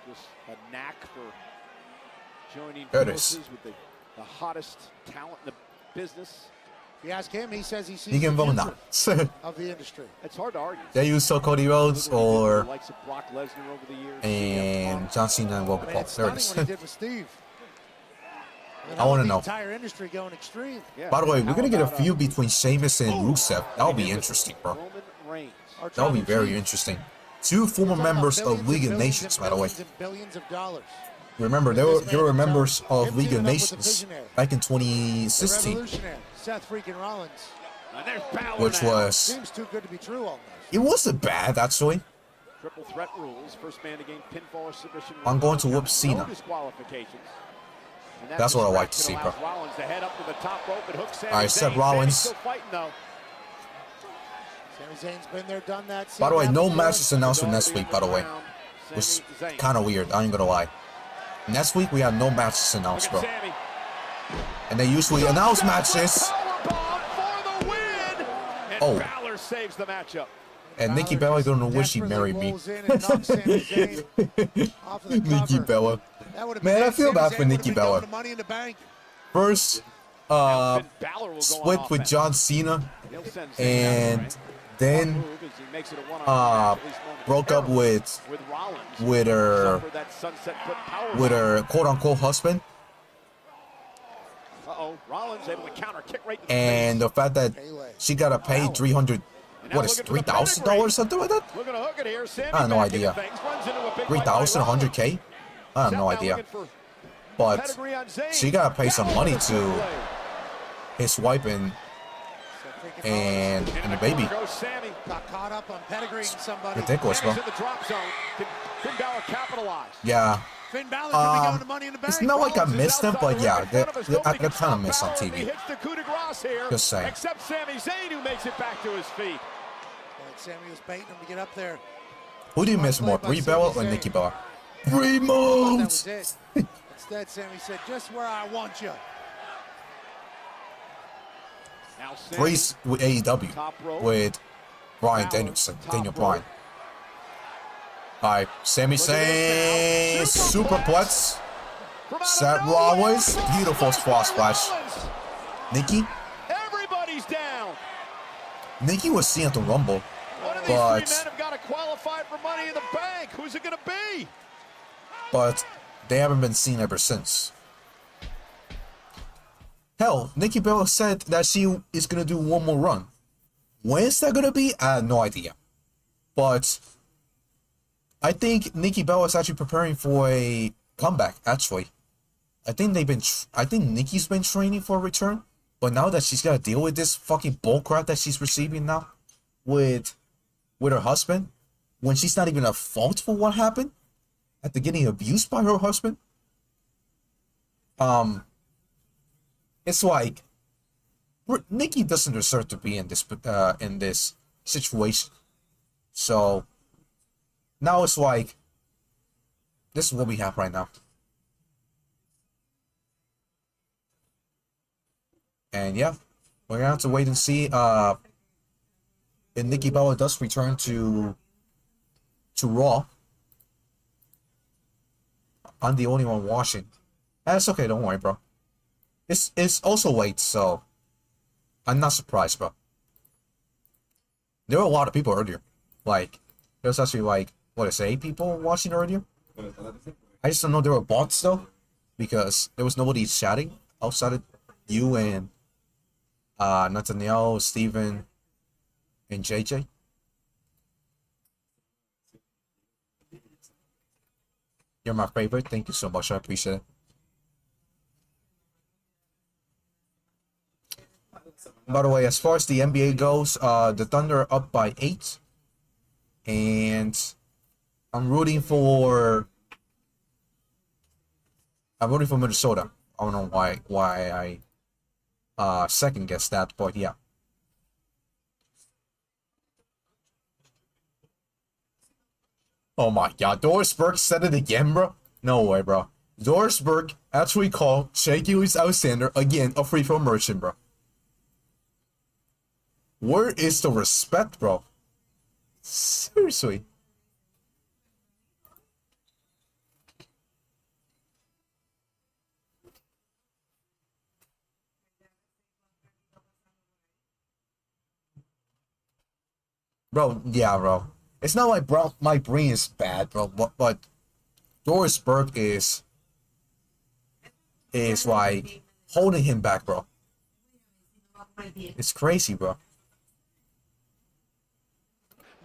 D: Just a knack for joining
B: forces
D: with the hottest talent in the business.
C: If you ask him, he says he sees
B: You can vote now.
C: of the industry.
D: It's hard to argue.
B: Jey Uso, Cody Rhodes, or
D: Likes of Brock Lesnar over the years.
B: and John Cena and Logan Paul. There it is.
C: What he did with Steve.
B: I want to
C: The
B: know.
C: entire industry going extreme.
B: By the way, we're gonna get a feud between Sheamus and Rusev. That'll be interesting, bro. That'll be very interesting. 2 former members of League of Nations, by the way.
C: Billions of dollars.
B: Remember, they were members of League of Nations back in 2016,
C: Revolutionary. Seth freaking Rollins.
B: which was
C: Seems too good to be true almost.
B: it wasn't bad actually.
D: Triple threat rules. First man to gain pinfall or submission.
B: I'm going to whoop Cena. That's what I like to see, bro.
D: Rollins to head up to the top rope and hook Sami
B: All right, Seth
D: Zayn.
B: Rollins.
D: Still fighting, though.
C: Sami Zayn's been there, done that.
B: By the way, no matches announced for next week. By the way, it was kind of weird. I ain't gonna lie. Next week we have no matches announced, bro. And they usually announce matches. Oh.
D: Bálor saves the matchup.
B: And Nikki Bella don't know wish she married me. Nikki Bella. Man, I feel bad for Nikki Bella. First, split with John Cena, and then broke up with her quote-unquote husband.
D: Rollins able to counter kick right in the
B: And the fact that she gotta pay $300, what is $3,000, something like that? I have no idea. 3,000, 100K? I have no idea. But she gotta pay some money to his wife and the baby. Ridiculous, bro. Yeah. It's not like I missed them, but yeah, they're kind of missed on TV. Just saying.
D: Except Sami Zayn, who makes it back to his feet.
C: Sami was baiting him to get up there.
B: Who do you miss more, Brie Bella or Nikki Bella? Remote!
C: Instead, Sami said, just where I want you.
B: Brie's with AEW with Daniel Bryan. Alright, Sami Zayn, superplex. Seth Rollins, beautiful spot splash. Nikki?
D: Everybody's down.
B: Nikki was seen at the Rumble,
D: One of these
B: but
D: three men have got to qualify for Money in the Bank. Who's it going to be?
B: they haven't been seen ever since. Hell, Nikki Bella said that she is gonna do one more run. When is that gonna be? I have no idea. But I think Nikki Bella is actually preparing for a comeback. Actually, I think Nikki's been training for a return. But now that she's gotta deal with this fucking bullcrap that she's receiving now, with her husband, when she's not even at fault for what happened, after getting abused by her husband, it's like Nikki doesn't deserve to be in this situation. So now it's like, this is what we have right now. And yeah, we're gonna have to wait and see if Nikki Bella does return to Raw. I'm the only one watching. That's okay, don't worry, bro. It's also late, so I'm not surprised, bro. There were a lot of people earlier. Like, there was actually like, what is it, 8 people watching earlier? I just don't know there were bots though, because there was nobody chatting outside of you and Nathaniel, Steven, and JJ. You're my favorite. Thank you so much. I appreciate it. By the way, as far as the NBA goes, the Thunder are up by 8. And I'm rooting for Minnesota. I don't know why I second guess that, but yeah. Oh my god, Doris Burke said it again, bro? No way, bro. Doris Burke actually called Shaky Louis Alexander again a free throw merchant, bro. Where is the respect, bro? Seriously. Bro, yeah, bro. It's not like, bro, my brain is bad, bro, but Doris Burke is like holding him back, bro. It's crazy, bro.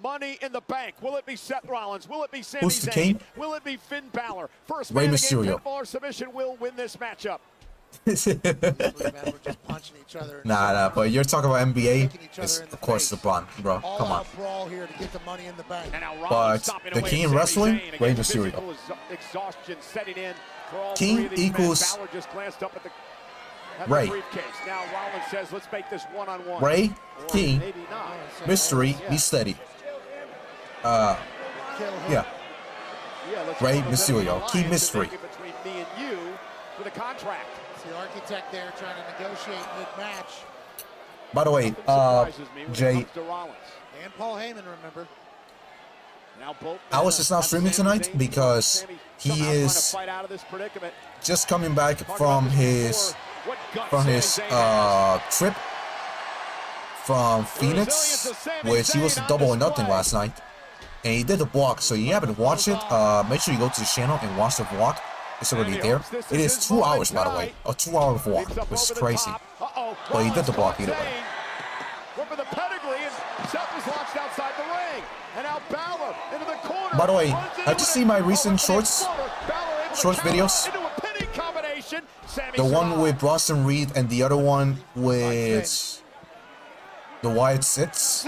D: Money in the Bank. Will it be Seth Rollins? Will it be Sami
B: Who's the
D: Zayn?
B: king?
D: Will it be Finn Bálor? First
B: Rey
D: man
B: Mysterio.
D: pinfall submission will win this matchup.
B: Nah, but you're talking about NBA. It's of course LeBron, bro. Come on.
C: Brawl here to get the money in the bank.
B: But the king in wrestling, Rey Mysterio.
D: Exhaustion setting in for all
B: King equals
D: Bálor just glanced up at the
B: Ray.
D: briefcase. Now Rollins says, "Let's make this one-on-one."
B: Ray, King, Mystery, be steady. Yeah.
D: Let's
B: Rey
D: go.
B: Mysterio, King Mystery.
D: Between me and you for the contract.
C: The architect there trying to negotiate mid-match.
B: By the way, Jay,
C: And Paul Heyman, remember.
B: Alice is not streaming tonight because he is just coming back from his trip from Phoenix, which he was a double or nothing last night, and he did the vlog. So you haven't watched it, make sure you go to the channel and watch the vlog. It's already there. It is 2 hours, by the way, a 2-hour vlog, which is crazy. But he did the vlog either way.
D: For the pedigree, and Seth was launched outside the ring. And now Bálor into the corner.
B: By the way, have you seen my recent shorts videos? The one with Bronson Reed and the other one with the Wyatt Sits.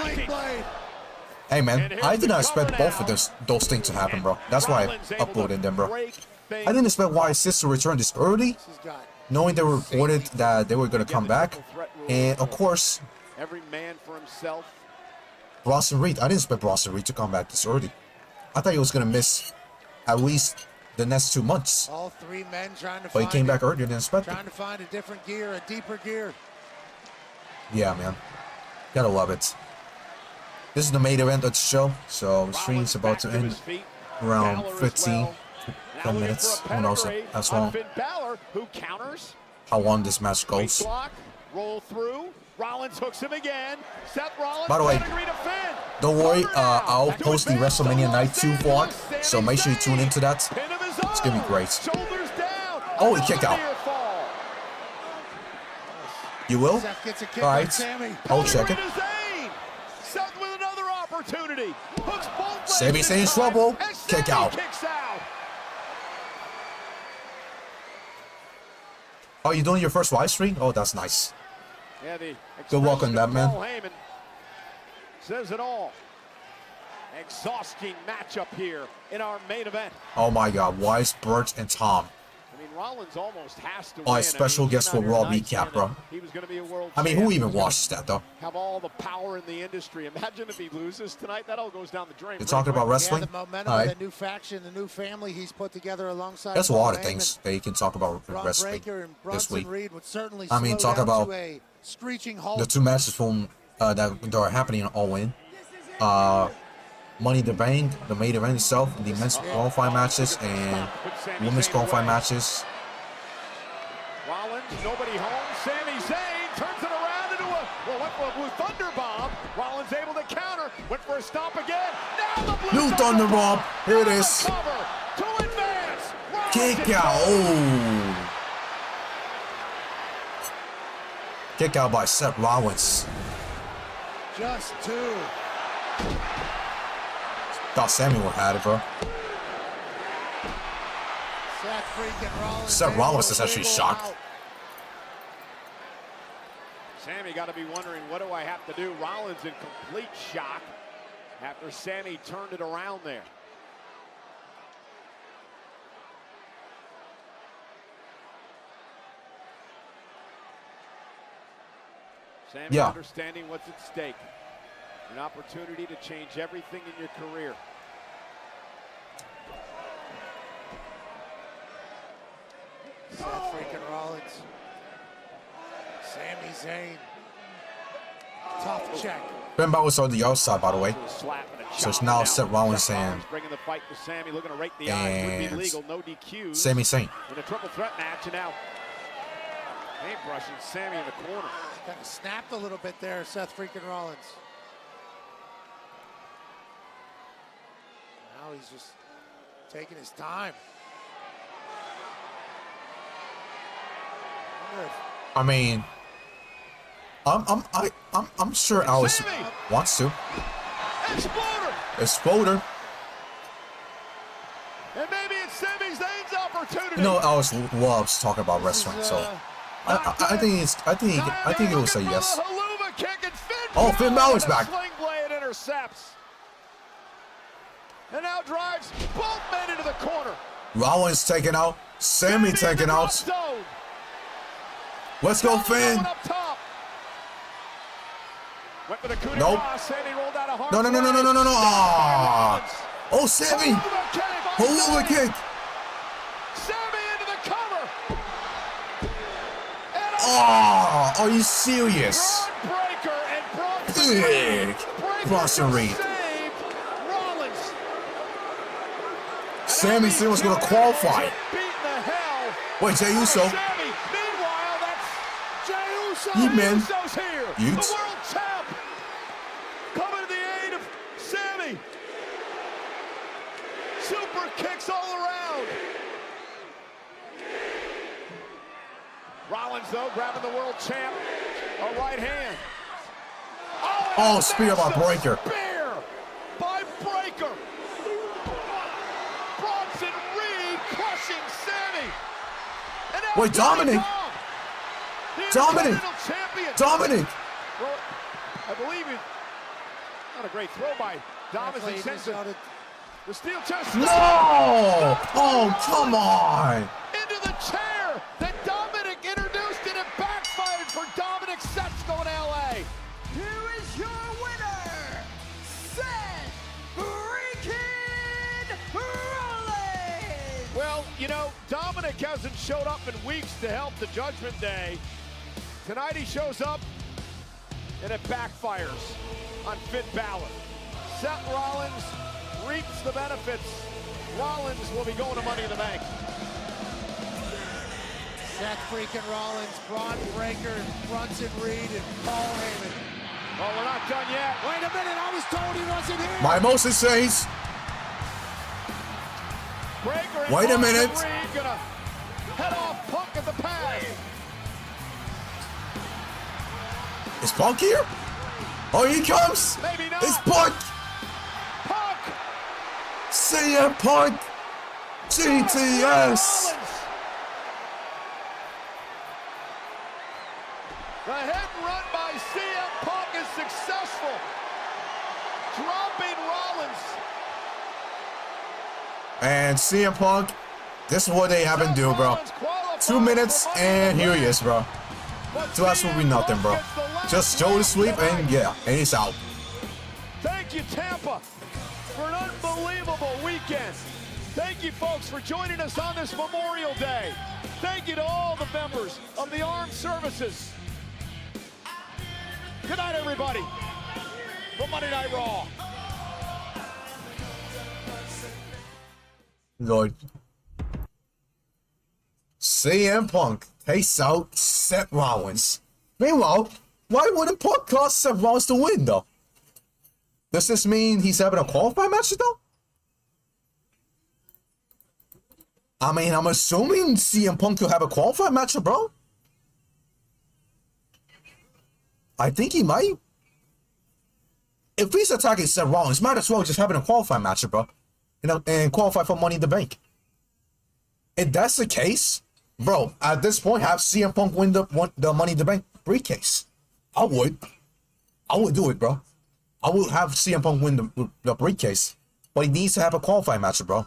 B: Hey man, I did not expect both of those things to happen, bro. That's why I uploaded them, bro. I didn't expect Wyatt Sits to return this early, knowing they were reported that they were going to come back. And of course,
D: every man for himself.
B: Bronson Reed. I didn't expect Bronson Reed to come back this early. I thought he was going to miss at least the next 2 months.
C: All 3 men trying to
B: but he came back earlier than expected.
C: Trying to find a different gear, a deeper gear.
B: Yeah, man. Gotta love it. This is the main event of the show, so the stream's about to end around 15, 10 minutes. Who knows as long how long this match goes.
D: Roll through. Rollins hooks him again. Seth Rollins.
B: By the way, don't worry, I'll post the WrestleMania Night 2 vlog, so make sure you tune into that. It's gonna be great. Oh, he kicked out. You will? Alright, I'll check it.
D: Seth with another opportunity.
B: Sami's in trouble. Kick out. Oh, you doing your first live stream? Oh, that's nice.
D: Yeah,
B: good luck on that, man.
D: Heyman says it all. Exhausting matchup here in our main event.
B: Oh my God, Wise, Bert, and Tom.
D: I mean, Rollins almost has to
B: Oh,
D: win.
B: a special guest for Raw recap, bro.
D: He was going to be a world
B: I mean, who even watches that, though?
D: Have all the power in the industry. Imagine if he loses tonight. That all goes down the drain.
B: You're talking about wrestling?
C: Yeah, the momentum of the new faction, the new family he's put together alongside.
B: There's a lot of things that you can talk about wrestling this week. I mean, talk about the 2 matches from that are happening All In. Money in the Bank, the main event itself, the men's qualifying matches, and women's qualifying matches.
D: Rollins, nobody home. Sami Zayn turns it around into a blue thunder bomb. Rollins able to counter. Went for a stomp again. Now the
B: blue thunder bomb. Here it is.
D: To advance.
B: Kick out. Oh. Kick out by Seth Rollins.
C: Just 2.
B: Thought Sami would have had it, bro. Seth Rollins is actually shocked.
D: Sami got to be wondering, what do I have to do? Rollins in complete shock after Sami turned it around there. Sami understanding what's at stake. An opportunity to change everything in your career.
C: Seth freaking Rollins. Sami Zayn. Tough check.
B: Ben Bálor was on the outside, by the way. So it's now Seth Rollins and Sami Zayn.
D: In a triple threat match, and now paintbrushing Sami in the corner.
C: Kind of snapped a little bit there, Seth freaking Rollins. Now he's just taking his time.
B: I mean, I'm sure Alice wants to. Exploder.
D: And maybe it's Sami Zayn's opportunity.
B: You know, Alice loves talking about wrestling, so I think it will say yes. Oh, Finn Balor's back.
D: Sling blade intercepts. And now drives both men into the corner.
B: Rollins taken out. Sami taken out. Let's go, Finn. Nope. No. Oh, Sami. Haluva kick.
D: Sami into the cover.
B: Oh, are you serious?
D: Breaker and Bronson
B: Big Bronson Reed.
D: saved Rollins.
B: Sami said was gonna qualify.
D: Beating the hell.
B: Wait, Jey Uso.
D: Sami. Meanwhile, that's Jey Uso.
B: He-Man.
D: Uso's here.
B: Utes.
D: The world champ. Coming to the aid of Sami. Super kicks all around. Rollins, though, grabbing the world champ. A right hand.
B: Oh, spear by Breaker.
D: Spear by Breaker. Bronson Reed crushing Sami. And now
B: Wait, Dominic. Dominic.
D: Champion.
B: Dominic.
D: Well, I believe it. Not a great throw by Dom as he sends it. The steel chest.
B: No! Oh, come on.
D: Into the chair that Dominic introduced, and it backfired for Dominic. Seth's going to LA.
L: Here is your winner, Seth freaking Rollins!
D: Well, you know, Dominic hasn't showed up in weeks to help the Judgment Day. Tonight he shows up, and it backfires on Finn Bálor. Seth Rollins reaps the benefits. Rollins will be going to Money in the Bank.
C: Seth freaking Rollins, Bron Breaker, Bronson Reed, and Paul Heyman.
D: Well, we're not done yet.
C: Wait a minute, I was told he wasn't here.
B: My emotion says.
D: Breaker and
B: Wait a minute.
D: Bronson Reed gonna head off Punk at the pad.
B: Is Punk here? Oh, he comes.
D: Maybe not.
B: It's Punk.
D: Punk.
B: CM Punk. GTS.
D: The hit and run by CM Punk is successful. Dropping Rollins.
B: And CM Punk, this is what they have been doing, bro. 2 minutes, and here he is, bro. So that's will be nothing, bro. Just Joe to sweep, and yeah, and he's out.
D: Thank you, Tampa, for an unbelievable weekend. Thank you, folks, for joining us on this Memorial Day. Thank you to all the members of the armed services. Good night, everybody, for Monday Night Raw.
B: Lord. CM Punk takes out Seth Rollins. Meanwhile, why wouldn't Punk cause Seth Rollins to win, though? Does this mean he's having a qualifying match, though? I mean, I'm assuming CM Punk could have a qualifying match, bro. I think he might. If he's attacking Seth Rollins, might as well just having a qualifying match, bro. You know, and qualify for Money in the Bank. If that's the case, bro, at this point, have CM Punk win the Money in the Bank briefcase. I would do it, bro. I would have CM Punk win the briefcase, but he needs to have a qualifying match, bro.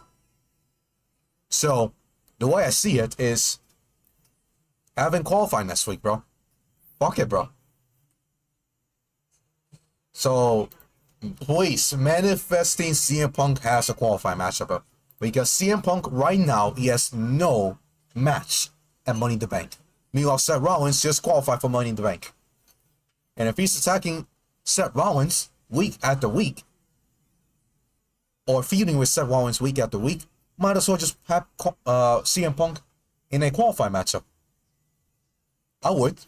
B: So, the way I see it is having qualifying next week, bro. Fuck it, bro. So, please, manifesting CM Punk has a qualifying matchup, bro. Because CM Punk, right now, he has no match at Money in the Bank. Meanwhile, Seth Rollins just qualified for Money in the Bank. And if he's attacking Seth Rollins week after week, or feuding with Seth Rollins week after week, might as well just have CM Punk in a qualifying matchup. I would.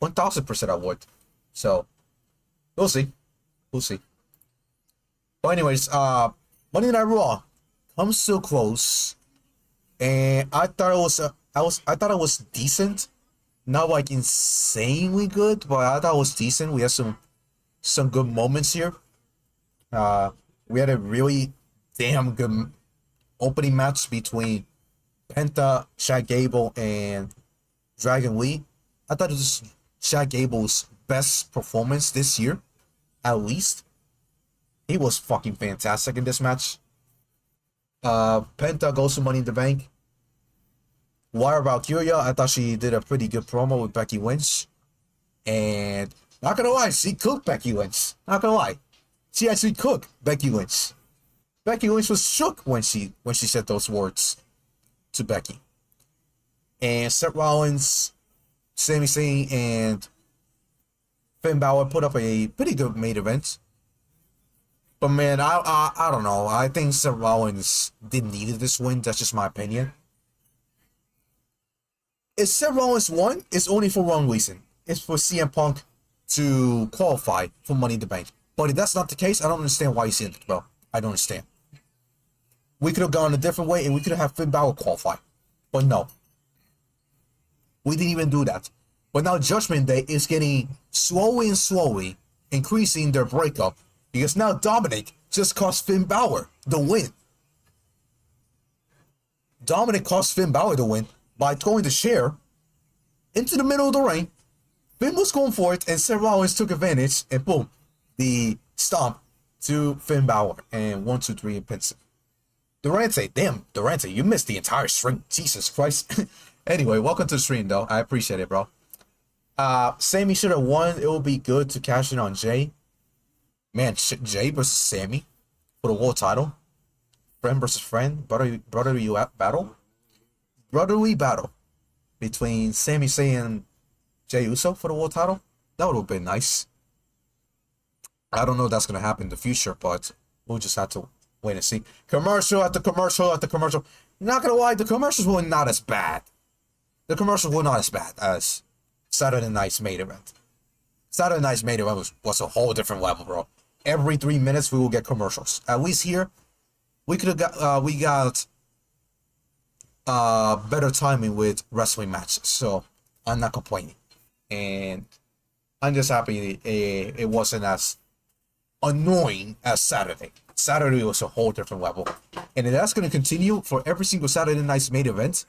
B: 1000% I would. So, we'll see. We'll see. But anyways, Monday Night Raw comes so close, and I thought it was decent, not like insanely good, but I thought it was decent. We had some good moments here. We had a really damn good opening match between Penta, Gable, and Dragon Lee. I thought it was Gable's best performance this year, at least. He was fucking fantastic in this match. Penta goes to Money in the Bank. What about Akira? I thought she did a pretty good promo with Becky Lynch. And not gonna lie, she cooked Becky Lynch. Not gonna lie. She actually cooked Becky Lynch. Becky Lynch was shook when she said those words to Becky. And Seth Rollins Sami Zayn and Finn Balor put up a pretty good main event. But man, I don't know. I think Seth Rollins didn't need this win. That's just my opinion. If Seth Rollins won, it's only for one reason. It's for CM Punk to qualify for Money in the Bank. But if that's not the case, I don't understand why he's in it, bro. I don't understand. We could have gone a different way and we could have had Finn Balor qualify. But no. We didn't even do that. But now Judgment Day is getting slowly and slowly increasing their breakup. Because now Dominic just cost Finn Balor the win. Dominic cost Finn Balor the win by throwing the chair into the middle of the ring. Finn was going for it, and Seth Rollins took advantage, and boom, the stomp to Finn Balor, and 1, 2, 3, and pins him. Durante, damn, Durante, you missed the entire string. Jesus Christ. Anyway, welcome to the stream, though. I appreciate it, bro. Sami should have won. It would be good to cash in on Jey. Man, Jey versus Sami for the world title. Friend versus friend. Brotherly battle. Brotherly battle between Sami Zayn and Jey Uso for the world title. That would have been nice. I don't know if that's going to happen in the future, but we'll just have to wait and see. Commercial after commercial after commercial. Not going to lie, the commercials were not as bad. The commercials were not as bad as Saturday Night's main event. Saturday Night's main event was a whole different level, bro. Every 3 minutes we will get commercials. At least here, we got better timing with wrestling matches. So I'm not complaining, and I'm just happy it wasn't as annoying as Saturday. Saturday was a whole different level, and if that's going to continue for every single Saturday Night's main event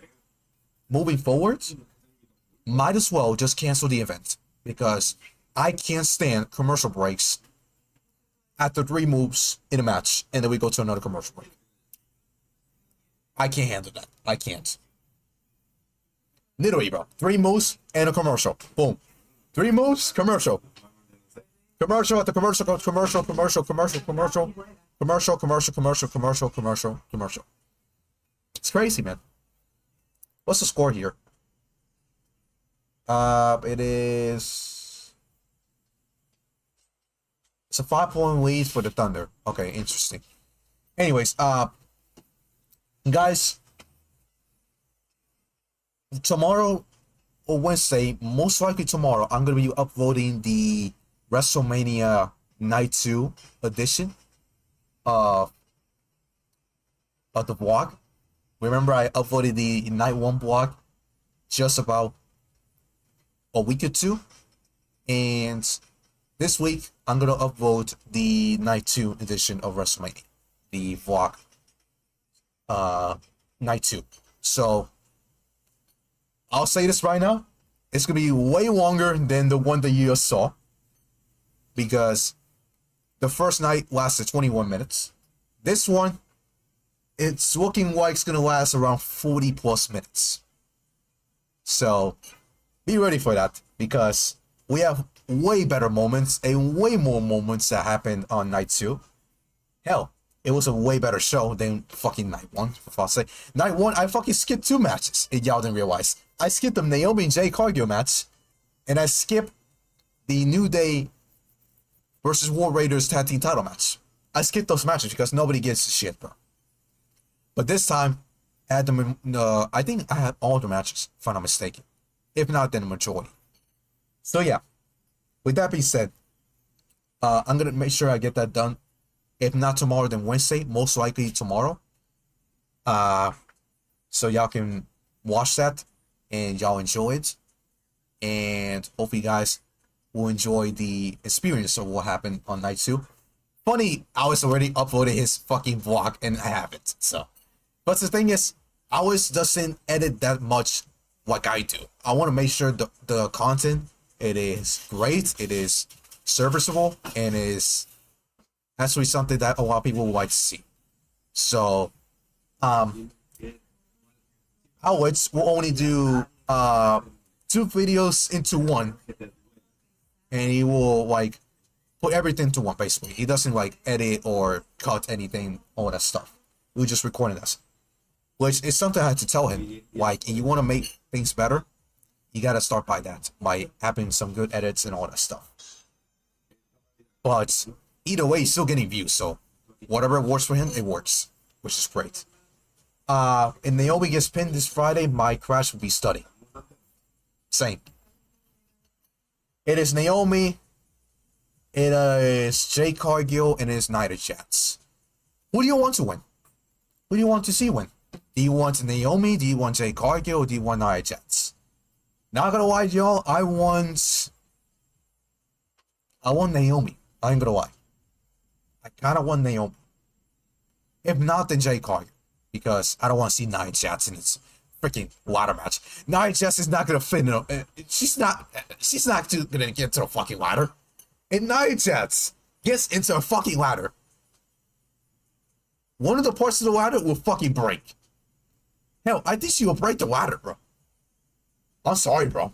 B: moving forward, might as well just cancel the event, because I can't stand commercial breaks after 3 moves in a match, and then we go to another commercial break. I can't handle that. I can't. Literally, bro. 3 moves and a commercial. Boom. 3 moves, commercial. Commercial after commercial, commercial, commercial, commercial, commercial, commercial, commercial, commercial, commercial, commercial, commercial. It's crazy, man. What's the score here? It is... It's a 5-point lead for the Thunder. Okay, interesting. Anyways, guys, tomorrow or Wednesday, most likely tomorrow, I'm going to be uploading the WrestleMania Night 2 edition of the vlog. Remember, I uploaded the Night 1 vlog just about a week or 2, and this week I'm gonna upload the Night 2 edition of WrestleMania, the vlog Night 2. So I'll say this right now, it's gonna be way longer than the one that you just saw, because the first night lasted 21 minutes. This one, it's looking like it's gonna last around 40 plus minutes. So be ready for that, because we have way better moments and way more moments that happened on Night 2. Hell, it was a way better show than fucking Night 1, for fuck's sake. Night 1, I fucking skipped 2 matches, if y'all didn't realize. I skipped the Naomi and Jay Cargill match, and I skipped the New Day versus War Raiders tag team title match. I skipped those matches because nobody gives a shit, bro. But this time, I had I think I had all the matches, if I'm not mistaken. If not, then the majority. So yeah, with that being said, I'm going to make sure I get that done. If not tomorrow, then Wednesday, most likely tomorrow. So y'all can watch that and y'all enjoy it. And hopefully you guys will enjoy the experience of what happened on Night 2. Funny, I was already uploaded his fucking vlog and I haven't. So, but the thing is, I always doesn't edit that much like I do. I want to make sure the content, it is great, it is serviceable, and is actually something that a lot of people would like to see. So, Alex will only do 2 videos into one, and he will like put everything into one. Basically, he doesn't like edit or cut anything, all that stuff. We just recording this, which is something I had to tell him. Like, if you want to make things better, You gotta start by that, by having some good edits and all that stuff. But either way, he's still getting views, so whatever works for him, it works, which is great. If Naomi gets pinned this Friday, my crash will be study. Same. It is Naomi, it is Jade Cargill, and it is Nia Jax. Who do you want to win? Who do you want to see win? Do you want Naomi? Do you want Jade Cargill? Or do you want Nia Jax? Not gonna lie, y'all. I want Naomi. I ain't gonna lie. I kind of want Naomi. If not, then Jade Cargill, because I don't want to see Nia Jax in this freaking ladder match. Nia Jax is not gonna fit in. She's not gonna get to the fucking ladder. And Nia Jax gets into a fucking ladder. One of the parts of the ladder will fucking break. Hell, I think she will break the ladder, bro. I'm sorry, bro.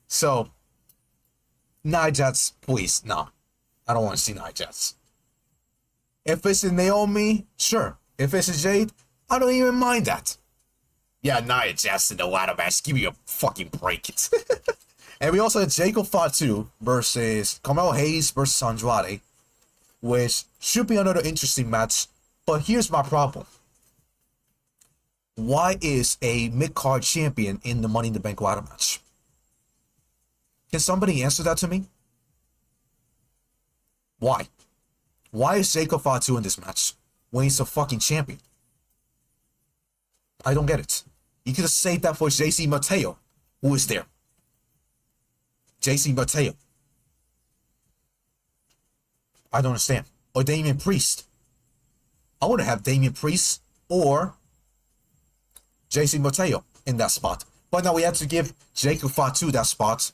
B: So, Nia Jax, please, no. I don't want to see Nia Jax. If it's in Naomi, sure. If it's in Jade, I don't even mind that. Yeah, Nia Jax in the ladder match. Give me a fucking break. And we also had Jacob Fatu versus Carmelo Hayes versus Andrade, which should be another interesting match. But here's my problem. Why is a mid-card champion in the Money in the Bank ladder match? Can somebody answer that to me? Why? Why is Jacob Fatu in this match when he's a fucking champion? I don't get it. You could have saved that for JC Mateo, who is there. JC Mateo. I don't understand. Or Damian Priest. I would have Damian Priest or JC Mateo in that spot. But now we have to give Jacob Fatu that spot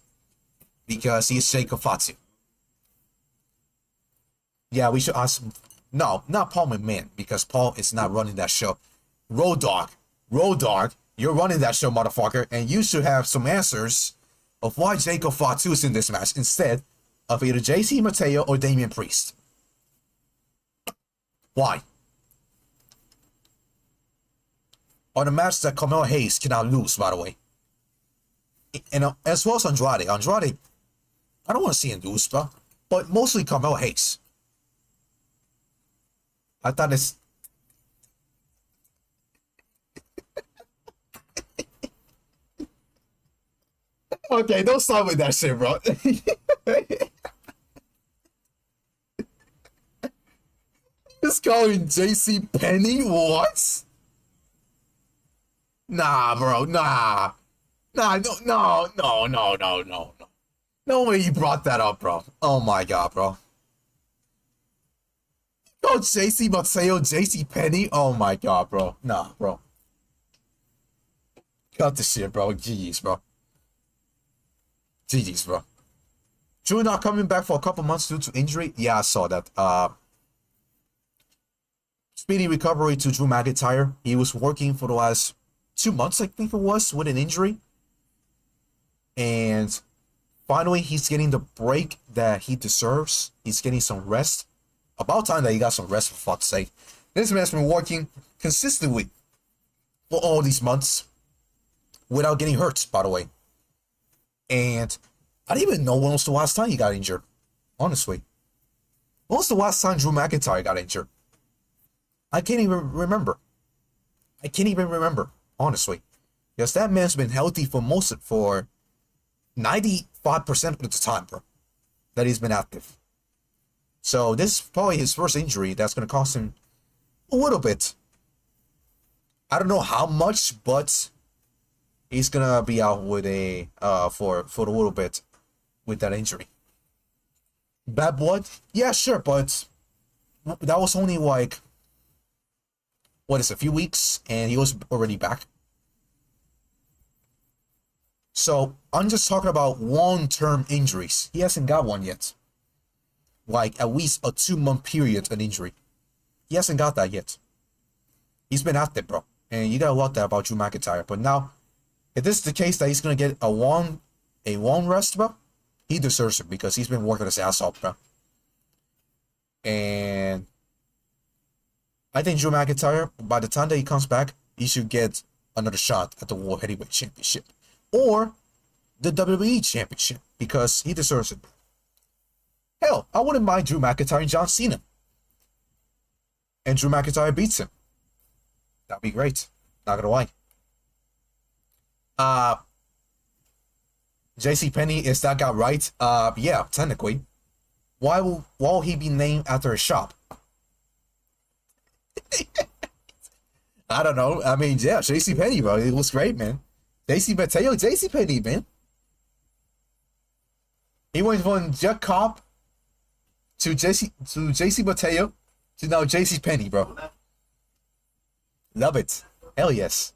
B: because he is Jacob Fatu. Yeah, we should ask. No, not Paul McMahon, because Paul is not running that show. Road Dogg, you're running that show, motherfucker, and you should have some answers of why Jacob Fatu is in this match instead of either JC Mateo or Damian Priest. Why? On a match that Carmelo Hayes cannot lose, by the way. And as well as Andrade. Andrade, I don't want to see him lose, but mostly Carmelo Hayes. I thought it's... Okay, don't start with that shit, bro. Just calling JC Penny? What? Nah, bro, nah. Nah, no. No way you brought that up, bro. Oh my god, bro. Oh, JC Mateo, JC Penny? Oh my god, bro. Nah, bro. Cut the shit, bro. GG's, bro. GG's, bro. Drew not coming back for a couple months due to injury? Yeah, I saw that. Speedy recovery to Drew McIntyre. He was working for the last 2 months, I think it was, with an injury. And finally, he's getting the break that he deserves. He's getting some rest. About time that he got some rest, for fuck's sake. This man's been working consistently for all these months without getting hurt, by the way. And I don't even know when was the last time he got injured, honestly. When was the last time Drew McIntyre got injured? I can't even remember. Honestly. Because that man's been healthy for 95% of the time, bro, that he's been active. So this is probably his first injury that's going to cost him a little bit. I don't know how much, but he's going to be out with a for a little bit with that injury. Bad blood? Yeah, sure, but that was only like, what is it, a few weeks, and he was already back. So I'm just talking about long-term injuries. He hasn't got one yet. Like at least a 2-month period an injury. He hasn't got that yet. He's been active, bro. And you gotta love that about Drew McIntyre. But now, if this is the case that he's gonna get a long rest, bro, he deserves it because he's been working his ass off, bro. And I think Drew McIntyre, by the time that he comes back, he should get another shot at the World Heavyweight Championship. or the WWE Championship, because he deserves it. Hell, I wouldn't mind Drew McIntyre and John Cena. And Drew McIntyre beats him. That'd be great. Not gonna lie. JC Penney, is that guy right? Yeah, technically. Why will he be named after a shop? I don't know. I mean, yeah, JC Penney, bro. It was great, man. JC Mateo, JC Penney, man. He went from Jack Cobb to JC Mateo to now JC Penney, bro. Love it. Hell yes.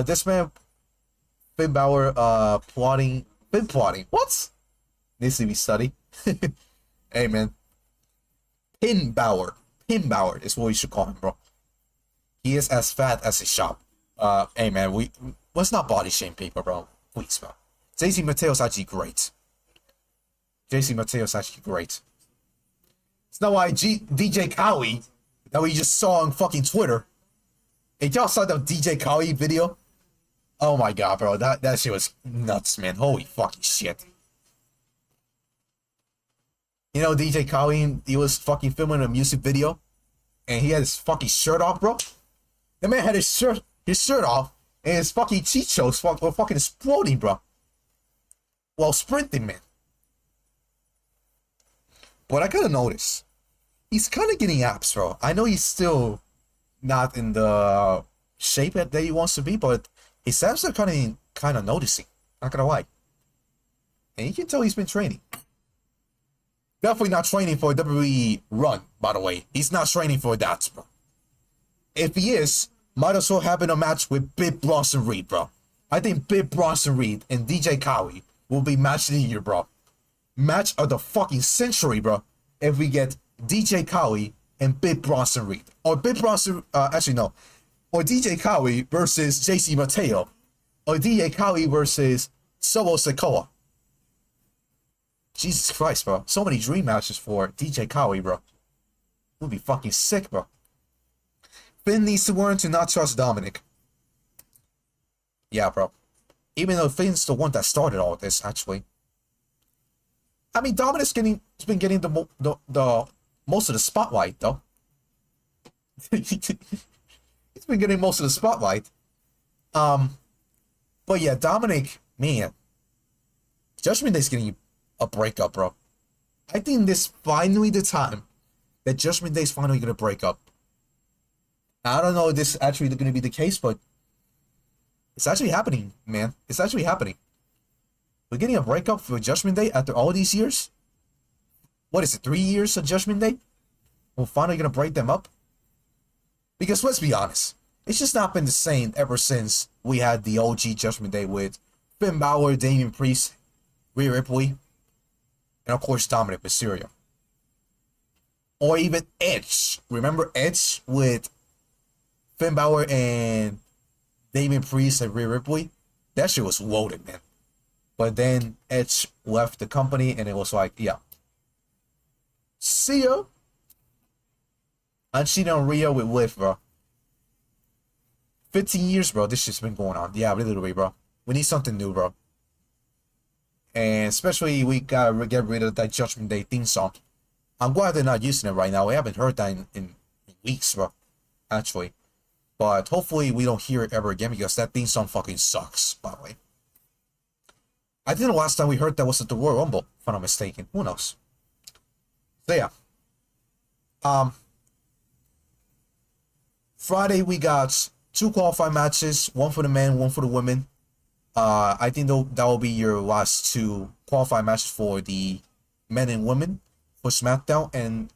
B: This man, Finn Bálor, plotting. What? Needs to be studied. Hey, man. Finn Bálor is what we should call him, bro. He is as fat as his shop. Hey, man, let's not body shame people, bro. Please, bro. JC Mateo's actually great. JC Mateo's actually great. It's not why DJ Cowie that we just saw on fucking Twitter. Hey, y'all saw the DJ Cowie video? Oh my god, bro. That shit was nuts, man. Holy fucking shit. You know, DJ Cowie, he was fucking filming a music video, and he had his fucking shirt off, bro. The man had his shirt off, and his fucking chichos were fucking exploding, bro. While sprinting, man. But I gotta notice, he's kind of getting abs, bro. I know he's still not in the shape that he wants to be, but his abs are kind of noticing. Not gonna lie. And you can tell he's been training. Definitely not training for a WWE run, by the way. He's not training for that, bro. If he is, might as well have in a match with Big Bronson Reed, bro. I think Big Bronson Reed and DJ Cowie will be match of the year, bro. Match of the fucking century, bro. If we get DJ Cowie and Big Bronson Reed. Or Big Bronson, actually no. Or DJ Cowie versus JC Mateo. Or DJ Cowie versus Solo Sikoa. Jesus Christ, bro. So many dream matches for DJ Cowie, bro. We'll be fucking sick, bro. Finn needs to learn to not trust Dominic. Yeah, bro. Even though Finn's the one that started all this, actually. I mean, Dominic's been getting the most of the spotlight, though. He's been getting most of the spotlight. But yeah, Dominic, man. Judgment Day's getting a breakup, bro. I think this finally the time that Judgment Day's finally gonna break up. I don't know if this is actually gonna be the case, but it's actually happening, man. It's actually happening. We're getting a breakup for Judgment Day after all these years. What is it, 3 years of Judgment Day? We're finally gonna break them up. Because let's be honest, it's just not been the same ever since we had the OG Judgment Day with Finn Bálor, Damian Priest, Rhea Ripley, and of course Dominic Mysterio. Or even Edge. Remember Edge with Finn Bálor and Damian Priest and Rhea Ripley? That shit was loaded, man. But then Edge left the company and it was like, yeah. See ya. I'm cheating on Rhea with Liv, bro. 15 years, bro. This shit's been going on. Yeah, literally, bro. We need something new, bro. And especially we gotta get rid of that Judgment Day theme song. I'm glad they're not using it right now. I haven't heard that in weeks, bro. Actually. But hopefully we don't hear it ever again because that theme song fucking sucks, by the way. I think the last time we heard that was at the Royal Rumble, if I'm not mistaken. Who knows? So yeah. Friday we got 2 qualifying matches, one for the men, one for the women. I think that will be your last 2 qualifying matches for the men and women for SmackDown. And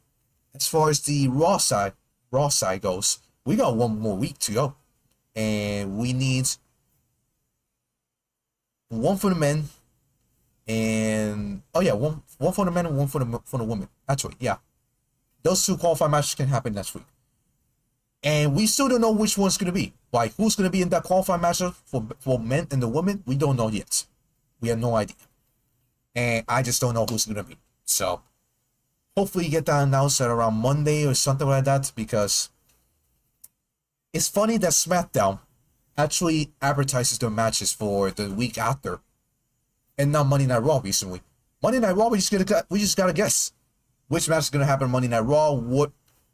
B: as far as the Raw side goes, we got 1 more week to go, and we need 1 for the men, and one for the men and 1 for the women. Actually, yeah, those 2 qualifying matches can happen next week. And we still don't know which one's going to be. Like, who's going to be in that qualifying match for men and the women? We don't know yet. We have no idea. And I just don't know who's going to be. So, hopefully you get that announced at around Monday or something like that. Because it's funny that SmackDown actually advertises their matches for the week after, and not Monday Night Raw recently. Monday Night Raw, we just gotta guess which match is gonna happen on Monday Night Raw,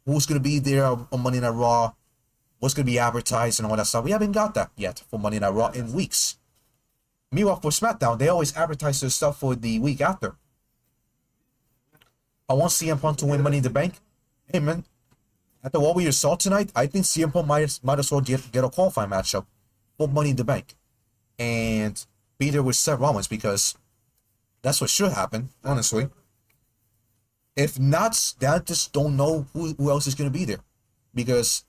B: who's gonna be there on Monday Night Raw, what's gonna be advertised and all that stuff. We haven't got that yet for Monday Night Raw in weeks. Meanwhile, for SmackDown, they always advertise their stuff for the week after. I want CM Punk to win Money in the Bank. Hey man, after what we saw tonight, I think CM Punk might as well get a qualifying matchup for Money in the Bank and be there with Seth Rollins, because that's what should happen, honestly. If not, then I just don't know who else is going to be there, because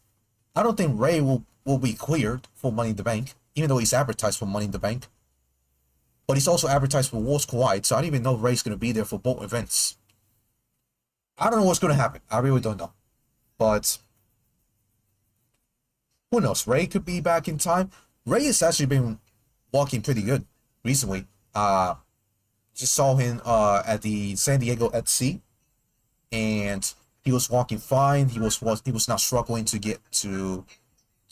B: I don't think Ray will be cleared for Money in the Bank, even though he's advertised for Money in the Bank. But he's also advertised for Worlds Collide, so I don't even know if Ray's going to be there for both events. I don't know what's going to happen. I really don't know. But who knows? Ray could be back in time. Ray has actually been walking pretty good recently. Just saw him at the San Diego at Sea, and he was walking fine. He was not struggling to get to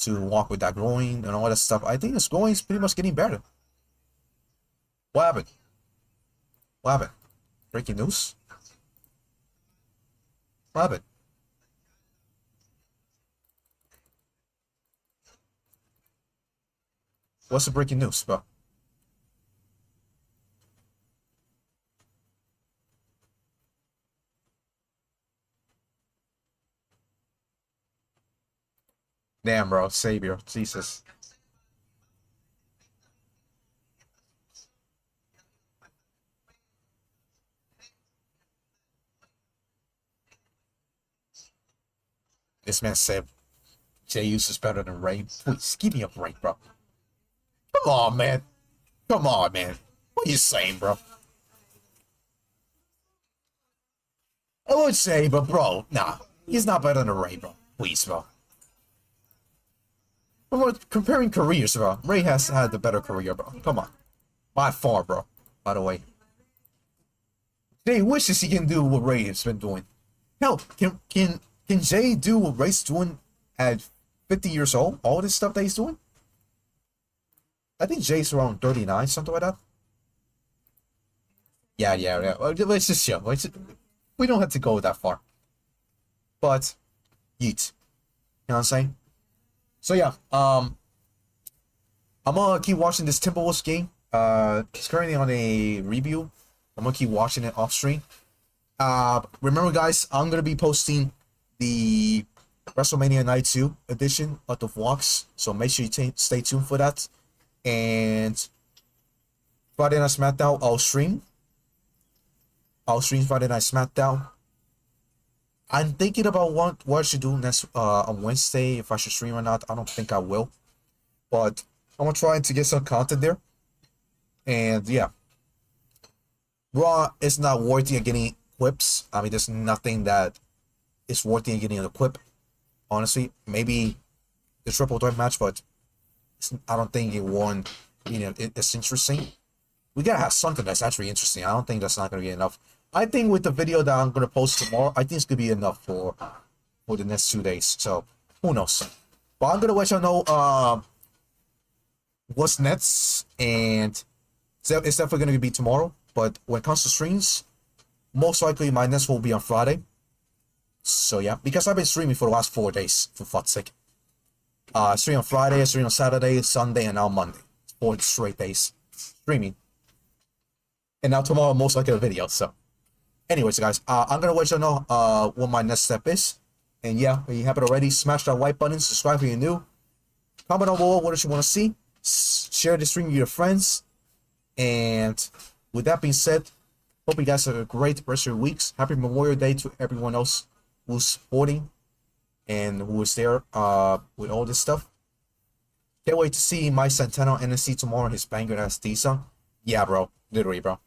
B: walk with that groin and all that stuff. I think his groin is pretty much getting better. What happened? What happened? Breaking news? What happened? What's the breaking news, bro? Damn, bro. Savior. Jesus. This man said Jey Uso is better than Ray. Please, give me a break, bro. Come on, man. Come on, man. What are you saying, bro? I would say, but bro, nah. He's not better than Ray, bro. Please, bro. We're comparing careers, bro. Ray has had the better career, bro. Come on. By far, bro. By the way. Jay wishes he can do what Ray has been doing. Hell, can Jay do what Ray's doing at 50 years old? All this stuff that he's doing? I think Jay's around 39, something like that. Yeah. Let's just chill. We don't have to go that far. But, yeet. You know what I'm saying? So yeah, I'm gonna keep watching this Timberwolves game. It's currently on a review. I'm gonna keep watching it off stream. Remember guys, I'm gonna be posting the WrestleMania Night 2 edition of the vlogs, so make sure you stay tuned for that. And Friday Night SmackDown, I'll stream Friday Night SmackDown. I'm thinking about what I should do next on Wednesday, if I should stream or not. I don't think I will, but I'm gonna try to get some content there. And yeah, Raw is not worthy of getting clips. I mean, there's nothing that is worthy of getting a clip. Honestly, maybe the triple threat match, but I don't think it won. You know, it's interesting. We gotta have something that's actually interesting. I don't think that's not gonna be enough. I think with the video that I'm gonna post tomorrow, I think it's gonna be enough for the next 2 days. So who knows? But I'm gonna let y'all know what's next, and it's definitely gonna be tomorrow. But when it comes to streams, most likely my next will be on Friday. So yeah, because I've been streaming for the last 4 days, for fuck's sake. Stream on Friday, stream on Saturday, Sunday, and now Monday. 4 straight days streaming. And now tomorrow, most likely a video. So, anyways, guys, I'm gonna let you know what my next step is. And yeah, if you haven't already, smash that like button, subscribe if you're new, comment down below what you want to see, share the stream with your friends. And with that being said, hope you guys have a great rest of your weeks. Happy Memorial Day to everyone else who's supporting and who is there with all this stuff. Can't wait to see my Santana on NXT tomorrow, his banger ass D song. Yeah, bro. Literally, bro.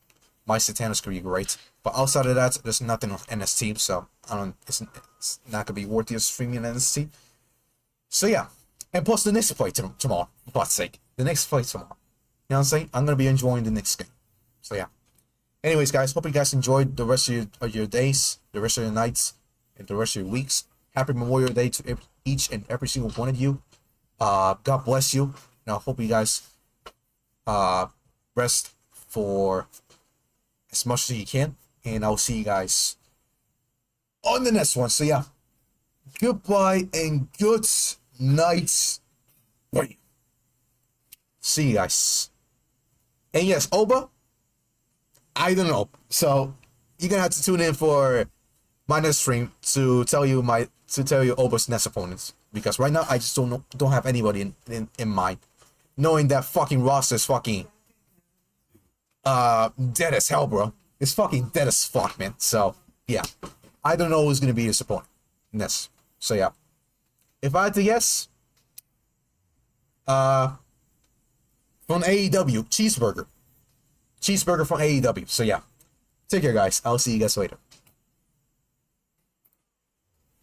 B: My Santana's gonna be great. But outside of that, there's nothing on NXT, so it's not gonna be worthy of streaming on NXT. So yeah. And plus the next play tomorrow, for God's sake. The next play tomorrow. You know what I'm saying? I'm gonna be enjoying the next game. So yeah. Anyways, guys, hope you guys enjoyed the rest of your days, the rest of your nights, and the rest of your weeks. Happy Memorial Day to each and every single one of you. God bless you. And I hope you guys rest for as much as you can. And I'll see you guys on the next one. So yeah, goodbye and good night. See you guys. And yes, Oba, I don't know. So you're gonna have to tune in for my next stream to tell you Oba's next opponents. Because right now I just don't have anybody in mind. Knowing that fucking roster is fucking dead as hell, bro. It's fucking dead as fuck, man. So yeah, I don't know who's gonna be his opponent next. So yeah, if I had to guess, from AEW, Cheeseburger from AEW. So yeah, take care, guys. I'll see you guys later.